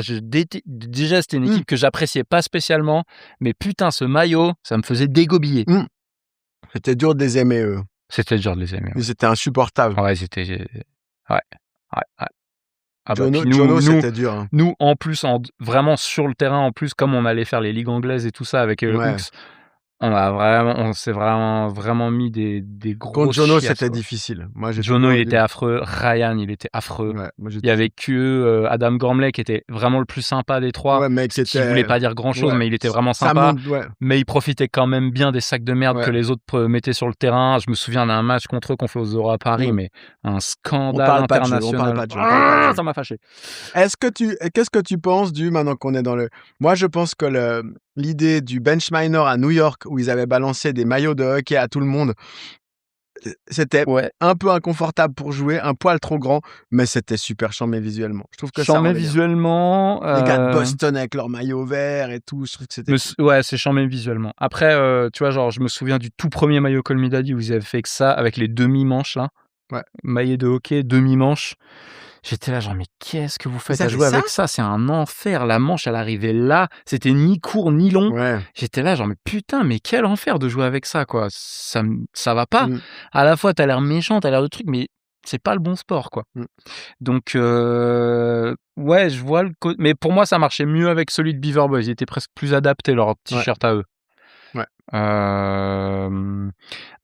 déjà, c'était une équipe que j'appréciais pas spécialement, mais putain, ce maillot, ça me faisait dégobiller. C'était dur de les aimer, eux. C'était dur de les aimer. Ouais. C'était insupportable. Ouais, c'était. Ouais. Ah Jono, c'était dur. Hein. Nous, en plus, vraiment sur le terrain, en plus, comme on allait faire les ligues anglaises et tout ça avec Hooks, on s'est vraiment mis des gros. Contre Jono, c'était difficile. Jono, il était affreux. Ryan, il était affreux. Ouais, il y avait que Adam Gormley qui était vraiment le plus sympa des trois. Ouais, mais qui voulait pas dire grand chose, mais il était vraiment sympa. Mais il profitait quand même bien des sacs de merde que les autres mettaient sur le terrain. Je me souviens d'un match contre eux qu'on fait aux Euros à Paris, mais un scandale international. Ça m'a fâché. Qu'est-ce que tu penses maintenant qu'on est dans le. Moi, je pense que l'idée du bench minor à New York où ils avaient balancé des maillots de hockey à tout le monde, c'était un peu inconfortable pour jouer, un poil trop grand, mais c'était super charmé visuellement. Je trouve que charmé visuellement. Les gars de Boston avec leur maillot vert et tout, je trouve que c'était. Ouais, c'est charmé visuellement. Après, tu vois, genre, je me souviens du tout premier maillot Call Me Daddy où ils avaient fait que ça avec les demi-manches là. Ouais. Maillet de hockey, demi-manche. J'étais là genre, mais qu'est-ce que vous faites à jouer avec ça? C'est un enfer. La manche, elle arrivait là. C'était ni court ni long. Ouais. J'étais là genre, mais putain, mais quel enfer de jouer avec ça, quoi. Ça va pas. À la fois, t'as l'air méchant, t'as l'air de truc, mais c'est pas le bon sport, quoi. Donc, ouais, je vois mais pour moi, ça marchait mieux avec celui de Beaver Boys. Ils étaient presque plus adaptés, leur t-shirt à eux. Ouais.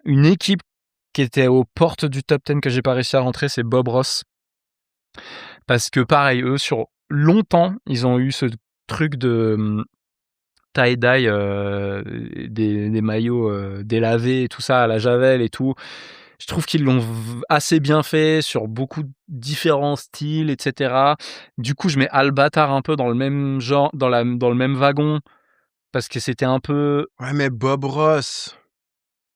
Une équipe qui était aux portes du top 10 que j'ai pas réussi à rentrer, c'est Bob Ross. Parce que pareil, eux, sur longtemps, ils ont eu ce truc de tie-dye, des maillots délavés et tout ça à la javel et tout. Je trouve qu'ils l'ont assez bien fait sur beaucoup de différents styles, etc. Du coup, je mets Albatar un peu dans le même genre, dans le même wagon, parce que c'était un peu... Ouais, mais Bob Ross...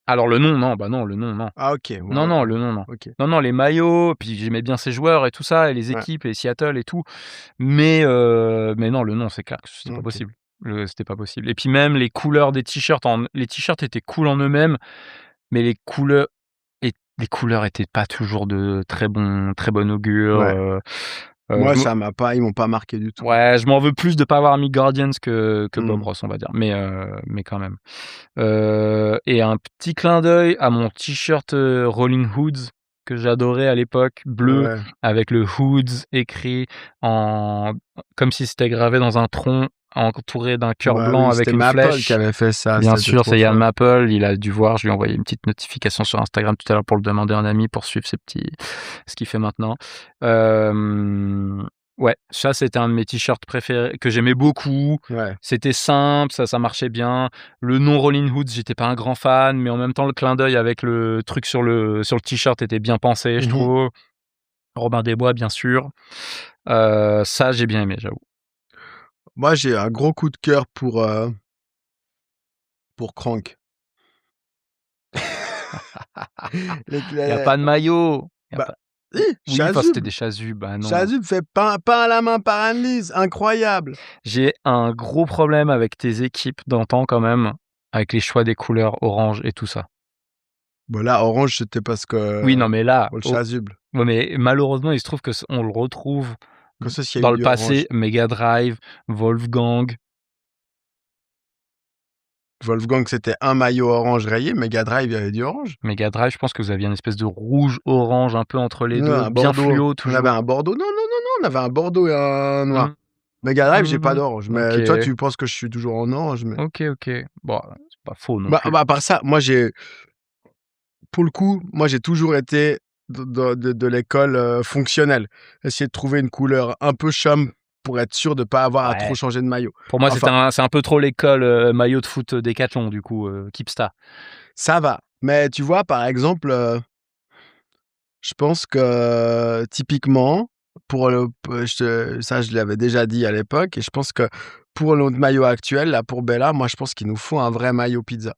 Alors le nom, non, le nom, non. Ah ok. Non, le nom, non. Okay. Non, les maillots, puis j'aimais bien ces joueurs et tout ça, et les équipes, et Seattle et tout. Mais non, le nom, c'est clair que c'était pas possible. C'était pas possible. Et puis même les couleurs des t-shirts, les t-shirts étaient cool en eux-mêmes, mais les couleurs les couleurs étaient pas toujours de très bon augure. Ouais. Je Moi, me ils m'ont pas marqué du tout. Ouais, je m'en veux plus de pas avoir mis Guardians que Bob Mmh. Ross, on va dire, mais quand même. Et un petit clin d'œil à mon t-shirt, Rolling Hoods que j'adorais à l'époque, bleu Ouais. avec le Hoods écrit en comme si c'était gravé dans un tronc, entouré d'un cœur Bah blanc oui, avec c'était une Maple qui flèche. avait fait ça, Bien c'était sûr, trop c'est Yann fort. Maple, il a dû voir, je lui ai envoyé une petite notification sur Instagram tout à l'heure pour le demander à un ami pour suivre ce qu'il fait maintenant. Ouais, ça c'était un de mes t-shirts préférés que j'aimais beaucoup. Ouais. C'était simple, ça marchait bien. Le nom Rolling Hoods, j'étais pas un grand fan, mais en même temps le clin d'œil avec le truc sur le t-shirt était bien pensé, je Mmh. trouve. Robin des Bois, bien sûr. Ça j'ai bien aimé, j'avoue. Moi, j'ai un gros coup de cœur pour Crank. Les Il y a clés pas de maillot, il y a bah, pas si, oui, enfin c'était Chasuble. des chasubles, bah non. Chasuble fait pain à la main par Annelise, incroyable. J'ai un gros problème avec tes équipes d'antan quand même, avec les choix des couleurs orange et tout ça. Bah là, orange, c'était parce Oui, que non, mais là, pour le chasuble. ouais, mais malheureusement, il se trouve que on le retrouve Quand ça, s'il y a dans eu le du orange. passé, Mega Drive, Wolfgang. Wolfgang, c'était un maillot orange rayé. Mega Drive, il y avait du orange. Mega Drive, je pense que vous aviez une espèce de rouge-orange un peu entre les Nous, deux, un bien bordeaux. fluo On avait toujours. un bordeaux. Non, non, non, non, on avait un bordeaux et un noir. Mmh. Mega Drive, j'ai pas Mmh. d'orange. Mais toi, OK. tu penses que je suis toujours en orange, mais OK. Bon, c'est pas faux non bah, plus. à part ça, moi, pour le coup, moi, j'ai toujours été de l'école fonctionnelle. Essayer de trouver une couleur un peu chum pour être sûr de pas avoir à trop Ouais. changer de maillot. Pour moi, Enfin, c'est un peu trop l'école, maillot de foot Décathlon du coup, Kipsta. ça va. Mais tu vois, par exemple, je pense que typiquement, pour le, ça, je l'avais déjà dit à l'époque, et je pense que pour notre maillot actuel, là, pour Bella, moi, je pense qu'il nous faut un vrai maillot pizza.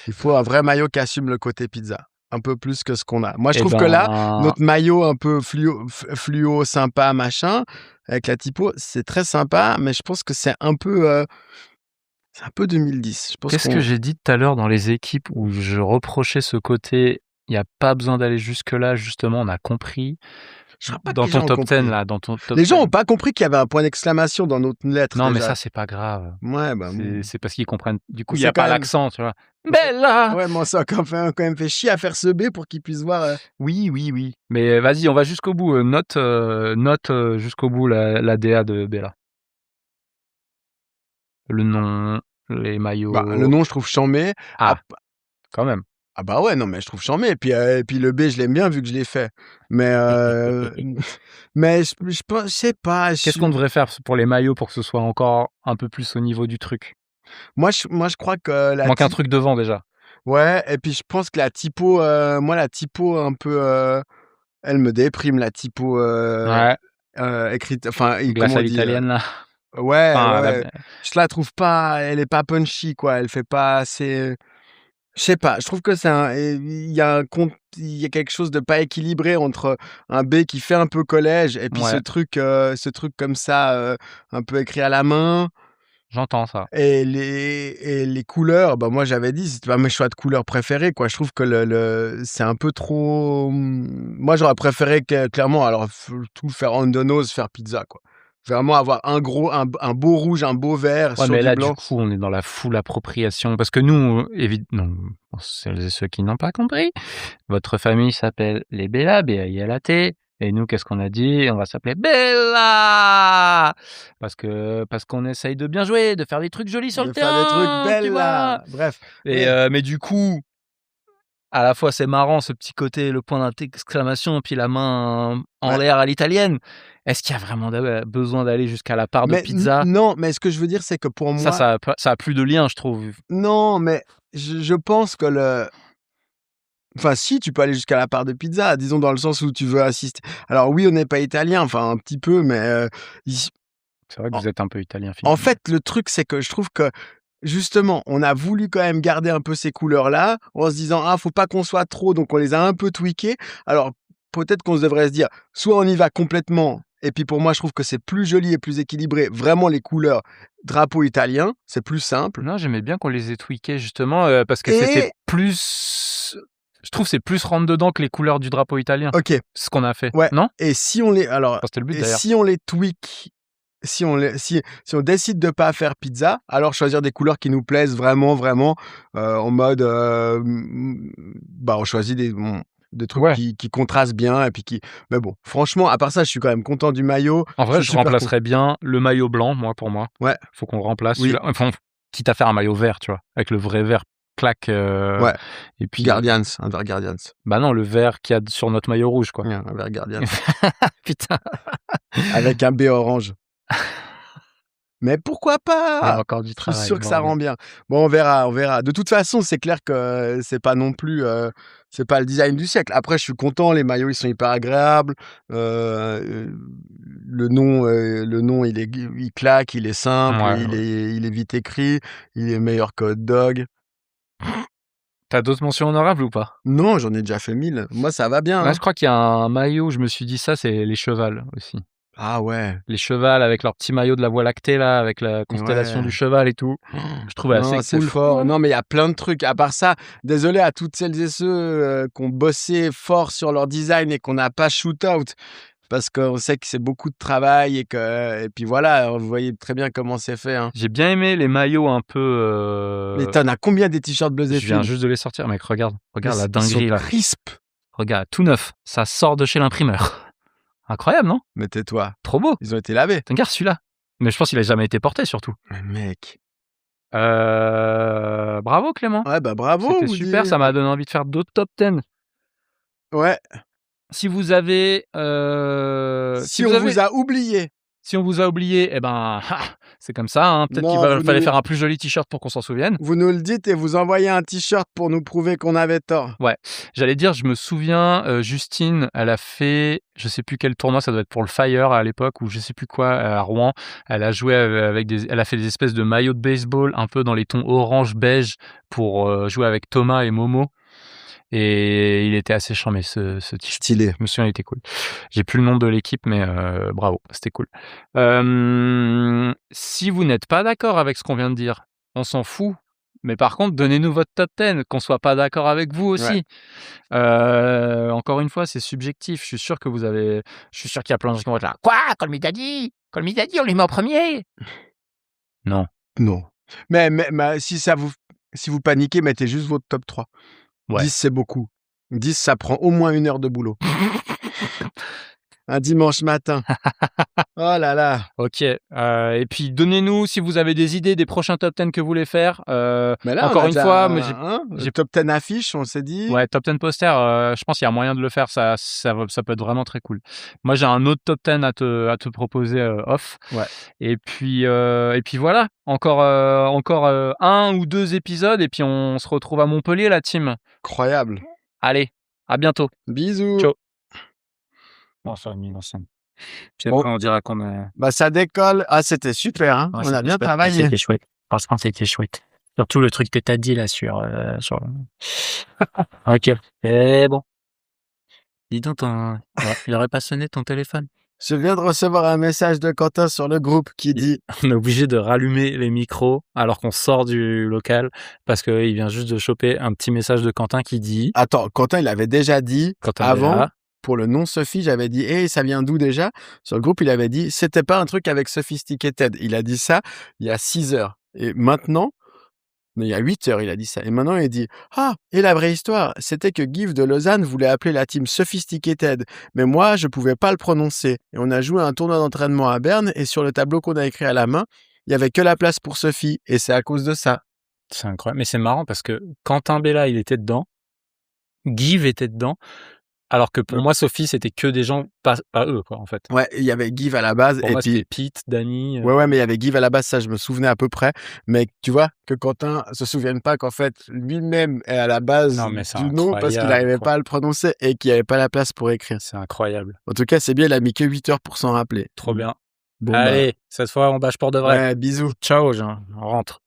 Il faut un vrai maillot qui assume le côté pizza. Un peu plus que ce qu'on a. Moi, je Eh trouve que là, ben, notre maillot un peu fluo sympa, machin, avec la typo, c'est très sympa, mais je pense que c'est un peu 2010. Je pense qu'est-ce que qu'on. j'ai dit tout à l'heure dans les équipes où je reprochais ce côté, il y a pas besoin d'aller jusque-là, justement, on a compris. Je crois pas que Dans les ton gens ont top 10 compris. là, dans ton top Les gens 10. ont pas compris qu'il y avait un point d'exclamation dans notre lettre Non, mais ça, déjà. c'est pas grave. Ouais, bah, C'est parce qu'ils comprennent. Du on coup, il y s'est a quand pas même. l'accent, tu vois? On s'est- Bella! Ouais, mais on s'est quand même fait chier à faire ce B pour qu'ils puissent voir. Oui. Mais vas-y, on va jusqu'au bout, note, jusqu'au bout la DA de Bella. Le nom, les Bah, le maillots. nom, je trouve chambé. Ah, quand même. Ah bah ouais, non, mais je trouve charmé. Et puis le B, je l'aime bien vu que je l'ai fait. Mais, mais je sais pas. Qu'est-ce qu'on devrait faire pour les maillots pour que ce soit encore un peu plus au niveau du truc? Moi, je crois que Manque un truc devant déjà. ouais, et puis je pense que la typo, moi, la typo un peu, elle me déprime, la typo Ouais, écrite, enfin, glace comment à on dit l'italienne là. ouais, Enfin, ouais. Je la trouve pas, elle est pas punchy, quoi. Elle fait pas assez. Je sais pas, je trouve que il y a quelque chose de pas équilibré entre un B qui fait un peu collège et puis ouais, ce truc comme ça, un peu écrit à la main j'entends ça. et les couleurs, bah, moi j'avais dit, c'était pas mes choix de couleurs préférés, quoi. Je trouve que le c'est un peu trop, moi j'aurais préféré que clairement alors tout faire on the nose, faire pizza, quoi. Vraiment avoir un beau rouge, un beau vert Ouais, sur mais du là, du blanc. coup, on est dans la full appropriation parce que nous, non, pour celles et ceux qui n'ont pas compris, votre famille s'appelle les Bella, B-A-I-L-A-T, et nous, qu'est-ce qu'on a dit? On va s'appeler Bella! Parce qu'on essaye de bien jouer, de faire des trucs jolis sur le De faire des trucs terrain, tu belles vois? là, bref. Et Mais mais du coup, à la fois, c'est marrant ce petit côté, le point d'exclamation, puis la main en ouais. l'air à l'italienne. Est-ce qu'il y a vraiment besoin d'aller jusqu'à la part de Mais pizza? non, mais ce que je veux dire, c'est que pour moi, Ça a plus de lien, je trouve. non, mais je pense que enfin, si, tu peux aller jusqu'à la part de pizza, disons dans le sens où tu veux assister. Alors oui, on n'est pas italien, enfin un petit peu, mais C'est vrai que en, vous êtes un peu italien en finalement. fait, le truc, c'est que je trouve que justement, on a voulu quand même garder un peu ces couleurs-là, en se disant ah, faut pas qu'on soit trop, donc on les a un peu tweakées. Alors peut-être qu'on se devrait se dire, soit on y va complètement. Et puis pour moi, je trouve que c'est plus joli et plus équilibré. Vraiment les couleurs drapeau italien, c'est plus simple. Non, j'aimais bien qu'on les ait tweakés justement, parce que c'était Et plus Je trouve que c'est plus rentre dedans que les couleurs du drapeau italien. Ok. Ce qu'on a fait. Ouais. Non? Et si on les, alors, C'était le but et d'ailleurs. si on les tweak, si on décide de pas faire pizza, alors choisir des couleurs qui nous plaisent vraiment, en mode, on choisit des trucs Ouais. qui contrastent bien et puis mais bon, franchement, à part ça, je suis quand même content du maillot. En vrai, C'est je super remplacerais bien le maillot blanc, pour moi. Ouais. Faut qu'on le remplace. Oui. Celui-là. Enfin, quitte à faire un maillot vert, tu vois, avec le vrai vert claque. Ouais. Et puis. Guardians, un vert Guardians. Bah non, le vert qu'il y a sur notre maillot rouge, quoi. Ouais, un vert Guardians. Putain. Avec un B orange. Mais pourquoi Il y a pas? encore du Je travail. suis sûr que ça rend bien. Bon, on verra. De toute façon, c'est clair que c'est pas non plus, c'est pas le design du siècle. Après, je suis content, les maillots, ils sont hyper agréables. Le nom, il claque, il est simple, Ouais, il est vite écrit, il est meilleur que Hot Dog. T'as d'autres mentions honorables ou pas? Non, j'en ai déjà fait 1000. Moi, ça va bien. Ouais, Hein. je crois qu'il y a un maillot, je me suis dit ça, c'est les chevals aussi. Ah ouais. Les chevals avec leur petit maillot de la Voie lactée, là, avec la constellation du cheval et tout. Je trouvais Non, assez c'est cool. fort. Non, mais il y a plein de trucs. À part ça, désolé à toutes celles et ceux qui ont bossé fort sur leur design et qu'on n'a pas shoot out. Parce qu'on sait que c'est beaucoup de travail et puis voilà, vous voyez très bien comment c'est fait. Hein. J'ai bien aimé les maillots un peu. Mais t'en as combien des t-shirts Bleu Je viens Zéphine? juste de les sortir, mec. Regarde la Ils dinguerie sont là. crisp. Regarde, tout neuf. Ça sort de chez l'imprimeur. Incroyable, non? Mais tais-toi. Trop beau. Ils ont été lavés. Regarde celui-là. Mais je pense qu'il a jamais été porté surtout. Mais mec. Bravo Clément. Ouais, bah bravo. C'était vous super. dites. Ça m'a donné envie de faire d'autres top 10. Ouais. Si vous avez. Si on vous a oublié. Si on vous a oublié, eh ben, c'est comme ça. Hein. Peut-être qu'il fallait faire un plus joli t-shirt pour qu'on s'en souvienne. Vous nous le dites et vous envoyez un t-shirt pour nous prouver qu'on avait tort. Ouais. J'allais dire, je me souviens, Justine, elle a fait, je sais plus quel tournoi, ça doit être pour le Fire à l'époque, ou je sais plus quoi, à Rouen. Elle a joué elle a fait des espèces de maillots de baseball un peu dans les tons orange-beige pour jouer avec Thomas et Momo. Et il était assez charmé ce t-shirt. Stylé. Je me souviens, il était cool. J'ai plus le nom de l'équipe, mais bravo, c'était cool. Si vous n'êtes pas d'accord avec ce qu'on vient de dire, on s'en fout. Mais par contre, donnez-nous votre top 10, qu'on soit pas d'accord avec vous aussi. Ouais. Encore une fois, c'est subjectif. Je suis sûr qu'il y a plein de gens qui vont être là. Quoi? Colmitadi, on les met en premier? Non. Non. Mais si vous paniquez, mettez juste votre top 3. Ouais. 10, c'est beaucoup. 10, ça prend au moins 1 heure de boulot. Un dimanche matin. Oh là là. Ok. Et puis, donnez-nous, si vous avez des idées des prochains top 10 que vous voulez faire. Mais là, encore une fois, j'ai top 10 affiches, on s'est dit. Ouais, top 10 poster, je pense qu'il y a moyen de le faire. Ça peut être vraiment très cool. Moi, j'ai un autre top 10 à te proposer off. Ouais. Et puis voilà. Encore 1 ou 2 épisodes et puis on se retrouve à Montpellier, la team. Incroyable. Allez, à bientôt. Bisous. Ciao. Bon, ça a mis l'ensemble. Puis après, on dira qu'on a... Bah, ça décolle. Ah, c'était super, hein. Ouais, on a bien travaillé. C'était chouette. Franchement, c'était chouette. Surtout le truc que t'as dit, là, sur... Ok. Et bon. Dis donc, il aurait pas sonné ton téléphone. Je viens de recevoir un message de Quentin sur le groupe qui dit... On est obligé de rallumer les micros alors qu'on sort du local parce qu'il vient juste de choper un petit message de Quentin qui dit... Attends, Quentin, il avait déjà dit avant... Là, pour le nom Sophie, j'avais dit, hey, ça vient d'où déjà? Sur le groupe, il avait dit, c'était pas un truc avec Sophisticated. Il a dit ça il y a 6 heures. Et maintenant, il y a 8 heures, il a dit ça. Et maintenant, il dit, ah, et la vraie histoire, c'était que Give de Lausanne voulait appeler la team Sophisticated. Mais moi, je pouvais pas le prononcer. Et on a joué un tournoi d'entraînement à Berne et sur le tableau qu'on a écrit à la main, il y avait que la place pour Sophie. Et c'est à cause de ça. c'est incroyable. Mais c'est marrant parce que Quentin Bella, il était dedans. Give était dedans. Alors que pour moi, Sophie, c'était que des gens, pas eux, quoi, en fait. Ouais, il y avait Give à la base. Pour et moi, puis c'était Pete, Danny. Ouais, mais il y avait Give à la base, ça, je me souvenais à peu près. Mais tu vois, que Quentin se souvienne pas qu'en fait, lui-même est à la base du nom parce qu'il n'arrivait pas à le prononcer et qu'il n'y avait pas la place pour écrire. C'est incroyable. En tout cas, c'est bien, il a mis que 8 heures pour s'en rappeler. Trop bien. Bon, allez, cette fois, on bâche pour de vrai. Ouais, bisous. Ciao, on rentre.